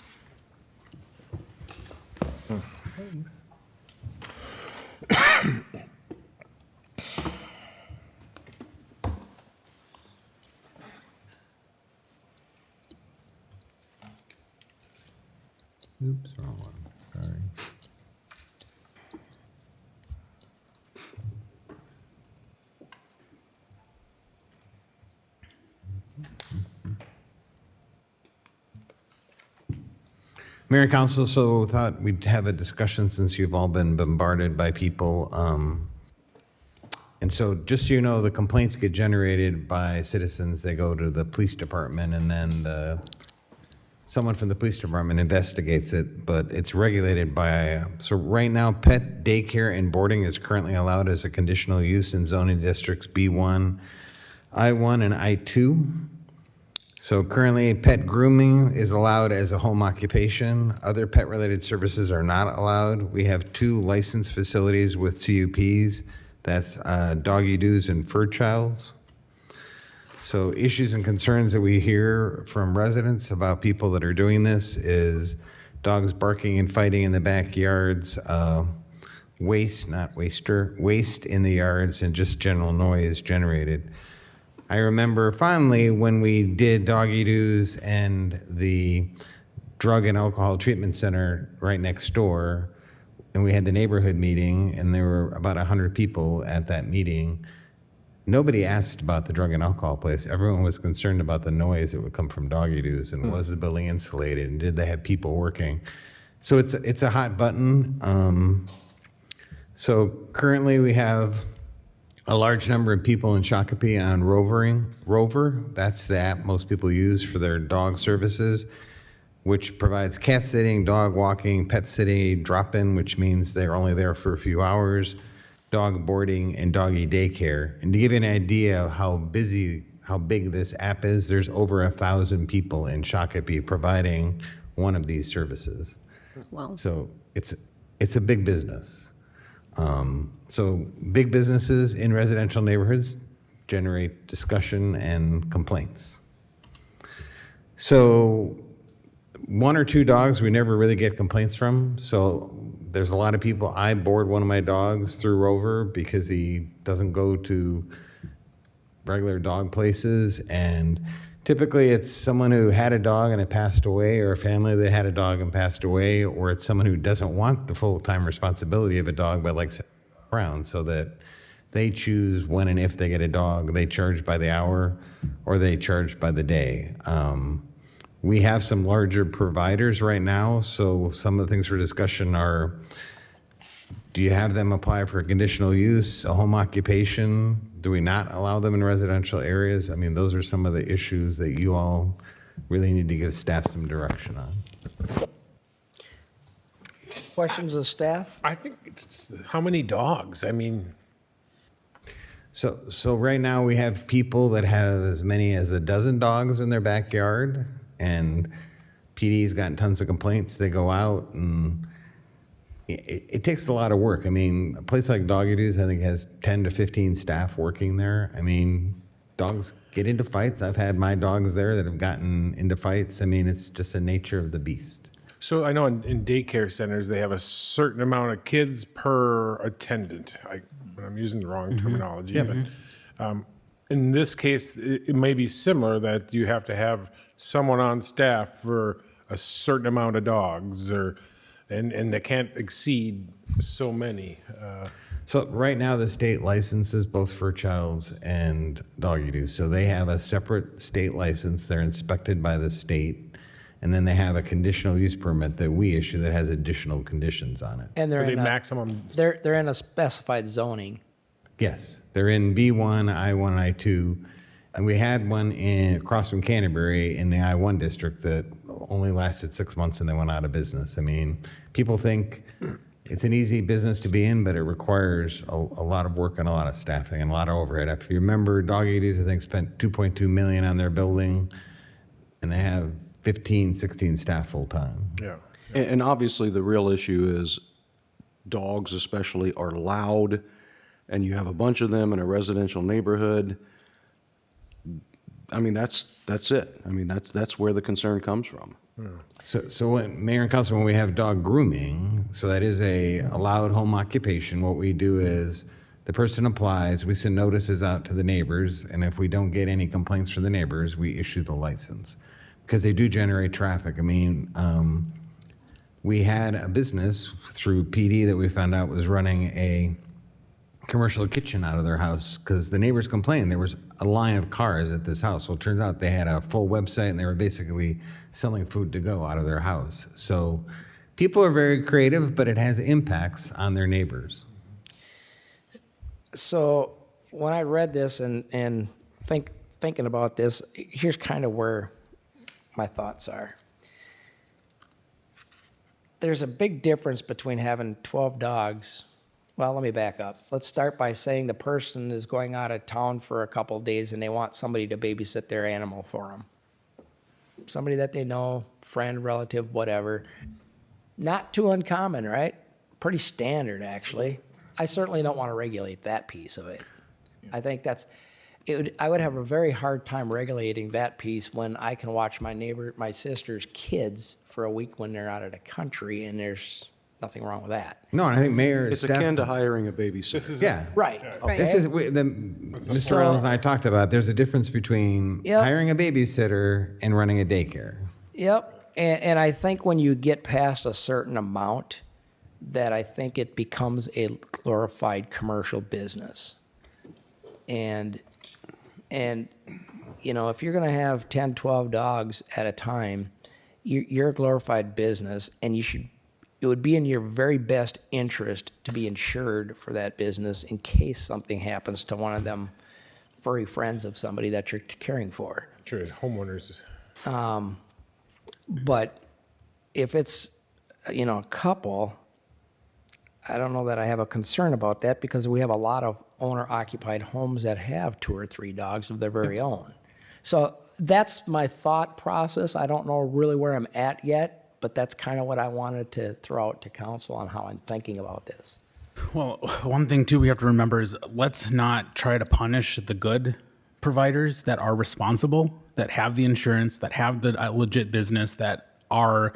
Oops, wrong one. Sorry. Mayor and Council, so thought we'd have a discussion since you've all been bombarded by people. And so just so you know, the complaints get generated by citizens. They go to the police department, and then someone from the police department investigates it, but it's regulated by, so right now, pet daycare and boarding is currently allowed as a conditional use in zoning districts B1, I1, and I2. So currently, pet grooming is allowed as a home occupation. Other pet-related services are not allowed. We have 2 licensed facilities with CUPs. That's Doggy Doos and Fur Childs. So issues and concerns that we hear from residents about people that are doing this is dogs barking and fighting in the backyards, waste in the yards, and just general noise generated. I remember fondly when we did Doggy Doos and the Drug and Alcohol Treatment Center right next door, and we had the neighborhood meeting, and there were about 100 people at that meeting. Nobody asked about the drug and alcohol place. Everyone was concerned about the noise that would come from Doggy Doos, and was the building insulated, and did they have people working? So it's a hot button. So currently we have a large number of people in Shakopee on Rover. That's the app most people use for their dog services, which provides cat sitting, dog walking, pet sitting, drop-in, which means they're only there for a few hours, dog boarding, and doggy daycare. And to give you an idea of how big this app is, there's over 1,000 people in Shakopee providing one of these services. Wow. So it's a big business. So big businesses in residential neighborhoods generate discussion and complaints. So 1 or 2 dogs we never really get complaints from. So there's a lot of people. I board one of my dogs through Rover because he doesn't go to regular dog places, and typically it's someone who had a dog and it passed away, or a family that had a dog and passed away, or it's someone who doesn't want the full-time responsibility of a dog but likes it around, so that they choose when and if they get a dog. They charge by the hour or they charge by the day. We have some larger providers right now, so some of the things for discussion are, do you have them apply for conditional use, a home occupation? Do we not allow them in residential areas? I mean, those are some of the issues that you all really need to give staff some direction on. Questions of staff? I think it's how many dogs? I mean, So right now we have people that have as many as 12 dogs in their backyard, and PD's gotten tons of complaints. They go out, and it takes a lot of work. I mean, a place like Doggy Doos, I think, has 10 to 15 staff working there. I mean, dogs get into fights. I've had my dogs there that have gotten into fights. I mean, it's just the nature of the beast. so I know in daycare centers, they have a certain amount of kids per attendant. I'm using the wrong terminology, Yeah. but in this case, it may be similar, that you have to have someone on staff for a certain amount of dogs, and they can't exceed so many. So right now, the state licenses both Fur Childs and Doggy Doo. So they have a separate state license. They're inspected by the state. And then they have a conditional use permit that we issue that has additional conditions on it. And they're Are they in a, maximum? they're in a specified zoning. Yes, they're in B1, I1, and I2. And we had one across from Canterbury in the I1 district that only lasted 6 months and they went out of business. I mean, people think it's an easy business to be in, but it requires a lot of work and a lot of staffing and a lot of overhead. If you remember, Doggy Doos, I think, spent $2.2 million on their building, and they have 15, 16 staff full-time. Yeah. And obviously, the real issue is dogs especially are loud, and you have a bunch of them in a residential neighborhood. I mean, that's it. I mean, that's where the concern comes from. So when Mayor and Council, when we have dog grooming, so that is a allowed home occupation, what we do is the person applies, we send notices out to the neighbors, and if we don't get any complaints from the neighbors, we issue the license. Because they do generate traffic. I mean, we had a business through PD that we found out was running a commercial kitchen out of their house because the neighbors complained there was a line of cars at this house. Well, it turns out they had a full website and they were basically selling food to go out of their house. So people are very creative, but it has impacts on their neighbors. So when I read this and thinking about this, here's kind of where my thoughts are. There's a big difference between having 12 dogs. Well, let me back up. Let's start by saying the person is going out of town for a couple of days and they want somebody to babysit their animal for them. Somebody that they know, friend, relative, whatever. Not too uncommon, right? Pretty standard, actually. I certainly don't want to regulate that piece of it. I think I would have a very hard time regulating that piece when I can watch my sister's kids for a week when they're out of the country, and there's nothing wrong with that. No, and I think Mayor It's Steph, akin to hiring a babysitter. yeah. Right. Okay. This is Mr. Reynolds and I talked about. There's a difference between Yep. hiring a babysitter and running a daycare. Yep. And I think when you get past a certain amount, that I think it becomes a glorified commercial business. And you know, if you're going to have 10, 12 dogs at a time, you're a glorified business, and it would be in your very best interest to be insured for that business in case something happens to one of them furry friends of somebody that you're caring for. Sure, homeowners. But if it's, you know, a couple, I don't know that I have a concern about that because we have a lot of owner-occupied homes that have 2 or 3 dogs of their very own. So that's my thought process. I don't know really where I'm at yet, but that's kind of what I wanted to throw out to council on how I'm thinking about this. Well, one thing too we have to remember is let's not try to punish the good providers that are responsible, that have the insurance, that have the legit business, that are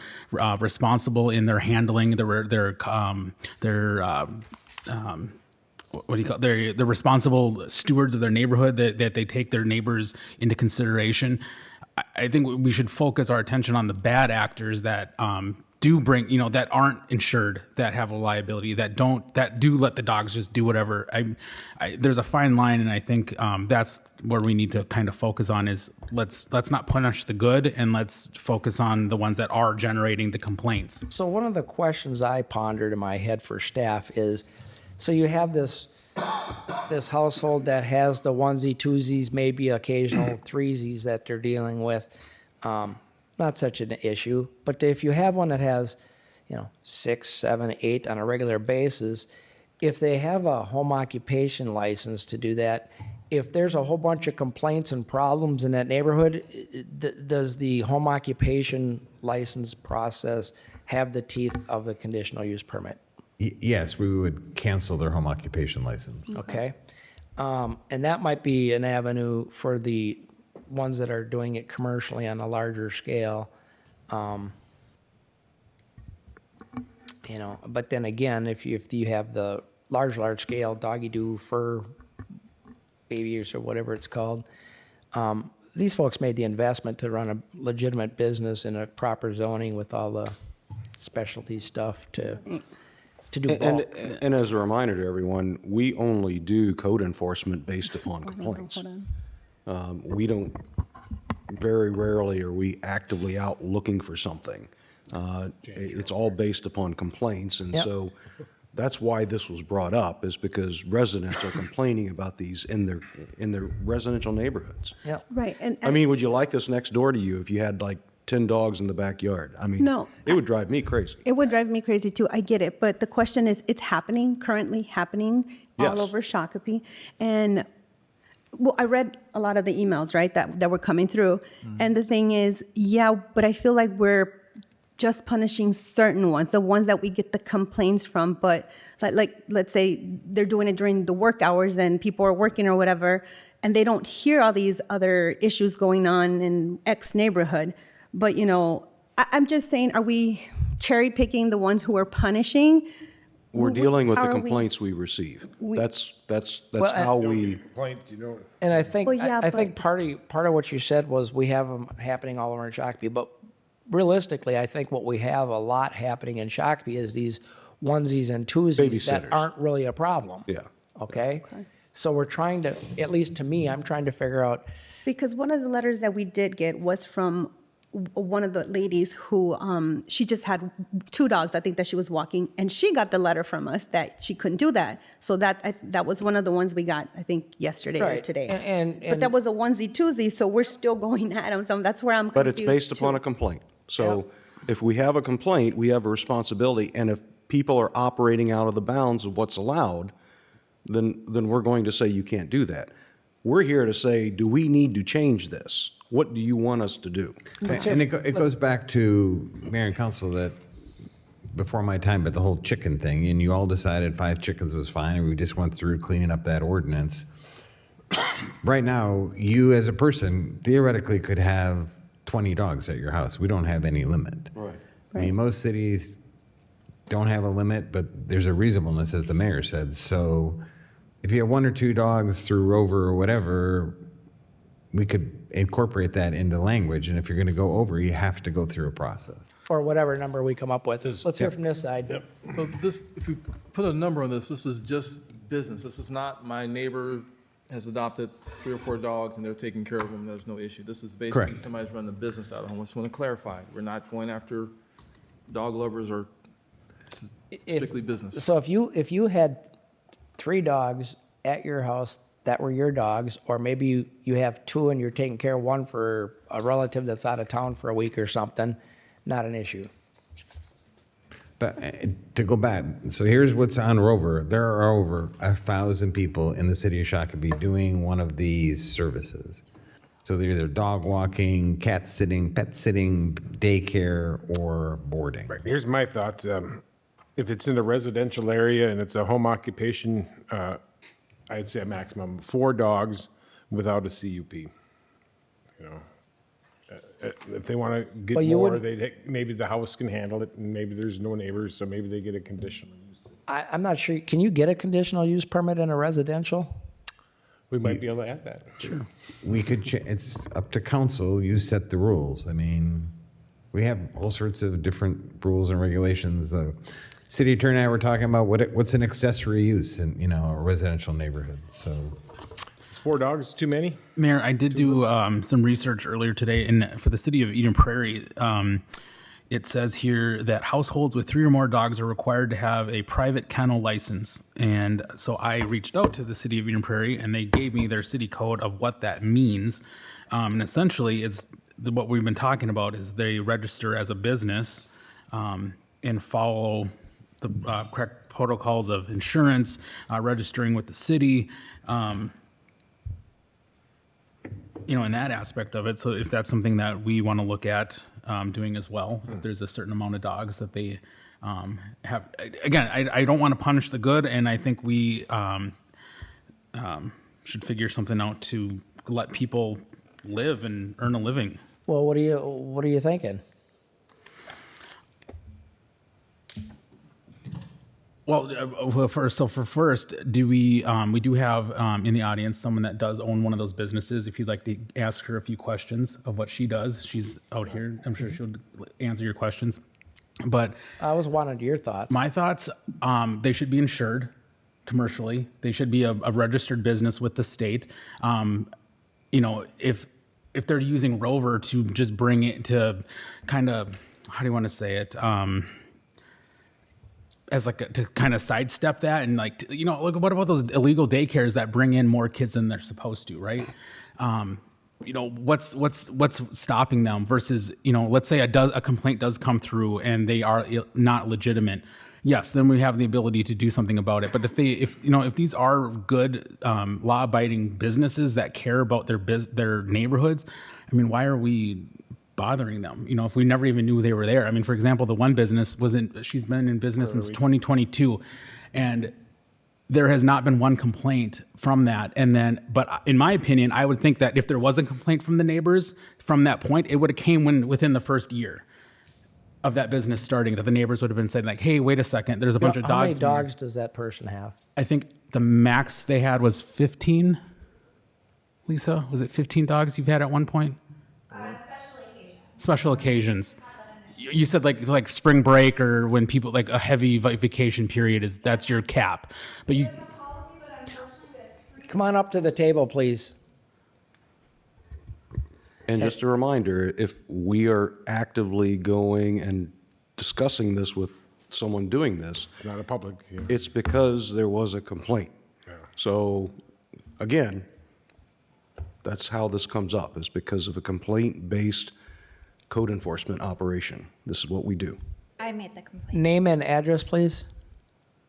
responsible in their handling, their what do you call? They're responsible stewards of their neighborhood, that they take their neighbors into consideration. I think we should focus our attention on the bad actors that do bring, you know, that aren't insured, that have a liability, that do let the dogs just do whatever. There's a fine line, and I think that's where we need to kind of focus on is let's not punish the good, and let's focus on the ones that are generating the complaints. So one of the questions I pondered in my head for staff is, so you have this household that has the onesie, twosies, maybe occasional threesies that they're dealing with. Not such an issue. But if you have one that has, you know, 6, 7, 8 on a regular basis, if they have a home occupation license to do that, if there's a whole bunch of complaints and problems in that neighborhood, does the home occupation license process have the teeth of a conditional use permit? Yes, we would cancel their home occupation license. Okay. And that might be an avenue for the ones that are doing it commercially on a larger scale. You know, but then again, if you have the large scale doggy do fur babies or whatever it's called, these folks made the investment to run a legitimate business in a proper zoning with all the specialty stuff to do bulk. And as a reminder to everyone, we only do code enforcement based upon complaints. We don't, very rarely are we actively out looking for something. It's all based upon complaints, and Yep. so that's why this was brought up, is because residents are complaining about these in their residential neighborhoods. Yep. Right. And I mean, would you like this next door to you if you had like 10 dogs in the backyard? I mean, No. it would drive me crazy. it would drive me crazy too. I get it. But the question is, it's currently happening Yes. all over Shakopee. And well, I read a lot of the emails, right, that were coming through. And the thing is, yeah, but I feel like we're just punishing certain ones, the ones that we get the complaints from. But like let's say they're doing it during the work hours and people are working or whatever, and they don't hear all these other issues going on in X neighborhood. But, you know, I'm just saying, are we cherry picking the ones who are punishing? We're dealing with the Are we- complaints we receive. That's Well, how we. Complaint, you know. And I think Well, yeah, I think but- part of what you said was we have them happening all over in Shakopee, but realistically, I think what we have a lot happening in Shakopee is these onesies and twosies that Babysitters. aren't really a problem. Yeah. okay? So we're trying to, at least to me, I'm trying to figure out, Because one of the letters that we did get was from one of the ladies who, she just had 2 dogs, I think, that she was walking, and she got the letter from us that she couldn't do that. So that was one of the ones we got, I think, yesterday or Right. today. And- But that was a onesie twosie, so we're still going at them, so that's where I'm But confused. it's based too. upon a complaint. So if we have a complaint, we have a responsibility, and if people are operating out of the bounds of what's allowed, then we're going to say you can't do that. We're here to say, do we need to change this? What do you want us to do? And it goes back to Mayor and Council that before my time, but the whole chicken thing, and you all decided 5 chickens was fine, and we just went through cleaning up that ordinance. Right now, you as a person theoretically could have 20 dogs at your house. We don't have any limit. Right. I mean, most cities don't have a limit, but there's a reasonableness, as the mayor said. So if you have 1 or 2 dogs through Rover or whatever, we could incorporate that into language. And if you're going to go over, you have to go through a process. or whatever number we come up with. Let's hear from this side. So this, if we put a number on this, this is just business. This is not my neighbor has adopted 3 or 4 dogs and they're taking care of them, there's no issue. This is basically Correct. somebody's running a business out of home. I just want to clarify, we're not going after dog lovers or this is strictly business. So if you had 3 dogs at your house that were your dogs, or maybe you have 2 and you're taking care of 1 for a relative that's out of town for a week or something, not an issue. But to go back, so here's what's on Rover. There are over 1,000 people in the city of Shakopee doing one of these services. So they're either dog walking, cat sitting, pet sitting, daycare, or boarding. Right. Here's my thoughts. If it's in a residential area and it's a home occupation, I'd say a maximum of 4 dogs without a CUP. You know, if they want to get Well, you more, wouldn't- maybe the house can handle it, and maybe there's no neighbors, so maybe they get a conditional use. I'm not sure, can you get a conditional use permit in a residential? We might be able to add that. Sure. We could, it's up to council, you set the rules. I mean, we have all sorts of different rules and regulations. The city attorney and I were talking about what's an accessory use in, a residential neighborhood, so. Is 4 dogs too many? Mayor, I did do some research earlier today, and for the city of Eden Prairie, it says here that households with 3 or more dogs are required to have a private kennel license. And so I reached out to the city of Eden Prairie, and they gave me their city code of what that means. And essentially, what we've been talking about is they register as a business and follow the correct protocols of insurance, registering with the city. In that aspect of it. So if that's something that we want to look at doing as well, if there's a certain amount of dogs that they have. Again, I don't want to punish the good, and I think we should figure something out to let people live and earn a living. Well, what are you thinking? Well, first, do we do have in the audience someone that does own one of those businesses. If you'd like to ask her a few questions of what she does, she's out here. I'm sure she'll answer your questions. But I was wanting your thoughts. my thoughts, they should be insured commercially. They should be a registered business with the state. If they're using Rover to just bring it to kind of, how do you want to say it? As to kind of sidestep that and look, what about those illegal daycares that bring in more kids than they're supposed to, right? What's stopping them versus, let's say a complaint does come through and they are not legitimate. Yes, then we have the ability to do something about it. But if these are good law-abiding businesses that care about their neighborhoods, I mean, why are we bothering them? If we never even knew they were there. I mean, for example, the one business she's been in business since 2022, and there has not been one complaint from that. But in my opinion, I would think that if there was a complaint from the neighbors from that point, it would have came within the first year of that business starting, that the neighbors would have been saying like, hey, wait a second, there's a bunch of dogs. How many here. dogs does that person have? I think the max they had was 15. Lisa, was it 15 dogs you've had at one point? Special occasions. You said like spring break or when people like a heavy vacation period that's your cap. But come on up to the table, please. And just a reminder, if we are actively going and discussing this with someone doing this, It's not a public hearing. it's because there was a complaint. So, again, that's how this comes up, is because of a complaint-based code enforcement operation. This is what we do. I made the complaint. Name and address, please.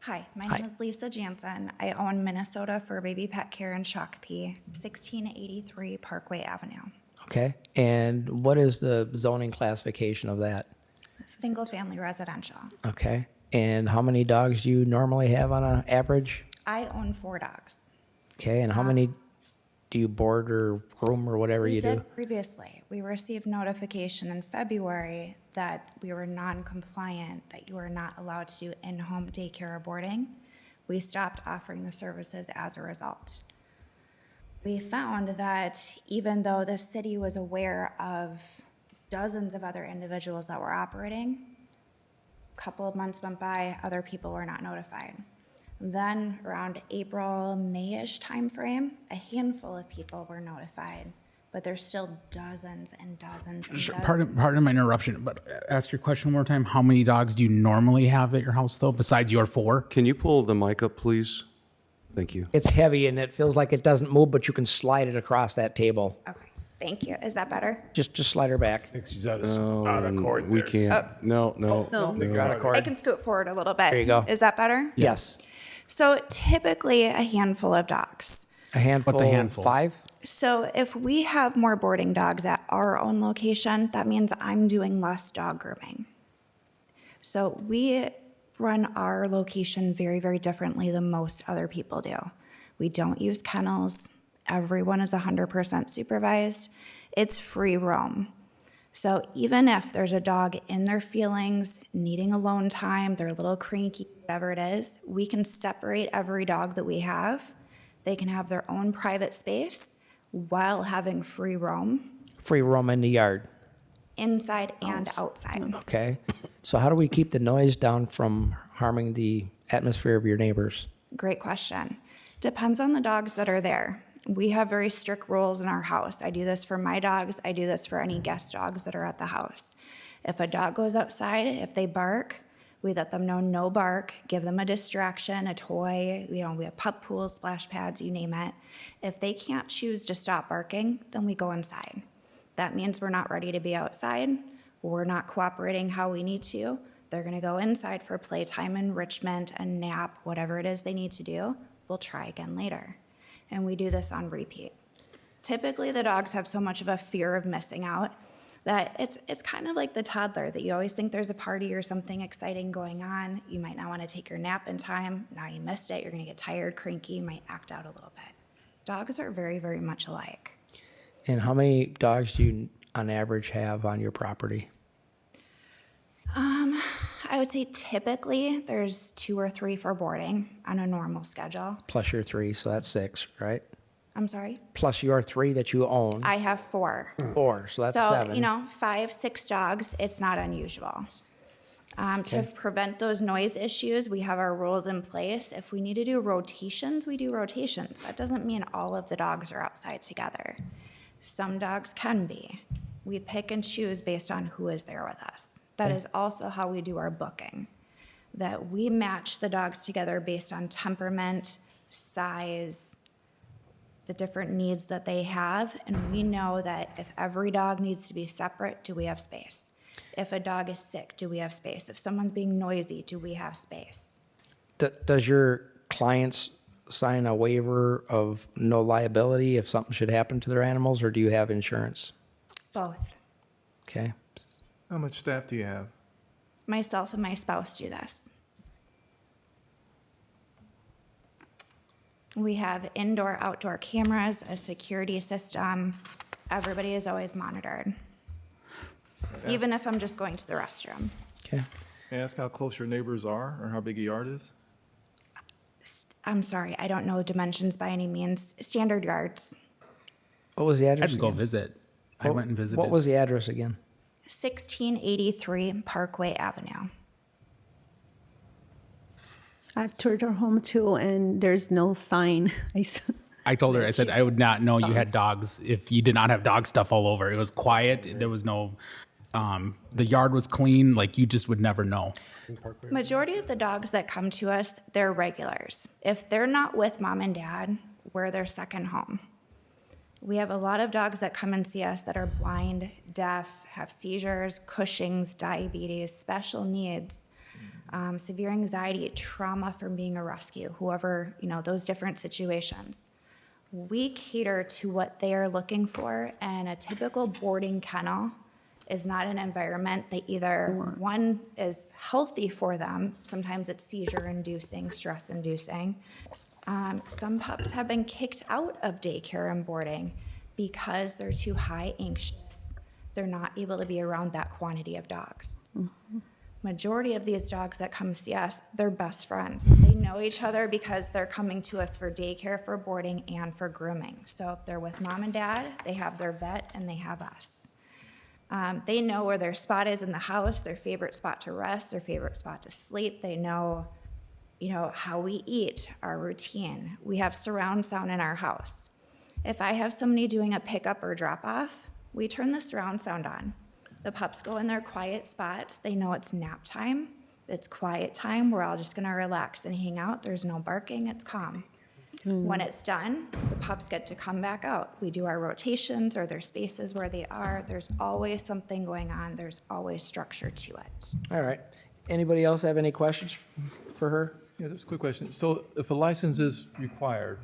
Hi, my name is Lisa Jansen. I own Minnesota for Baby Pet Care in Shakopee, 1683 Parkway Avenue. Okay. And what is the zoning classification of that? Single-family residential. Okay. And how many dogs do you normally have on an average? I own 4 dogs. Okay. And how many do you board or groom or whatever We you did do? previously. We received notification in February that we were non-compliant, that you were not allowed to do in-home daycare or boarding. We stopped offering the services as a result. We found that even though the city was aware of dozens of other individuals that were operating, a couple of months went by, other people were not notified. Then around April, May-ish timeframe, a handful of people were notified, but there's still dozens and dozens and dozens. Pardon my interruption, but ask your question one more time. How many dogs do you normally have at your house, though, besides your 4? Can you pull the mic up, please? Thank you. It's heavy and it feels like it doesn't move, but you can slide it across that table. Okay, thank you. Is that better? Just slide her back. She's out of court. We there. can't. No. You're out of court. I can scoot forward a little bit. There you go. Is that better? Yes. So typically a handful of dogs. A handful. What's a handful? 5? So if we have more boarding dogs at our own location, that means I'm doing less dog grooming. So we run our location very, very differently than most other people do. We don't use kennels. Everyone is 100% supervised. It's free roam. So even if there's a dog in their feelings, needing alone time, they're a little cranky, whatever it is, we can separate every dog that we have. They can have their own private space while having free roam. Free roam in the yard. Inside and outside. Okay. So how do we keep the noise down from harming the atmosphere of your neighbors? Great question. Depends on the dogs that are there. We have very strict rules in our house. I do this for my dogs. I do this for any guest dogs that are at the house. If a dog goes outside, if they bark, we let them know no bark, give them a distraction, a toy, we have pup pools, splash pads, you name it. If they can't choose to stop barking, then we go inside. That means we're not ready to be outside. We're not cooperating how we need to. They're gonna go inside for playtime, enrichment, a nap, whatever it is they need to do. We'll try again later. And we do this on repeat. Typically, the dogs have so much of a fear of missing out that it's kind of like the toddler that you always think there's a party or something exciting going on. You might not want to take your nap in time. Now you missed it. You're going to get tired, cranky. You might act out a little bit. Dogs are very, very much alike. And how many dogs do you, on average, have on your property? I would say typically there's 2 or 3 for boarding on a normal schedule. Plus your 3, so that's 6, right? I'm sorry? Plus your 3 that you own. I have 4. 4, so that's So, 7. 5, 6 dogs, it's not unusual. To prevent those noise issues, we have our rules in place. If we need to do rotations, we do rotations. That doesn't mean all of the dogs are outside together. Some dogs can be. We pick and choose based on who is there with us. That is also how we do our booking, that we match the dogs together based on temperament, size, the different needs that they have, and we know that if every dog needs to be separate, do we have space? If a dog is sick, do we have space? If someone's being noisy, do we have space? Does your clients sign a waiver of no liability if something should happen to their animals, or do you have insurance? Both. Okay. How much staff do you have? Myself and my spouse do this. We have indoor, outdoor cameras, a security system. Everybody is always monitored. Even if I'm just going to the restroom. Okay. May I ask how close your neighbors are or how big a yard is? I'm sorry, I don't know the dimensions by any means. Standard yards. What was the I address had to go again? visit. I went and visited. What was the address again? 1683 Parkway Avenue. I've toured our home too, and there's no sign. I told her, I said, I would not know you had dogs if you did not have dog stuff all over. It was quiet. There was no, the yard was clean. Like, you just would never know. Majority of the dogs that come to us, they're regulars. If they're not with mom and dad, we're their second home. We have a lot of dogs that come and see us that are blind, deaf, have seizures, Cushing's, diabetes, special needs, severe anxiety, trauma from being a rescue, whoever, those different situations. We cater to what they are looking for, and a typical boarding kennel is not an environment that either, one, is healthy for them. Sometimes it's seizure-inducing, stress-inducing. Some pups have been kicked out of daycare and boarding because they're too high anxious. They're not able to be around that quantity of dogs. Mm-hmm. Majority of these dogs that come see us, they're best friends. They know each other because they're coming to us for daycare, for boarding, and for grooming. So if they're with mom and dad, they have their vet and they have us. They know where their spot is in the house, their favorite spot to rest, their favorite spot to sleep. They know, how we eat, our routine. We have surround sound in our house. If I have somebody doing a pickup or drop off, we turn the surround sound on. The pups go in their quiet spots. They know it's nap time. It's quiet time. We're all just gonna relax and hang out. There's no barking, it's calm. When it's done, the pups get to come back out. We do our rotations or their spaces where they are. There's always something going on. There's always structure to it. All right. Anybody else have any questions for her? Yeah, just a quick question. So if a license is required,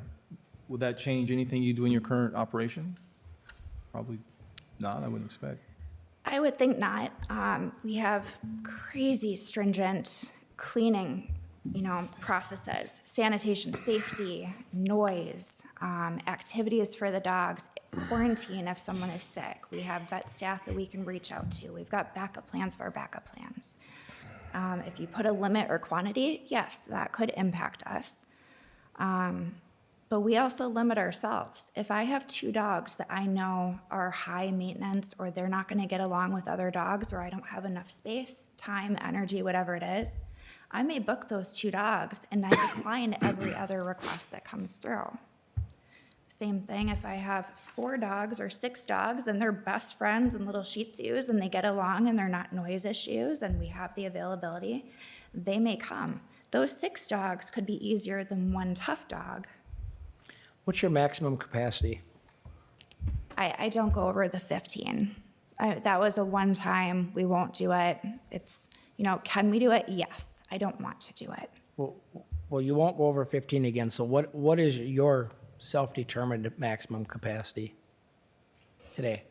would that change anything you do in your current operation? Probably not, I wouldn't expect. I would think not. We have crazy stringent cleaning, processes, sanitation, safety, noise, activities for the dogs, quarantine if someone is sick. We have vet staff that we can reach out to. We've got backup plans for our backup plans. If you put a limit or quantity, yes, that could impact us. But we also limit ourselves. If I have 2 dogs that I know are high maintenance or they're not gonna get along with other dogs or I don't have enough space, time, energy, whatever it is, I may book those 2 dogs and I decline every other request that comes through. Same thing if I have 4 dogs or 6 dogs and they're best friends and little Shih Tzus and they get along and they're not noise issues and we have the availability, they may come. Those 6 dogs could be easier than 1 tough dog. What's your maximum capacity? I don't go over the 15. That was a one time, we won't do it. It's, can we do it? Yes. I don't want to do it. Well, you won't go over 15 again, so what is your self-determined maximum capacity today?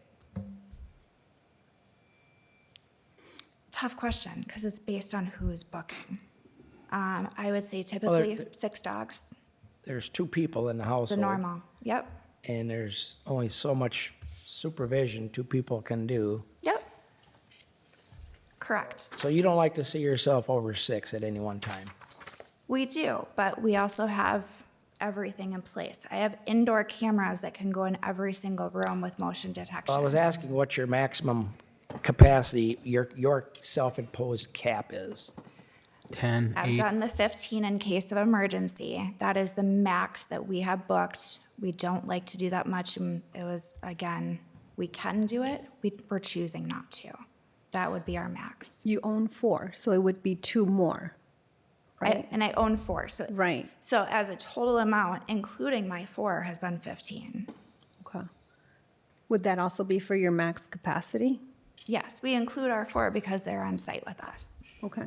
Tough question, because it's based on who's booking. I would say typically 6 dogs. There's 2 people in the household. The normal, yep. And there's only so much supervision 2 people can do. Yep. Correct. So you don't like to see yourself over 6 at any one time? We do, but we also have everything in place. I have indoor cameras that can go in every single room with motion detection. Well, I was asking what your maximum capacity, your self-imposed cap is. 10, I've 8. done the 15 in case of emergency. That is the max that we have booked. We don't like to do that much. And it was, again, we can do it. We're choosing not to. That would be our max. You own 4, so it would be 2 more, right? And I own 4. So, right. So as a total amount, including my 4, has been 15. Okay. Would that also be for your max capacity? Yes, we include our 4 because they're on site with us. Okay.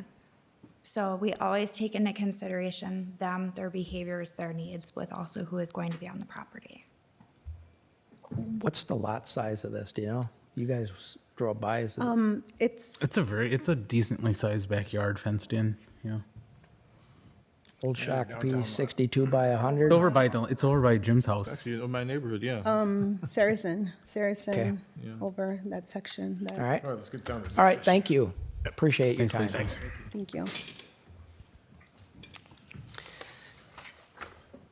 So we always take into consideration them, their behaviors, their needs, with also who is going to be on the property. What's the lot size of this, do you know? You guys drove by, is it? It's a decently sized backyard fenced in, Old Shakopee, 62 by 100? It's over by Jim's house. Actually, in my neighborhood, yeah. Saracen, Okay. over that section. All right. All right, let's get down to All right, discussion. thank you. Appreciate your time. Thanks. Thank you.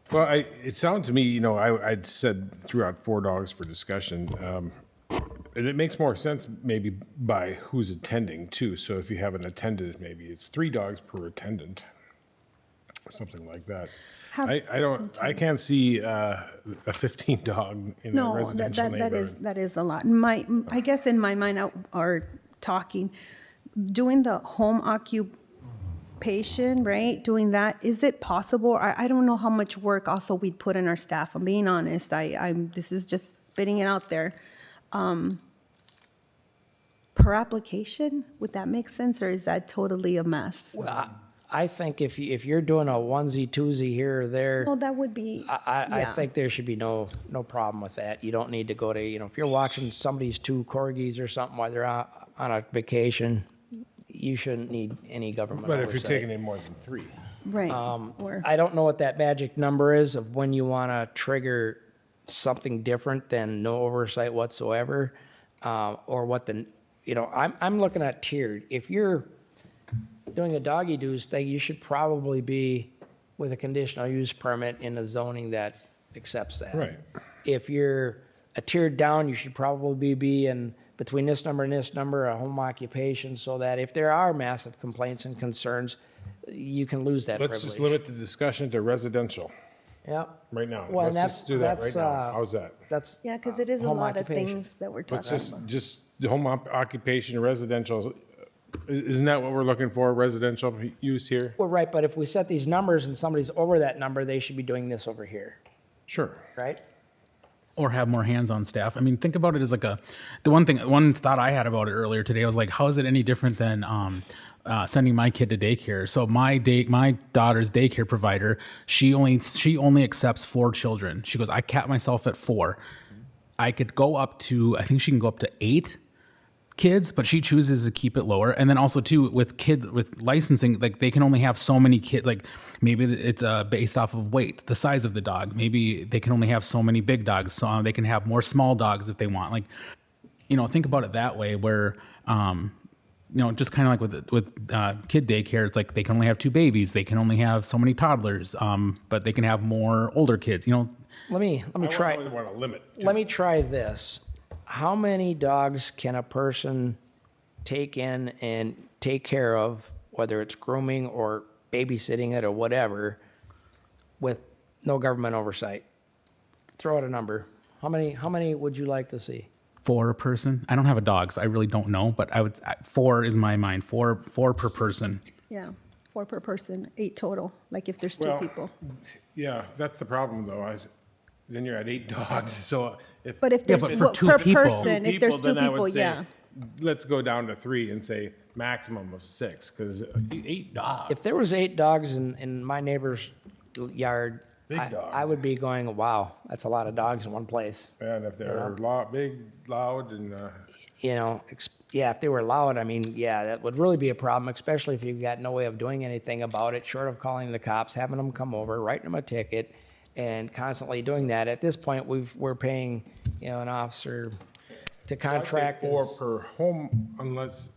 Well, it sounded to me, I'd said throughout 4 dogs for discussion, and it makes more sense maybe by who's attending too. So if you have an attendant, maybe it's 3 dogs per attendant, or something like that. I can't see a 15 dog in a No, residential neighborhood. that is a lot. I guess in my mind, or talking, doing the home occupation, right? Doing that, is it possible? I don't know how much work also we'd put in our staff. I'm being honest. This is just spitting it out there. Per application, would that make sense, or is that totally a mess? Well, I think if you're doing a onesie twosie here or there, Well, that would be. I yeah. think there should be no problem with that. You don't need to go to, if you're watching somebody's two corgis or something while they're out on a vacation, you shouldn't need any government But if oversight. you're taking in more than 3. Right. I don't know what that magic number is of when you want to trigger something different than no oversight whatsoever, or what I'm looking at tiered. If you're doing a doggy doos thing, you should probably be with a conditional use permit in a zoning that accepts that. Right. If you're a tiered down, you should probably be in between this number and this number, a home occupation, so that if there are massive complaints and concerns, you can lose that Let's privilege. just limit the discussion to residential Yeah. right now. Well, Let's that's- just do that right that's, now. How's that? That's Yeah, because it is a home lot occupation. of things that we're Let's talking about. just the home occupation, residential. Isn't that what we're looking for, residential use here? Well, right, but if we set these numbers and somebody's over that number, they should be doing this over here, Sure. right? Or have more hands-on staff. I mean, think about it as like one thought I had about it earlier today. I was like, how is it any different than sending my kid to daycare? So my daughter's daycare provider, she only accepts 4 children. She goes, I cap myself at 4. I could go up to, I think she can go up to 8 kids, but she chooses to keep it lower. And then also too, with licensing, like they can only have so many kids. Like maybe it's based off of weight, the size of the dog. Maybe they can only have so many big dogs, so they can have more small dogs if they want. Like, think about it that way. Where, just kind of like with kid daycare, it's like they can only have 2 babies. They can only have so many toddlers, but they can have more older kids. Let me try. I want to limit. Let me try this. How many dogs can a person take in and take care of, whether it's grooming or babysitting it or whatever, with no government oversight? Throw out a number. How many would you like to see? 4 per person. I don't have a dog, so I really don't know. But 4 is my mind. 4 per person. Yeah, 4 per person, 8 total, like if there's 2 Well, people. Yeah, that's the problem though. Then you're at 8 dogs. So But if there's for 2 per people. person, if there's 2 then I would people, say, yeah. Let's go down to 3 and say maximum of 6, because 8 dogs. If there was 8 dogs in my neighbor's yard, Big dogs. I would be going, wow, that's a lot of dogs in one place. And if they're big, loud, and If they were loud, I mean, yeah, that would really be a problem, especially if you've got no way of doing anything about it, short of calling the cops, having them come over, writing them a ticket, and constantly doing that. At this point, we're paying, an officer to contract. I'd say 4 per home, unless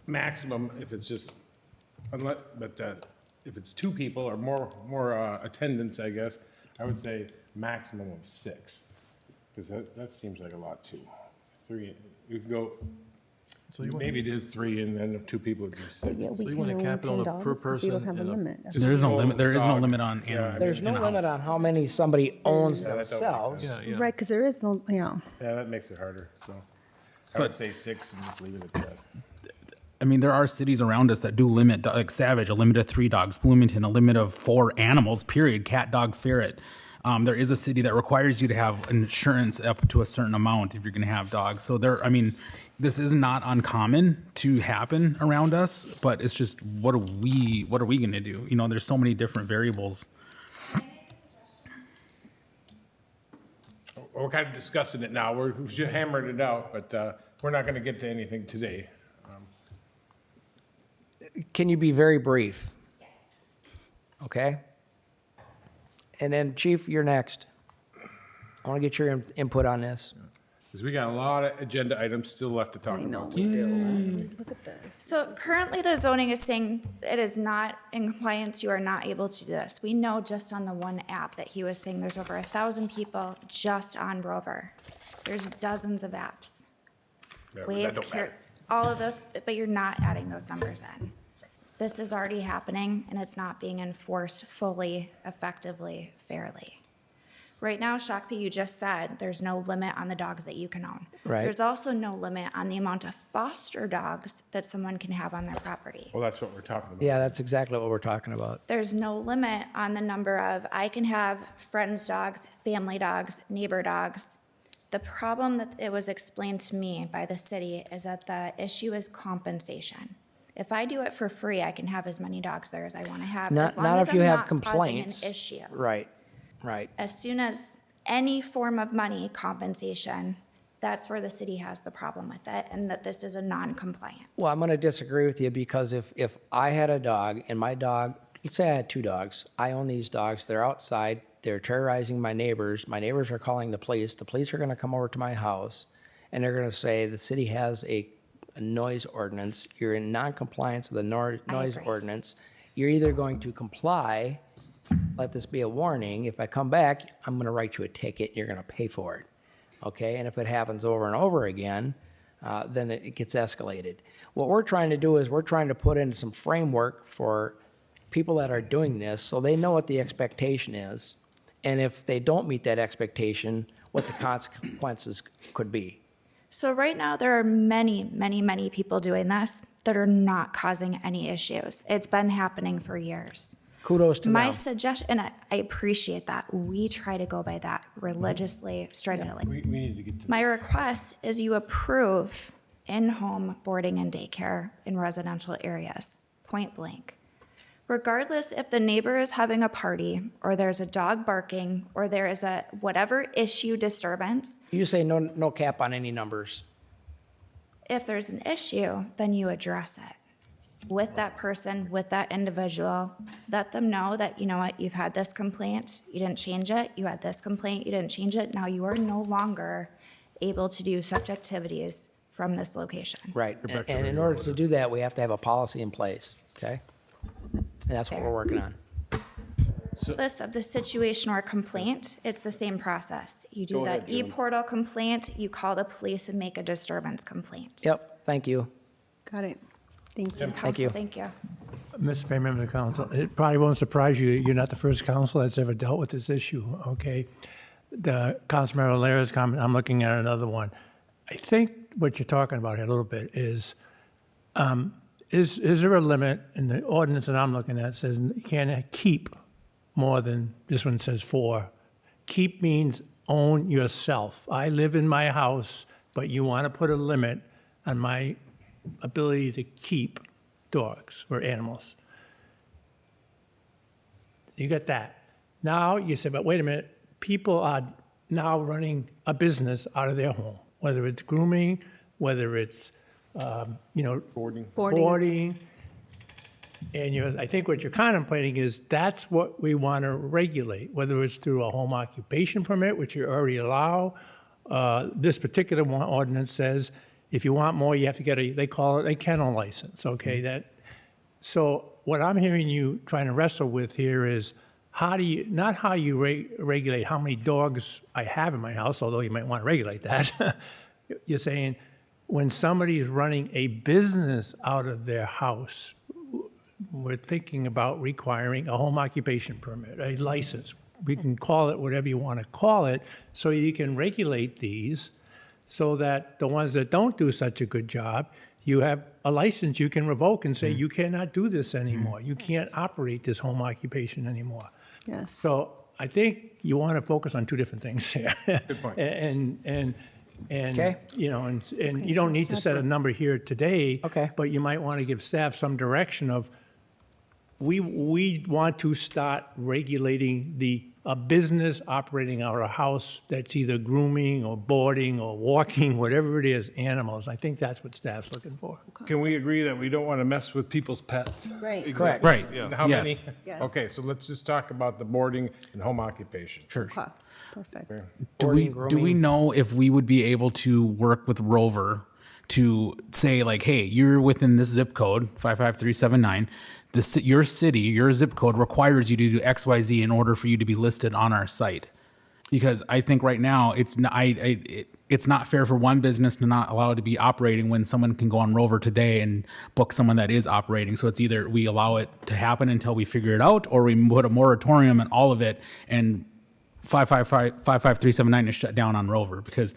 maximum if it's just if it's 2 people or more attendants, I guess I would say maximum of 6, because that seems like a lot too. 3, you could go. So maybe it is 3, and then 2 people would be 6. Yeah, we you can wanna only cap it on 10 a dogs per 'cause we don't person have a and a- limit. That's There is no limit. There is no dog. limit on Yeah, animals. There's no in a limit house. on how many somebody owns that don't make themselves. sense. Yeah. Right, because there is no, yeah. Yeah, that makes it harder. So I would say 6 and just leave it at that. I mean, there are cities around us that do limit, like Savage, a limit of 3 dogs, Bloomington, a limit of 4 animals, period, cat, dog, ferret. There is a city that requires you to have insurance up to a certain amount if you're going to have dogs. So this is not uncommon to happen around us, but it's just, what are we going to do? There's so many different variables. We're kind of discussing it now. We're just hammering it out, but we're not going to get to anything today. Can you be very brief? Okay? And then, Chief, you're next. I want to get your input on this. Because we got a lot of agenda items still left to talk I know about. we do. Look at this. So currently the zoning is saying it is not in compliance, you are not able to do this. We know just on the one app that he was saying there's over 1,000 people just on Rover. There's dozens of apps. Yeah, but that Wave, don't matter. all of those, but you're not adding those numbers in. This is already happening, and it's not being enforced fully, effectively, fairly. Right now, Shakopee, you just said there's no limit on the dogs that you can own. Right. There's also no limit on the amount of foster dogs that someone can have on their property. Well, that's what we're talking about. Yeah, that's exactly what we're talking about. There's no limit on the number of, I can have friends' dogs, family dogs, neighbor dogs. The problem that it was explained to me by the city is that the issue is compensation. If I do it for free, I can have as many dogs there as I want to have, as long Not as if you I'm have not complaints. causing an issue. Right, right. As soon as any form of money compensation, that's where the city has the problem with it, and that this is a non-compliance. Well, I'm going to disagree with you because if I had a dog and my dog, let's say I had 2 dogs, I own these dogs, they're outside, they're terrorizing my neighbors are calling the police are going to come over to my house, and they're going to say the city has a noise ordinance, you're in non-compliance with the noise ordinance, you're either going to comply, let this be a warning, if I come back, I'm going to write you a ticket, and you're going to pay for it. Okay, and if it happens over and over again, then it gets escalated. What we're trying to do is we're trying to put in some framework for people that are doing this so they know what the expectation is, and if they don't meet that expectation, what the consequences could be. So right now, there are many, many, many people doing this that are not causing any issues. It's been happening for years. Kudos to My them. suggestion, and I appreciate that, we try to go by that religiously, stridently. We need to get to My this. request is you approve in-home boarding and daycare in residential areas, point blank. Regardless if the neighbor is having a party, or there's a dog barking, or there is a whatever issue disturbance, You say no cap on any numbers. if there's an issue, then you address it with that person, with that individual. Let them know that, you know what, you've had this complaint, you didn't change it, you had this complaint, you didn't change it, now you are no longer able to do such activities from this location. Right, and in order to do that, we have to have a policy in place, okay? And that's what we're working on. Regardless of the situation or complaint, it's the same process. You do Go that ahead, Jim. e-portal complaint, you call the police and make a disturbance complaint. Yep, thank you. Got it. Thank you. Council, you. thank you. Mr. Mayor, members of the council, it probably won't surprise you, you're not the first council that's ever dealt with this issue, okay? The Councilmember Lara's comment, I'm looking at another one. I think what you're talking about here a little bit is there a limit in the ordinance that I'm looking at says you can't keep more than, this one says 4. Keep means own yourself. I live in my house, but you want to put a limit on my ability to keep dogs or animals. You got that. Now you say, but wait a minute, people are now running a business out of their home, whether it's grooming, whether it's, boarding. And I think what you're contemplating is that's what we want to regulate, whether it's through a home occupation permit, which you already allow. This particular one ordinance says if you want more, you have to get they call it a kennel license, okay? So what I'm hearing you trying to wrestle with here is not how you regulate how many dogs I have in my house, although you might want to regulate that. You're saying when somebody is running a business out of their house, we're thinking about requiring a home occupation permit, a license. We can call it whatever you want to call it, so you can regulate these so that the ones that don't do such a good job, you have a license you can revoke and say, you cannot do this anymore. You can't operate this home occupation anymore. Yes. So I think you want to focus on 2 different things here. Good point. And Okay. and you don't need to set a number here today. Okay. But you might want to give staff some direction of, we want to start regulating a business operating out of a house that's either grooming or boarding or walking, whatever it is, animals. I think that's what staff's looking for. Can we agree that we don't want to mess with people's pets? Right. Correct. Right. Yeah. And how Yes. many? Yes. Okay, so let's just talk about the boarding and home occupation. Sure. Okay. Perfect. Do Boarding, we know if we would be able to work with Rover to say, like, hey, you're within this zip code, 55379, your city, your zip code requires you to do XYZ in order for you to be listed on our site? because I think right now it's not, it's not fair for one business to not allow it to be operating when someone can go on Rover today and book someone that is operating. So it's either we allow it to happen until we figure it out, or we put a moratorium on all of it and 55379 is shut down on Rover, because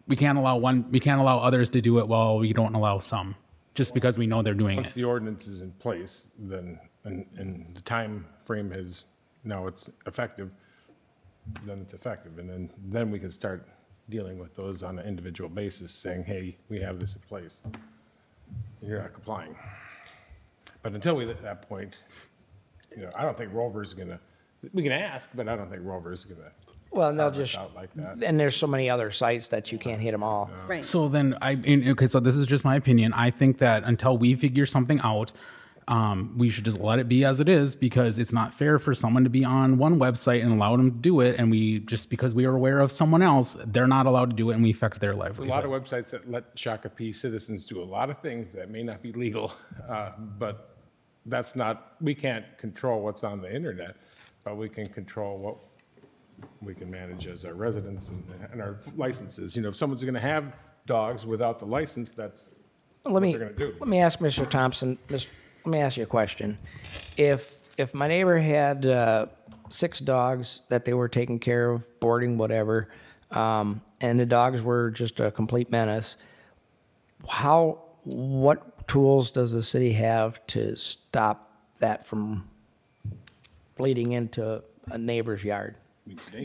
we can't allow others to do it while we don't allow some, just because we know they're doing Once it. the ordinance is in place, then, and the time frame is, now it's effective, then it's effective. And then we can start dealing with those on an individual basis, saying, hey, we have this in place. You're not complying. But until we get to that point, I don't think Rover's gonna, we can ask, but I don't think Rover's gonna. Well, and they'll have us just, out like that. and there's so many other sites that you can't hit them all. Right. So then okay, so this is just my opinion. I think that until we figure something out, we should just let it be as it is, because it's not fair for someone to be on one website and allow them to do it, and we, just because we are aware of someone else, they're not allowed to do it, and we affect their There's a livelihood. lot of websites that let Shakopee citizens do a lot of things that may not be legal, but that's not, we can't control what's on the internet, but we can control what we can manage as our residents and our licenses. If someone's going to have dogs without the license, that's what they're going to do. Let me ask Mr. Thompson, let me ask you a question. If my neighbor had 6 dogs that they were taking care of, boarding, whatever, and the dogs were just a complete menace, what tools does the city have to stop that from bleeding into a neighbor's yard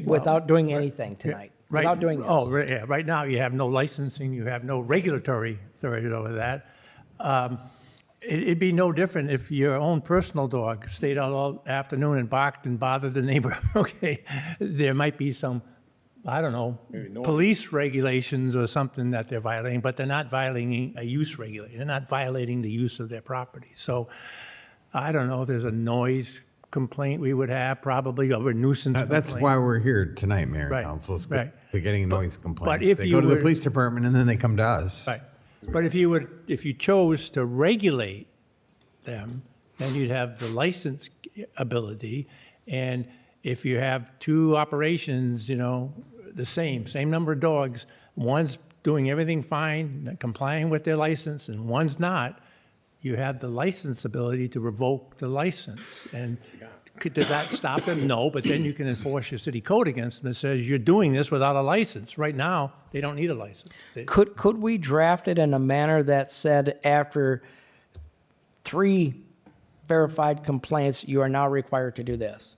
without doing anything tonight? Without doing this? Oh, yeah, right now you have no licensing, you have no regulatory authority over that. It'd be no different if your own personal dog stayed out all afternoon and barked and bothered the neighbor. Okay, there might be some, I don't know, police regulations or something that they're violating, but they're not violating a use regulation. They're not violating the use of their property. So I don't know if there's a noise complaint we would have, probably, or a nuisance That's complaint. why we're here tonight, Mayor Right, and Council, is right. they're getting noise complaints. if They you go to the were- police department and then they come to us. Right. But if you chose to regulate them, then you'd have the license ability. And if you have 2 operations, the same number of dogs, one's doing everything fine, complying with their license, and one's not, you have the license ability to revoke the license. And does that stop them? No, but then you can enforce your city code against them that says you're doing this without a license. Right now, they don't need a license. Could we draft it in a manner that said after 3 verified complaints, you are now required to do this?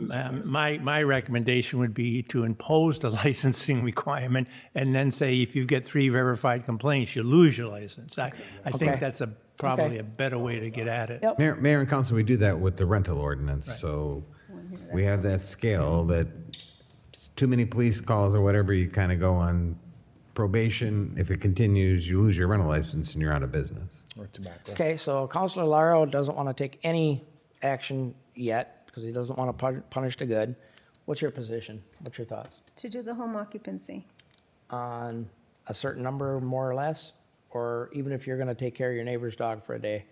My recommendation would be to impose the licensing requirement and then say if you get 3 verified complaints, you lose your license. I Okay. think that's probably Okay. a better way to get at it. Yep. Mayor and Council, we do that with the rental ordinance, so we have that scale that too many police calls or whatever, you kind of go on probation. If it continues, you lose your rental license and you're out of business. Or tobacco. Okay, so Councilor Laro doesn't want to take any action yet because he doesn't want to punish the good. What's your position? What's your thoughts? To do the home occupancy. On a certain number, more or less? Or even if you're going to take care of your neighbor's dog for a day?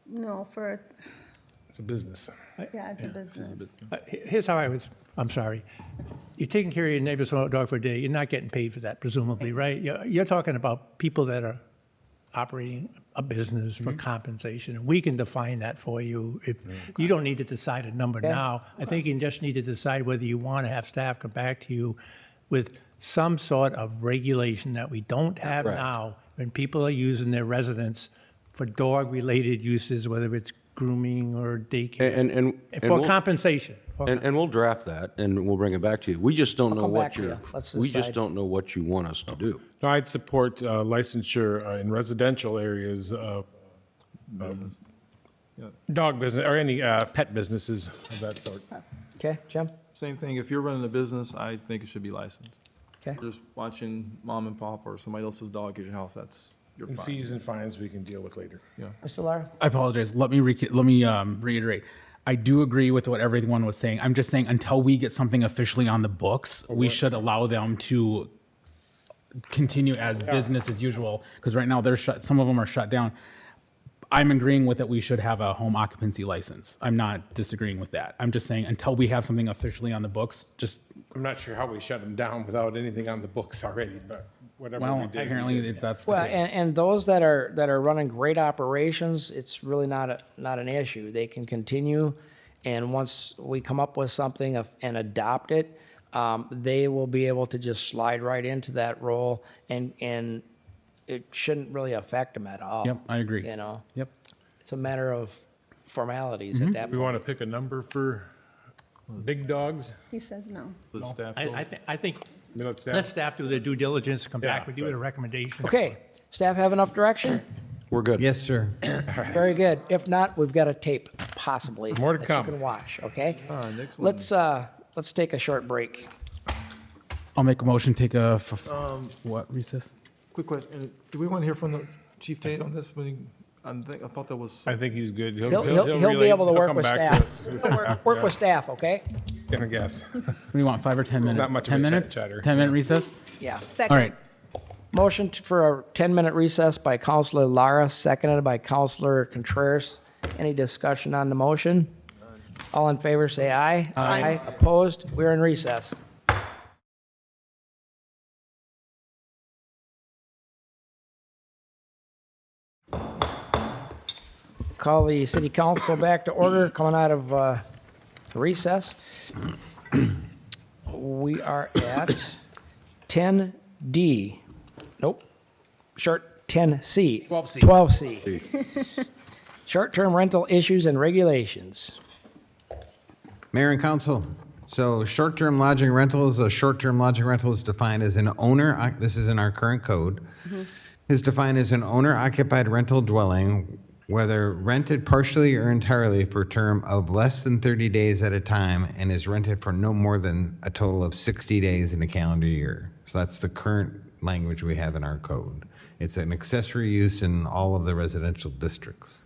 No, for, It's a business. yeah, it's a business. Here's how I'm sorry. You're taking care of your neighbor's dog for a day, you're not getting paid for that, presumably, right? You're talking about people that are operating a business for compensation, and we can define that for you. If you don't need to decide a number now. I think you just need to decide whether you want to have staff come back to you with some sort of regulation that we don't have now when people are using their residence for dog-related uses, whether it's grooming or daycare, And for we'll- compensation. And we'll draft that, and we'll bring it back to you. We just don't know come back what to you're, you. Let's we just decide. don't know what you want us to do. No, I'd support licensure in residential areas of dog business or any pet businesses of that sort. Okay, Jim? Same thing, if you're running a business, I think it should be licensed. Okay. Just watching mom and pop or somebody else's dog at your house, that's, you're And fine. fees and fines we can deal with later. Mr. Laro? I apologize. Let me reiterate. I do agree with what everyone was saying. I'm just saying until we get something officially on the books, we should allow them to continue as business as usual. Because right now they're shut. Some of them are shut down. I'm agreeing with that we should have a home occupancy license. I'm not disagreeing with that. I'm just saying until we have something officially on the books, just, I'm not sure how we shut them down without anything on the books already, but whatever we well, did. we apparently did. that's the Well, case. and those that are running great operations, it's really not an issue. They can continue, and once we come up with something and adopt it, they will be able to just slide right into that role, and it shouldn't really affect them at all. Yep, I agree. You know, Yep. it's a matter of formalities at that We point. want to pick a number for big dogs? He says no. The staff vote? I think, I mean, let staff do their due diligence, come back Yeah, with you with a but- recommendation. Okay, staff have enough direction? We're good. Yes, sir. Very good. If not, we've got a tape, possibly. More to that come. you can watch, okay? Next one. Let's take a short break. I'll make a motion, take a, what, recess? Quick question, do we want to hear from the Chief Tate on this? I thought that was. I think he's good. He'll be relate- able to he'll work come with back to staff. us. Work with staff, okay? Gonna guess. What do you want, 5 or 10 minutes? Not much of 10 a minutes? chatter. 10-minute recess? Yeah. Second. All right. Motion for a 10-minute recess by Counselor Lara, seconded by Counselor Contreras. Any discussion on the motion? All in favor, say aye. Aye. Opposed? We're in recess. Call the city council back to order, coming out of recess. We are at 10D. Nope. Short 10C. 12C. 12C. Short-term rental issues and regulations. Mayor and council, so short-term lodging rentals, a short-term lodging rental is defined as an owner, this is in our current code, is defined as an owner-occupied rental dwelling, whether rented partially or entirely for a term of less than 30 days at a time and is rented for no more than a total of 60 days in a calendar year. So that's the current language we have in our code. It's an accessory use in all of the residential districts.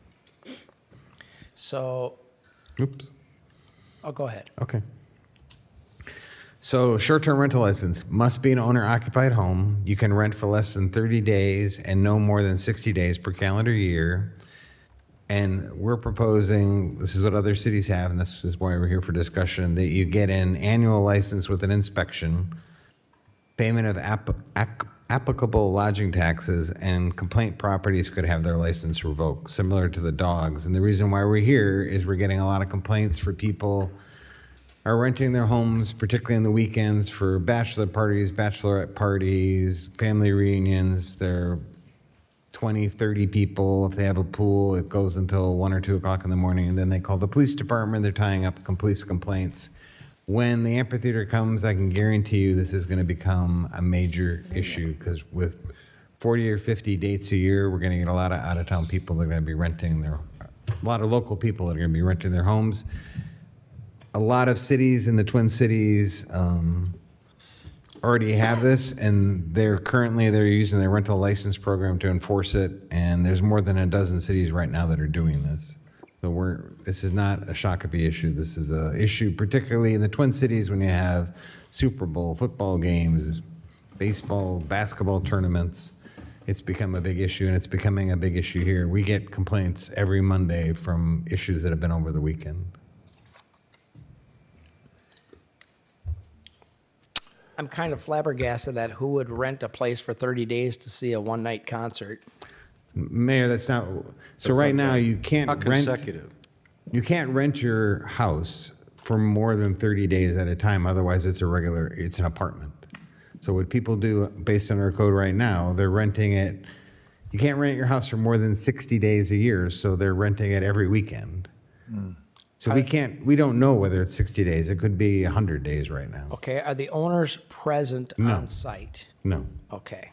So, Oops. go ahead. Okay. So short-term rental license must be an owner-occupied home. You can rent for less than 30 days and no more than 60 days per calendar year. And we're proposing, this is what other cities have, and this is why we're here for discussion, that you get an annual license with an inspection, payment of applicable lodging taxes, and complaint properties could have their license revoked, similar to the dogs. And the reason why we're here is we're getting a lot of complaints for people are renting their homes, particularly in the weekends, for bachelor parties, bachelorette parties, family reunions. They're 20, 30 people. If they have a pool, it goes until 1 or 2 o'clock in the morning, and then they call the police department. They're tying up police complaints. When the amphitheater comes, I can guarantee you this is going to become a major issue, because with 40 or 50 dates a year, we're going to get a lot of out-of-town people that are going to be renting a lot of local people that are going to be renting their homes. A lot of cities in the Twin Cities already have this, and they're using their rental license program to enforce it, and there's more than a dozen cities right now that are doing this. So this is not a Shakopee issue. This is an issue particularly in the Twin Cities when you have Super Bowl, football games, baseball, basketball tournaments. It's become a big issue, and it's becoming a big issue here. We get complaints every Monday from issues that have been over the weekend. I'm kind of flabbergasted at who would rent a place for 30 days to see a one-night concert. Mayor, that's not, so right now you can't Not rent. consecutive. You can't rent your house for more than 30 days at a time, otherwise it's an apartment. So what people do based on our code right now, they're renting it, you can't rent your house for more than 60 days a year, so they're renting it every weekend. So we don't know whether it's 60 days, it could be 100 days right now. Okay, are the owners present No. on site? No. Okay.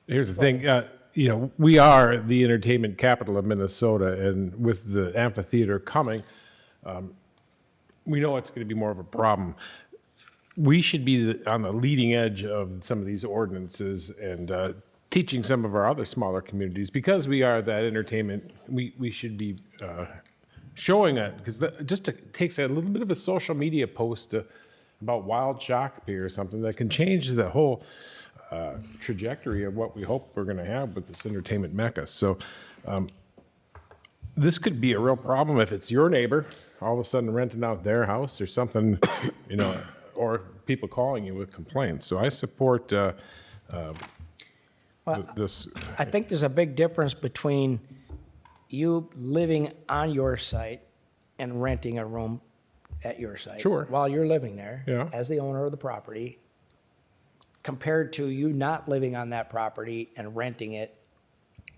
Here's the thing, we are the entertainment capital of Minnesota, and with the amphitheater coming, we know it's going to be more of a problem. We should be on the leading edge of some of these ordinances and teaching some of our other smaller communities, because we are that entertainment. We should be showing it, because takes a little bit of a social media post about Wild Shakopee or something that can change the whole trajectory of what we hope we're going to have with this entertainment mecca. So this could be a real problem if it's your neighbor all of a sudden renting out their house or something, or people calling you with complaints. So I support this. I think there's a big difference between you living on your site and renting a room at your site. Sure. While you're living there. Yeah. As the owner of the property, compared to you not living on that property and renting it,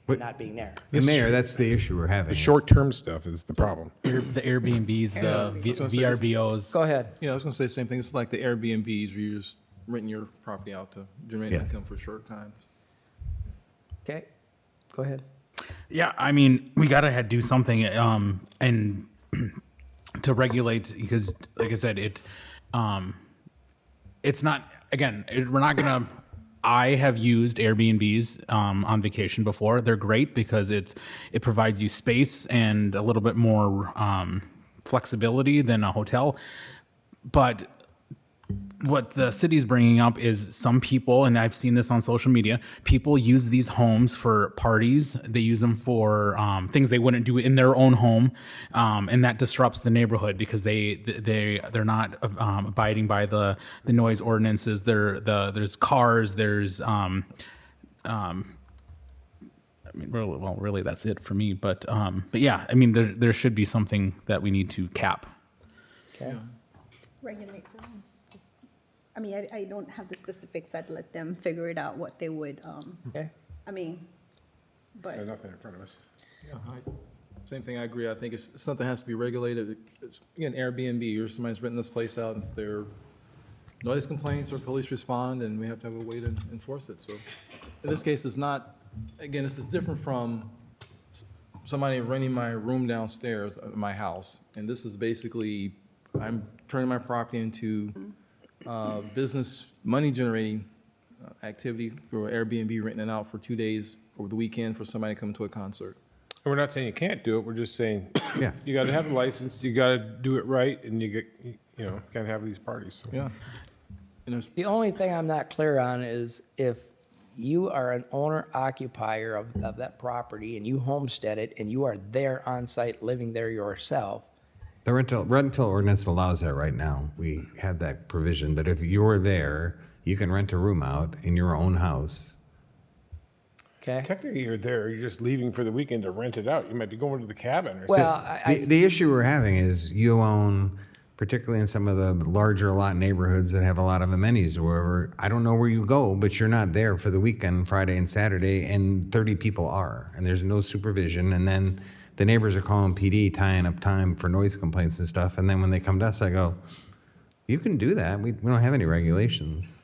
But- not being there. The mayor, that's the issue we're having. The short-term stuff is the problem. The Airbnbs, the VRBOs. Go ahead. Yeah, I was going to say the same thing. It's like the Airbnbs where you're just renting your property out to generate Yes. income for short times. Okay, go ahead. Yeah, I mean, we gotta do something, and to regulate, because, like I said, it's not. Again, we're not gonna. I have used Airbnbs on vacation before. They're great because it provides you space and a little bit more flexibility than a hotel. But what the city's bringing up is some people, and I've seen this on social media, people use these homes for parties. They use them for things they wouldn't do in their own home, and that disrupts the neighborhood because they're not abiding by the noise ordinances. There's cars. There's I mean, really, that's it for me. But yeah, I mean, there should be something that we need to cap. Okay. Regulate them. I mean, I don't have the specifics. I'd let them figure it out what they would, Okay. I mean, but. There's nothing in front of us. Same thing, I agree. I think it's something has to be regulated. Again, Airbnb, or somebody's renting this place out, and if there are noise complaints or police respond, and we have to have a way to enforce it. So in this case, it's not, again, this is different from somebody renting my room downstairs at my house. And this is basically, I'm turning my property into business money generating activity for Airbnb, renting it out for 2 days over the weekend for somebody to come to a concert. And we're not saying you can't do it. We're just saying Yeah. you got to have a license. You got to do it right, and you got to have these parties. So. Yeah. And there's, The only thing I'm not clear on is if you are an owner occupier of that property and you homestead it and you are there on site living there yourself. The rental ordinance allows that right now. We have that provision that if you're there, you can rent a room out in your own house. Okay. Technically, you're there. You're just leaving for the weekend to rent it out. You might be going to the cabin or Well, something. The issue we're having is you own, particularly in some of the larger lot neighborhoods that have a lot of amenities or wherever, I don't know where you go, but you're not there for the weekend, Friday and Saturday, and 30 people are, and there's no supervision, and then the neighbors are calling PD, tying up time for noise complaints and stuff, and then when they come to us, I go, you can do that. We don't have any regulations.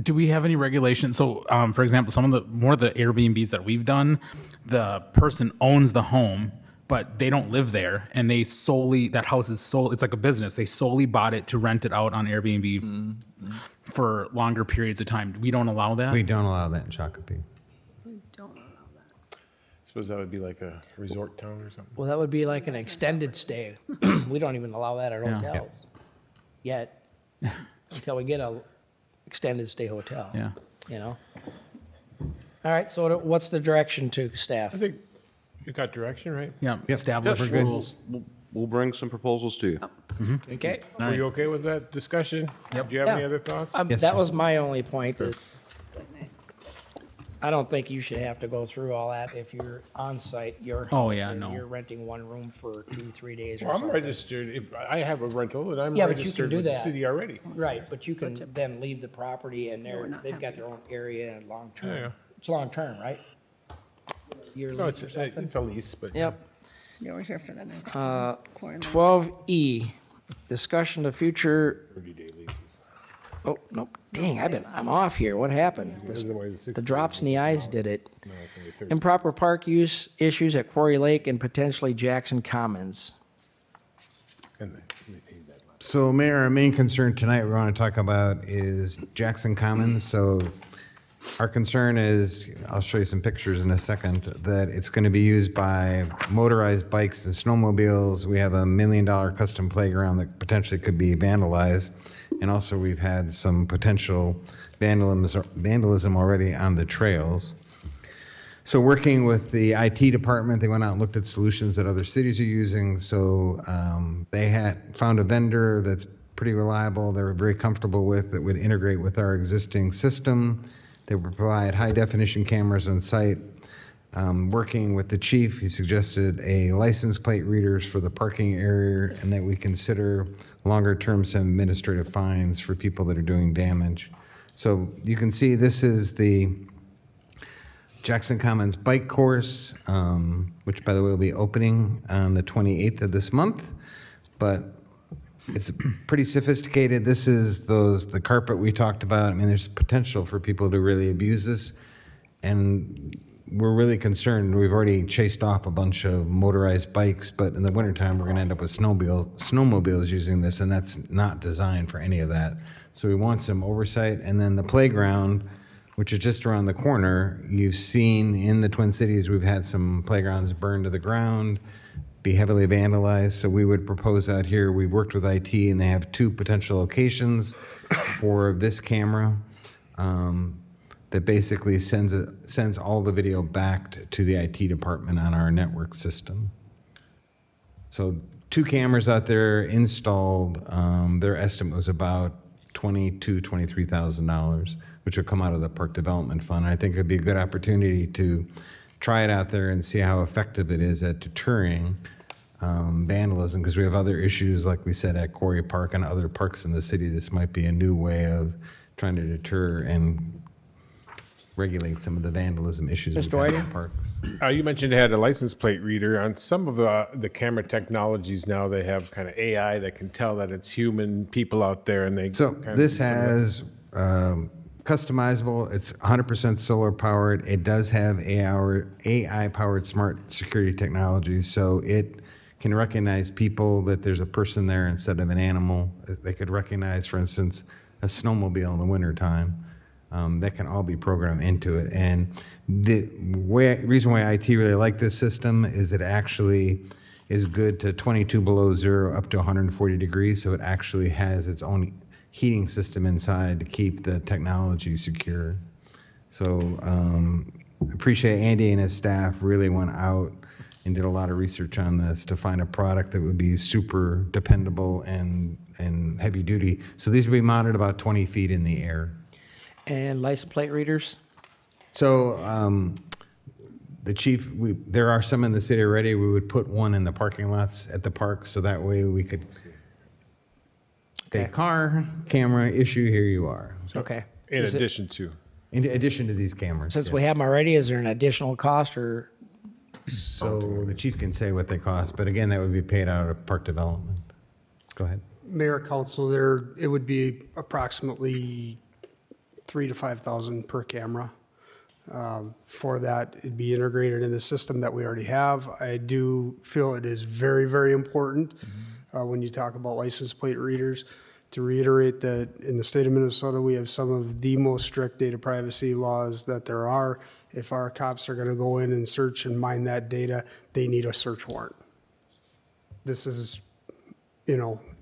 Do we have any regulations? So, for example, some of the more of the Airbnbs that we've done, the person owns the home, but they don't live there, and they solely, that house is solely, it's like a business. They solely bought it to rent it out on Airbnb for longer periods of time. We don't allow that. We don't allow that in Shakopee. Suppose that would be like a resort town or something. Well, that would be like an extended stay. We don't even allow that at Yeah. hotels yet, until we get a extended stay hotel. Yeah. You know? All right, so what's the direction to staff? I think you got direction, right? Yeah. Establish Yes, we're good. rules. We'll bring some proposals to you. Okay? Are you okay with that discussion? Yep. Do you have any Yeah. other thoughts? Yes, That sir. was my only point. That I don't think you should have to go through all that if you're on site, your house. Oh, yeah, and no. you're renting one room for 2-3 days or Well, I'm something. registered. If I have a rental, and I'm Yeah, but you can registered do with the that. city already. Right, but you can then leave the property and they've got their own area and long-term. Yeah. It's long-term, right? Year No, lease or something? it's a lease, but Yep. Yeah, we're here for the next. 12E, discussion of future, 30-day leases. oh, nope, dang, I'm off here. What happened? The drops in the eyes did it. No, it's only 30. Improper park use issues at Quarry Lake and potentially Jackson Commons. And they paid that last. So, Mayor, our main concern tonight we want to talk about is Jackson Commons. So our concern is, I'll show you some pictures in a second, that it's going to be used by motorized bikes and snowmobiles. We have $1 million custom playground that potentially could be vandalized. And also, we've had some potential vandalism already on the trails. So working with the IT department, they went out and looked at solutions that other cities are using. So they had found a vendor that's pretty reliable, they were very comfortable with, that would integrate with our existing system. They would provide high-definition cameras on site. Working with the chief, he suggested a license plate readers for the parking area, and that we consider longer-term some administrative fines for people that are doing damage. So you can see this is the Jackson Commons bike course, which, by the way, will be opening on the 28th of this month. But it's pretty sophisticated. This is the carpet we talked about. I mean, there's potential for people to really abuse this. And we're really concerned. We've already chased off a bunch of motorized bikes, but in the wintertime, we're going to end up with snowmobiles using this, and that's not designed for any of that. So we want some oversight. And then the playground, which is just around the corner, you've seen in the Twin Cities, we've had some playgrounds burned to the ground, be heavily vandalized. So we would propose out here, we've worked with IT, and they have 2 potential locations for this camera. That basically sends all the video back to the IT department on our network system. So 2 cameras out there installed. Their estimate was about $23,000, which would come out of the Park Development Fund. I think it'd be a good opportunity to try it out there and see how effective it is at deterring vandalism, because we have other issues, like we said, at Quarry Park and other parks in the city. This might be a new way of trying to deter and regulate some of the vandalism issues we've had in the parks. You mentioned it had a license plate reader. On some of the camera technologies now, they have kind of AI that can tell that it's human people out there, and they. So this has customizable. It's 100% solar powered. It does have AI powered smart security technology, so it can recognize people, that there's a person there instead of an animal. They could recognize, for instance, a snowmobile in the wintertime. That can all be programmed into it. And the reason why IT really like this system is it actually is good to 22 below zero up to 140 degrees. So it actually has its own heating system inside to keep the technology secure. So appreciate Andy and his staff really went out and did a lot of research on this to find a product that would be super dependable and heavy duty. So these would be mounted about 20 feet in the air. And license plate readers? So the chief, there are some in the city already. We would put one in the parking lots at the park, so that way we could take car, camera, issue, here you are. Okay. In addition to these cameras. Since we have them already, is there an additional cost or? So the chief can say what they cost, but again, that would be paid out of park development. Go ahead. Mayor, council, it would be approximately $3,000 to $5,000 per camera. For that, it'd be integrated in the system that we already have. I do feel it is very, very important when you talk about license plate readers, to reiterate that in the state of Minnesota, we have some of the most strict data privacy laws that there are. If our cops are going to go in and search and mine that data, they need a search warrant. This is,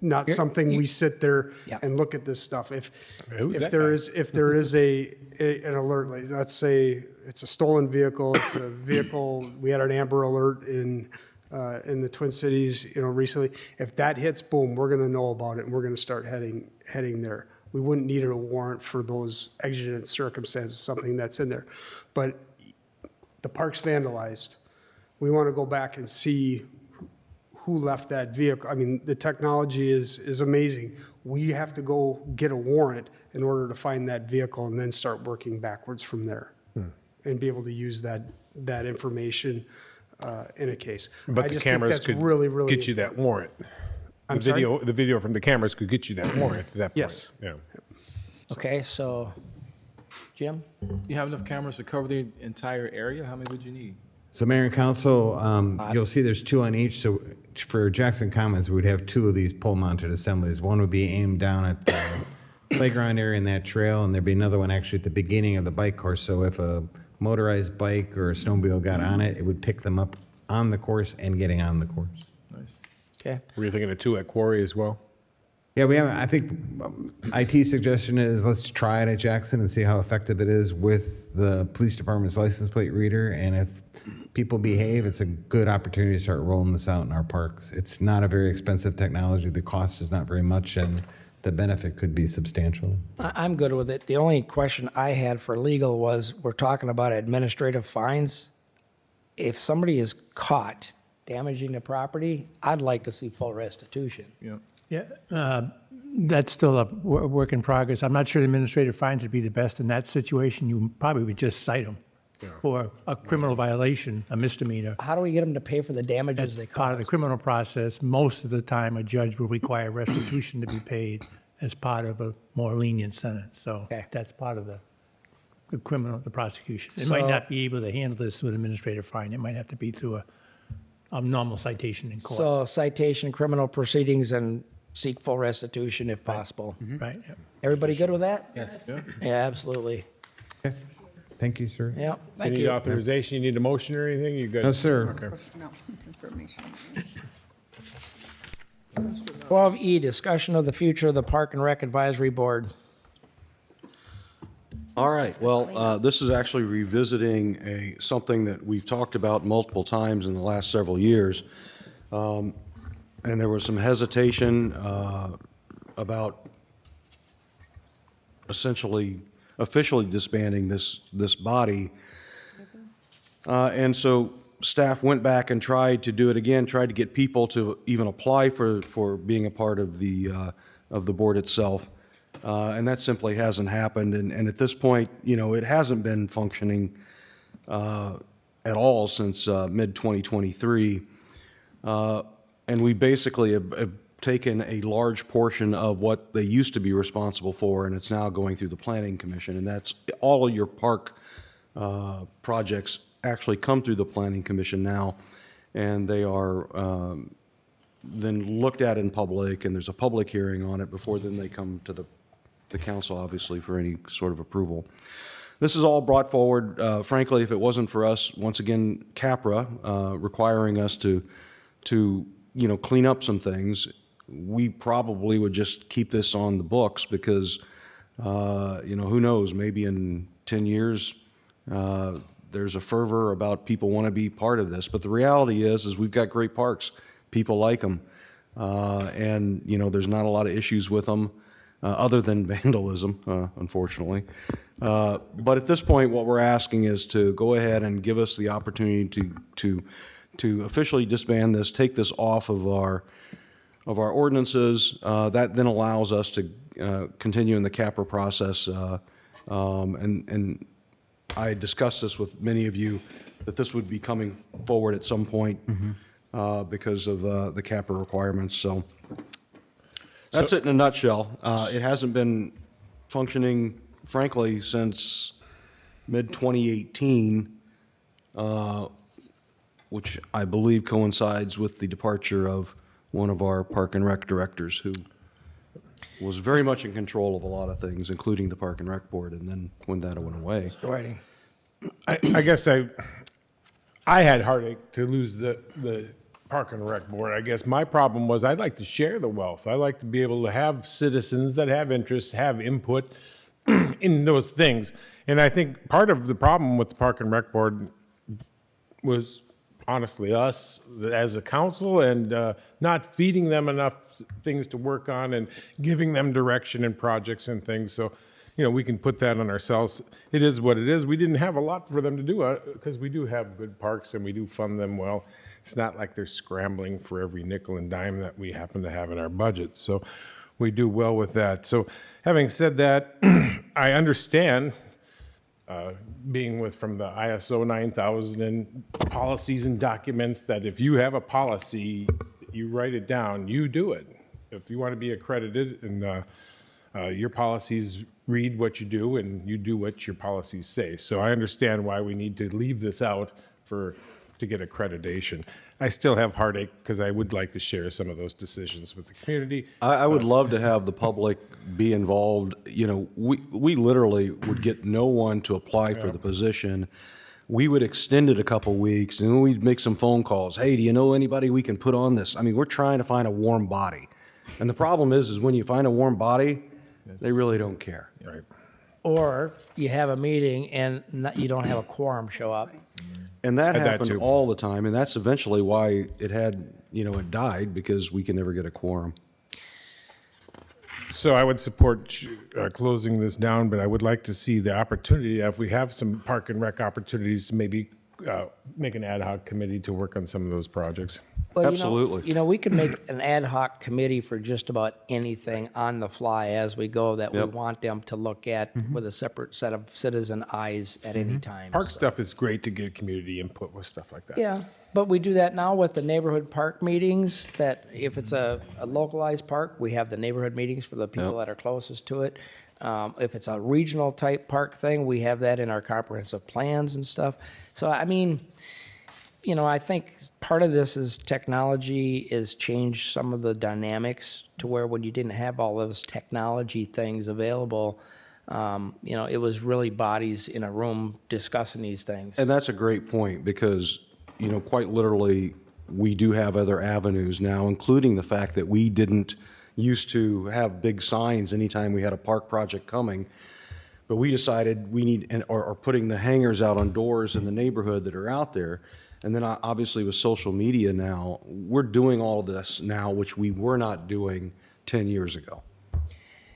not something we sit there and look at this stuff. If there is an alert, like, let's say it's a stolen vehicle, it's a vehicle, we had an Amber Alert in the Twin Cities, recently. If that hits, boom, we're going to know about it, and we're going to start heading there. We wouldn't need a warrant for those exigent circumstances, something that's in there. But the park's vandalized. We want to go back and see who left that vehicle. I mean, the technology is amazing. We have to go get a warrant in order to find that vehicle and then start working backwards from there and be able to use that information in a case. But the cameras could really get you that warrant. The video from the cameras could get you that warrant at that point. Yes. Yeah. Okay, so Jim? You have enough cameras to cover the entire area? How many would you need? So Mayor and Council, you'll see there's 2 on each. So for Jackson Commons, we'd have 2 of these pole-mounted assemblies. One would be aimed down at the playground area in that trail, and there'd be another one actually at the beginning of the bike course. So if a motorized bike or a snowmobile got on it, it would pick them up on the course and getting on the course. Nice. Okay. Were you thinking of 2 at Quarry as well? Yeah, we have. I think IT suggestion is let's try it at Jackson and see how effective it is with the police department's license plate reader. And if people behave, it's a good opportunity to start rolling this out in our parks. It's not a very expensive technology. The cost is not very much, and the benefit could be substantial. I'm good with it. The only question I had for legal was, we're talking about administrative fines. If somebody is caught damaging the property, I'd like to see full restitution. Yeah, that's still a work in progress. I'm not sure the administrative fines would be the best in that situation. You probably would just cite them for a criminal violation, a misdemeanor. How do we get them to pay for the damages they That's part of the caused? criminal process. Most of the time, a judge will require restitution to be paid as part of a more lenient sentence. So that's part of the prosecution. It might So- not be able to handle this through an administrative fine. It might have to be through a normal citation in court. So citation, criminal proceedings, and seek full restitution if possible. Right. Yep. Everybody good with that? Yes. Yeah, absolutely. Okay. Thank you, sir. Yeah, You thank need you. authorization, you need a motion or anything? You good? No, sir. Okay. No, it's information. 12E, discussion of the future of the Park and Rec Advisory Board. All right, well, this is actually revisiting something that we've talked about multiple times in the last several years. And there was some hesitation about essentially officially disbanding this body. And so staff went back and tried to do it again, tried to get people to even apply for being a part of the board itself. And that simply hasn't happened. And at this point, it hasn't been functioning at all since mid-2023. And we basically have taken a large portion of what they used to be responsible for, and it's now going through the Planning Commission. And that's all of your park projects actually come through the Planning Commission now, and they are then looked at in public, and there's a public hearing on it before then they come to the council, obviously, for any sort of approval. This is all brought forward, frankly, if it wasn't for us, once again, Capra requiring us to clean up some things, we probably would just keep this on the books because, who knows, maybe in 10 years, there's a fervor about people want to be part of this. But the reality is we've got great parks. People like them. And, there's not a lot of issues with them other than vandalism, unfortunately. But at this point, what we're asking is to go ahead and give us the opportunity to officially disband this, take this off of our ordinances. That then allows us to continue in the Capra process. And I discussed this with many of you, that this would be coming forward at some point because of the Capra requirements. So that's it in a nutshell. It hasn't been functioning, frankly, since mid-2018. Which I believe coincides with the departure of one of our Park and Rec directors who was very much in control of a lot of things, including the Park and Rec Board, and then when that went away. Writing. I guess I had heartache to lose the Park and Rec Board. I guess my problem was I'd like to share the wealth. I like to be able to have citizens that have interests, have input in those things. And I think part of the problem with the Park and Rec Board was honestly us as a council and not feeding them enough things to work on and giving them direction and projects and things. So, we can put that on ourselves. It is what it is. We didn't have a lot for them to do because we do have good parks and we do fund them well. It's not like they're scrambling for every nickel and dime that we happen to have in our budget. So we do well with that. So having said that, I understand being from the ISO 9000 and policies and documents that if you have a policy, you write it down, you do it. If you want to be accredited and your policies read what you do and you do what your policies say. So I understand why we need to leave this out to get accreditation. I still have heartache because I would like to share some of those decisions with the community. I would love to have the public be involved. We literally would get no one to apply for the position. We would extend it a couple weeks, and then we'd make some phone calls. Hey, do you know anybody we can put on this? I mean, we're trying to find a warm body. And the problem is when you find a warm body, they really don't care. Right. Or you have a meeting and you don't have a quorum show up. And that Had that happened too. all the time, and that's eventually why it had, it died, because we can never get a quorum. So I would support closing this down, but I would like to see the opportunity, if we have some park and rec opportunities, to maybe make an ad hoc committee to work on some of those projects. Well, Absolutely. We could make an ad hoc committee for just about anything on the fly as we go that we want them to look at with a separate set of citizen eyes at any time. Park stuff is great to get community input with stuff like that. Yeah, but we do that now with the neighborhood park meetings, that if it's a localized park, we have the neighborhood meetings for the people that are closest to it. If it's a regional type park thing, we have that in our comprehensive plans and stuff. So, I mean, I think part of this is technology has changed some of the dynamics to where when you didn't have all those technology things available, it was really bodies in a room discussing these things. And that's a great point, because, quite literally, we do have other avenues now, including the fact that we didn't used to have big signs anytime we had a park project coming. But we decided we need, or putting the hangers out on doors in the neighborhood that are out there. And then obviously with social media now, we're doing all of this now, which we were not doing 10 years ago.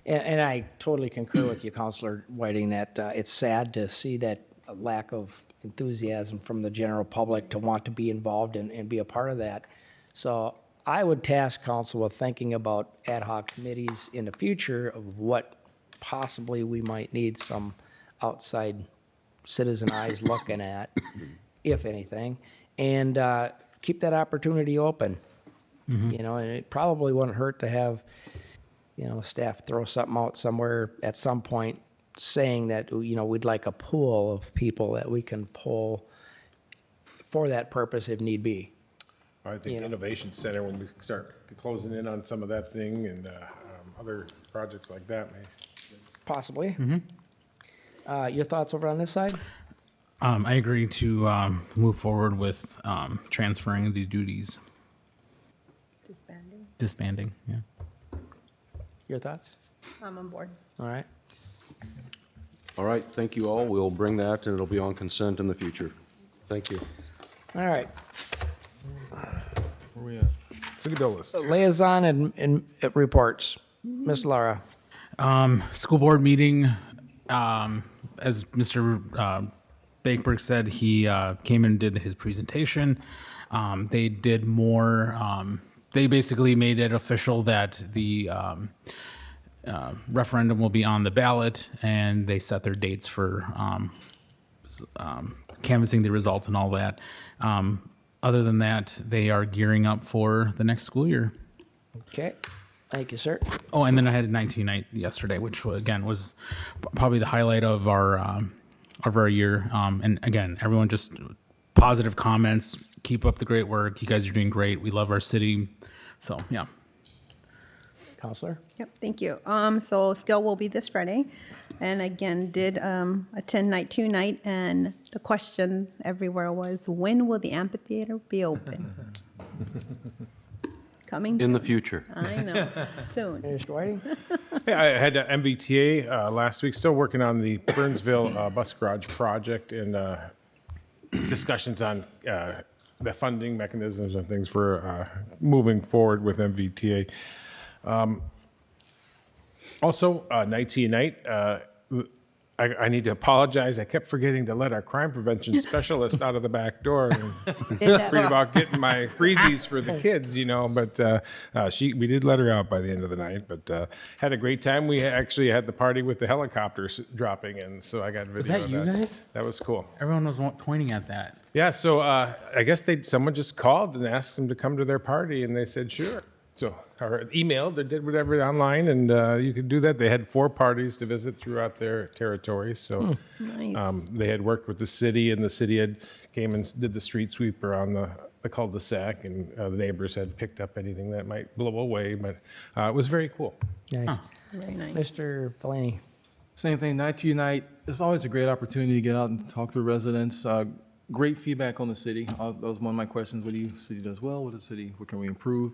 And I totally concur with you, Councilor Whiting, that it's sad to see that lack of enthusiasm from the general public to want to be involved and be a part of that. So I would task council with thinking about ad hoc committees in the future of what possibly we might need some outside citizen eyes looking at, if anything, and keep that opportunity open. And it probably wouldn't hurt to have, staff throw something out somewhere at some point saying that, we'd like a pool of people that we can pull for that purpose if need be. I think Innovation Center, when we start closing in on some of that thing and other projects like that, may. Possibly. Your thoughts over on this side? I agree to move forward with transferring the duties. Disbanding, yeah. Your thoughts? I'm on board. All right. All right, thank you all. We'll bring that, and it'll be on consent in the future. Thank you. All right. Where we at? Look at the list. Liaison and reports. Ms. Lara. School board meeting, as Mr. Bakeberg said, he came and did his presentation. They did more. They basically made it official that the referendum will be on the ballot, and they set their dates for canvassing the results and all that. Other than that, they are gearing up for the next school year. Okay. Thank you, sir. Oh, and then I had a 19 night yesterday, which again was probably the highlight of our year. And again, everyone just positive comments. Keep up the great work. You guys are doing great. We love our city. So yeah. Counselor. Yep, thank you. So skill will be this Friday. And again, did attend night 2 night, and the question everywhere was, when will the amphitheater be open? Coming In the soon. future. I know, soon. Mr. Whiting. Yeah, I had MVTA last week, still working on the Burnsville bus garage project and discussions on the funding mechanisms and things for moving forward with MVTA. Also, night to night, I need to apologize. I kept forgetting to let our crime prevention specialist out of the back door and worried about getting my freezies for the kids, But we did let her out by the end of the night. But had a great time. We actually had the party with the helicopters dropping in, so I got video. Was that of you guys? That was cool. Everyone was pointing at that. Yeah, so I guess someone just called and asked them to come to their party, and they said sure. So, or emailed or did whatever online, and you could do that. They had 4 parties to visit throughout their territory. So Nice. they had worked with the city, and the city had came and did the street sweep around the cul-de-sac, and the neighbors had picked up anything that might blow away. But it was very cool. Nice. Very nice. Mr. Delaney. Same thing, night to night. It's always a great opportunity to get out and talk to residents. Great feedback on the city. That was one of my questions. What do you city does well? What can we improve?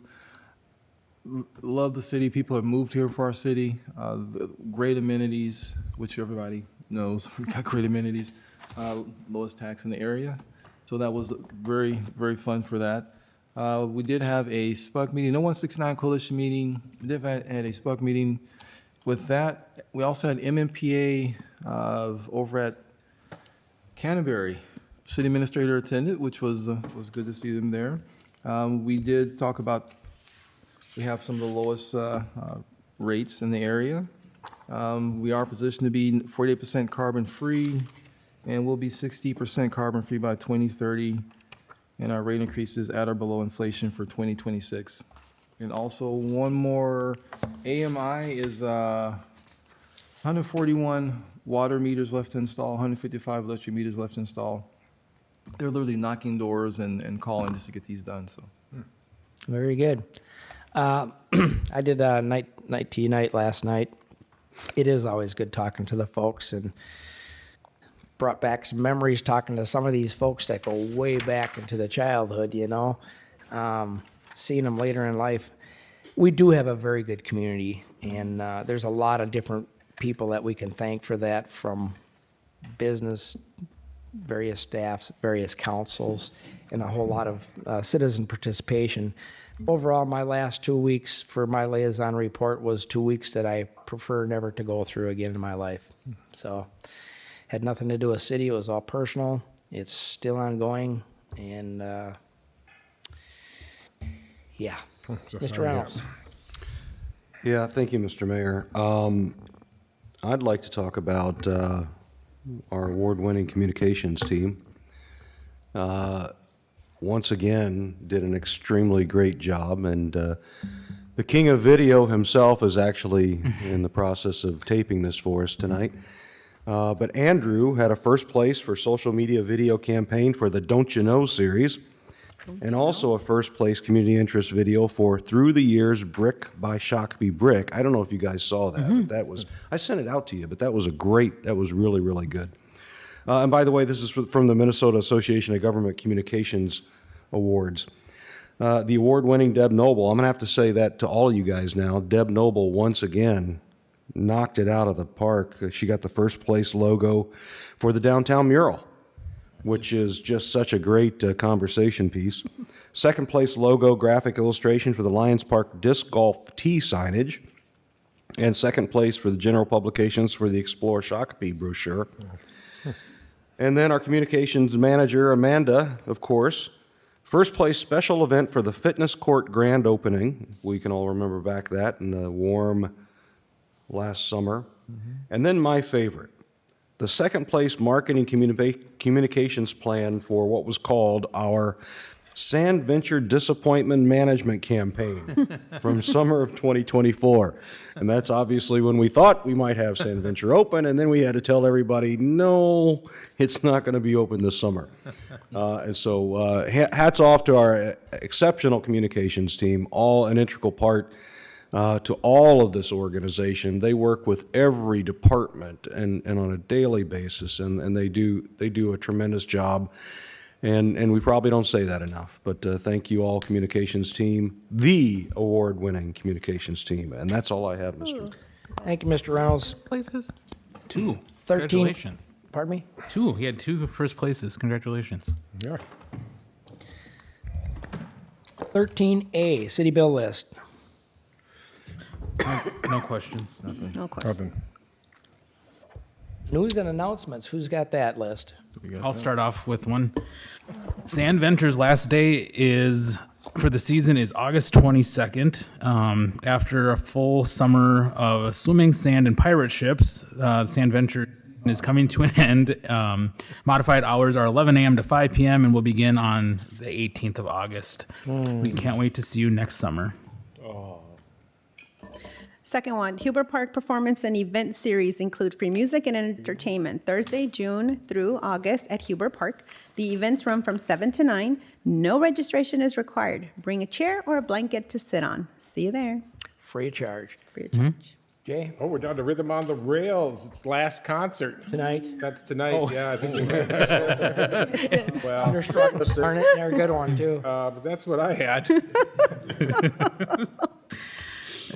love the city. People have moved here for our city. The great amenities, which everybody knows. We got great amenities. Lowest tax in the area. So that was very, very fun for that. We did have a SPUC meeting, no 169 Coalition meeting. We did have a SPUC meeting. With that, we also had MMPA over at Canterbury. City administrator attended, which was good to see them there. We did talk about, we have some of the lowest rates in the area. We are positioned to be 48% carbon free, and we'll be 60% carbon free by 2030. And our rate increases at or below inflation for 2026. And also one more, AMI is 141 water meters left to install, 155 electric meters left to install. They're literally knocking doors and calling just to get these done, so. Very good. I did a night tea night last night. It is always good talking to the folks, and brought back some memories talking to some of these folks that go way back into the childhood, you know, seeing them later in life. We do have a very good community, and there's a lot of different people that we can thank for that, from business, various staffs, various councils, and a whole lot of citizen participation. Overall, my last 2 weeks for my liaison report was 2 weeks that I prefer never to go through again in my life. So, had nothing to do with city. It was all personal. It's still ongoing, and yeah. Mr. Reynolds. Yeah, thank you, Mr. Mayor. I'd like to talk about our award-winning communications team. Once again, did an extremely great job, and the king of video himself is actually in the process of taping this for us tonight. But Andrew had a first place for social media video campaign for the Don't You Know series, and also a first place community interest video for Through the Years Brick by Shakopee Brick. I don't know if you guys saw that, but that was, I sent it out to you, but that was really, really good. And by the way, this is from the Minnesota Association of Government Communications Awards. The award-winning Deb Noble, I'm going to have to say that to all of you guys now. Deb Noble, once again, knocked it out of the park. She got the first place logo for the downtown mural, which is just such a great conversation piece. Second place logo graphic illustration for the Lions Park Disc Golf Tee signage. And second place for the general publications for the Explore Shakopee brochure. And then our communications manager, Amanda, of course, first place special event for the fitness court grand opening. We can all remember back that in the warm last summer. And then my favorite, the second place marketing communications plan for what was called our Sand Venture Disappointment Management Campaign from summer of 2024. And that's obviously when we thought we might have Sand Venture open, and then we had to tell everybody, no, it's not going to be open this summer. And so hats off to our exceptional communications team, all an integral part to all of this organization. They work with every department and on a daily basis, and they do a tremendous job. And we probably don't say that enough, but thank you all, communications team, the award-winning communications team. And that's all I have, Mr. Thank you, Mr. Reynolds. Places? 2. 13. Congratulations. Pardon me? 2. He had 2 first places. Congratulations. Yeah. 13A, city bill list. No questions. Nothing. No question. Nothing. News and announcements. Who's got that list? I'll start off with one. Sand Venture's last day for the season is August 22nd. After a full summer of swimming, sand, and pirate ships, Sand Venture is coming to an end. Modified hours are 11 a.m. to 5 p.m. and will begin on the 18th of August. We can't wait to see you next summer. Second one, Huber Park Performance and Event Series include free music and entertainment Thursday, June through August at Huber Park. The events run from 7 to 9. No registration is required. Bring a chair or a blanket to sit on. See you there. Free of charge. Free of charge. Jay? Oh, we're down to Rhythm on the Rails. It's last concert. Tonight? That's tonight. Oh. Yeah, I think we might. Well, Thunderstruck, darn it, they're a good one, too. but that's what I had.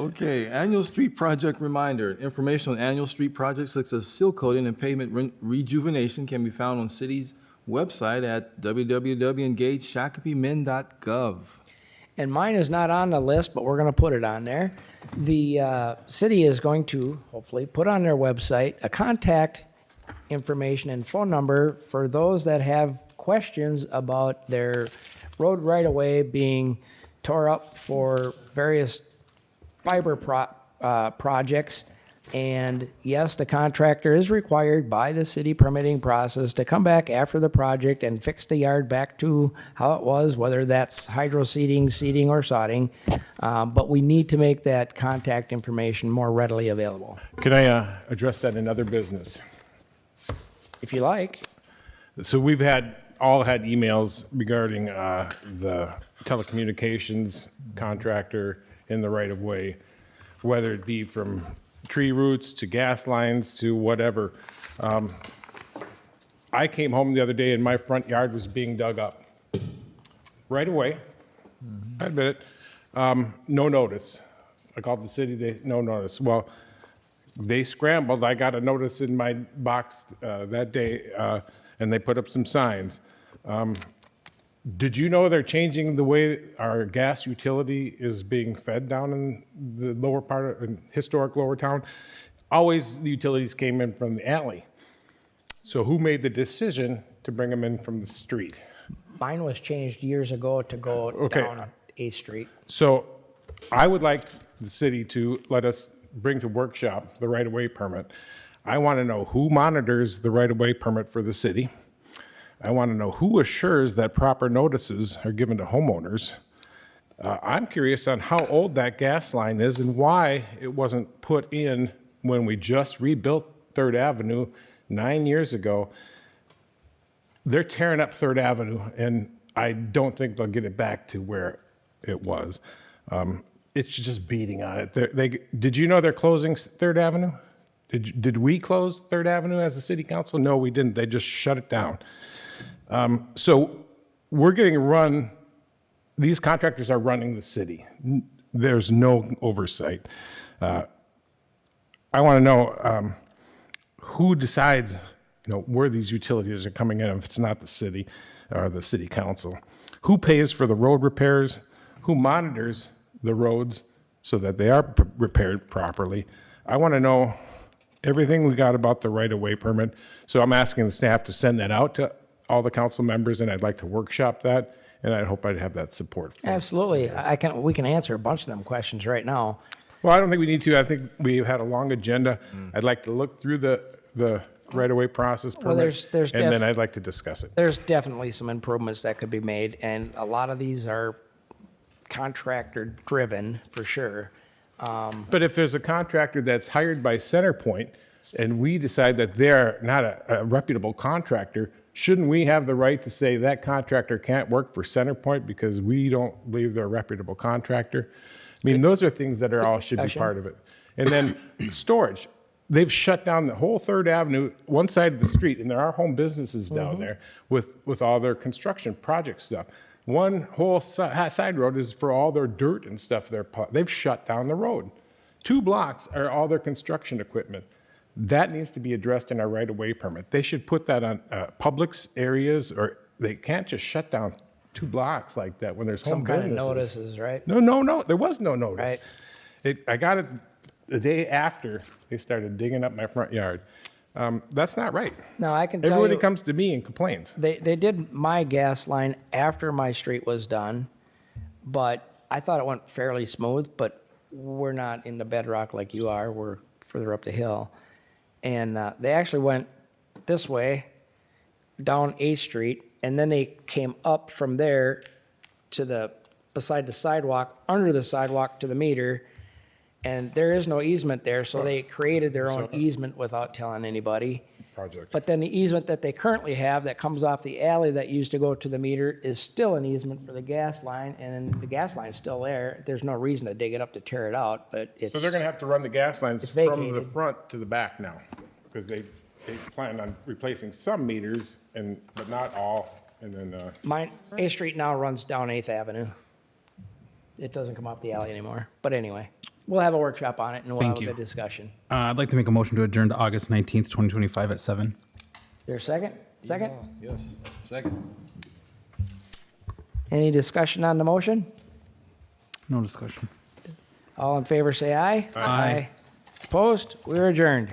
Okay, annual street project reminder. Information on annual street projects such as seal coating and pavement rejuvenation can be found on city's website at www.engageshakopee.gov. And mine is not on the list, but we're going to put it on there. The city is going to, hopefully, put on their website a contact information and phone number for those that have questions about their road right-of-way being tore up for various fiber projects. And yes, the contractor is required by the city permitting process to come back after the project and fix the yard back to how it was, whether that's hydro seeding, or sodding. But we need to make that contact information more readily available. Can I address that in other business? If you like. So we've all had emails regarding the telecommunications contractor in the right of way, whether it be from tree roots to gas lines to whatever. I came home the other day and my front yard was being dug up. Right away, I admit it, no notice. I called the city, no notice. Well, they scrambled. I got a notice in my box that day, and they put up some signs. Did you know they're changing the way our gas utility is being fed down in the lower part of historic Lower Town? Always the utilities came in from the alley. So who made the decision to bring them in from the street? Mine was changed years ago to go down 8th Street. So I would like the city to let us bring to workshop the right-of-way permit. I want to know who monitors the right-of-way permit for the city. I want to know who assures that proper notices are given to homeowners. I'm curious on how old that gas line is and why it wasn't put in when we just rebuilt 3rd Avenue 9 years ago. They're tearing up 3rd Avenue, and I don't think they'll get it back to where it was. It's just beating on it. Did you know they're closing 3rd Avenue? Did we close 3rd Avenue as a city council? No, we didn't. They just shut it down. So we're getting run, these contractors are running the city. There's no oversight. I want to know who decides, where these utilities are coming in if it's not the city or the city council. Who pays for the road repairs? Who monitors the roads so that they are repaired properly? I want to know everything we got about the right-of-way permit. So I'm asking the staff to send that out to all the council members, and I'd like to workshop that, and I hope I'd have that support. Absolutely. We can answer a bunch of them questions right now. Well, I don't think we need to. I think we've had a long agenda. I'd like to look through the right-of-way process permit, there's and then I'd like to discuss it. There's definitely some improvements that could be made, and a lot of these are contractor-driven, for sure. But if there's a contractor that's hired by CenterPoint, and we decide that they're not a reputable contractor, shouldn't we have the right to say that contractor can't work for CenterPoint because we don't believe they're a reputable contractor? I mean, those are things that should be part of it. And then storage. They've shut down the whole 3rd Avenue, one side of the street, and there are home businesses down there with all their construction project stuff. One whole side road is for all their dirt and stuff. They've shut down the road. 2 blocks are all their construction equipment. That needs to be addressed in our right-of-way permit. They should put that on Publix areas, or they can't just shut down 2 blocks like that when there's home businesses. Some kind of notices, right? No. There was no notice. Right. I got it the day after they started digging up my front yard. That's not right. No, I can tell you. Everybody comes to me and complains. They did my gas line after my street was done, but I thought it went fairly smooth, but we're not in the bedrock like you are. We're further up the hill. And they actually went this way, down 8th Street, and then they came up from there to beside the sidewalk, under the sidewalk to the meter, and there is no easement there, so they created their own easement without telling anybody. But then the easement that they currently have that comes off the alley that used to go to the meter is still an easement for the gas line, and the gas line's still there. There's no reason to dig it up to tear it out, but it's... So they're going to have to run the gas lines from the front to the back now, because they plan on replacing some meters, but not all, and then... Mine, 8th Street now runs down 8th Avenue. it doesn't come off the alley anymore. But anyway, we'll have a workshop on it and we'll Thank have you. a good discussion. I'd like to make a motion to adjourn to August 19th, 2025 at 7. There a second? Second? Yes, second. Any discussion on the motion? No discussion. All in favor, say aye. Aye. Opposed? We're adjourned.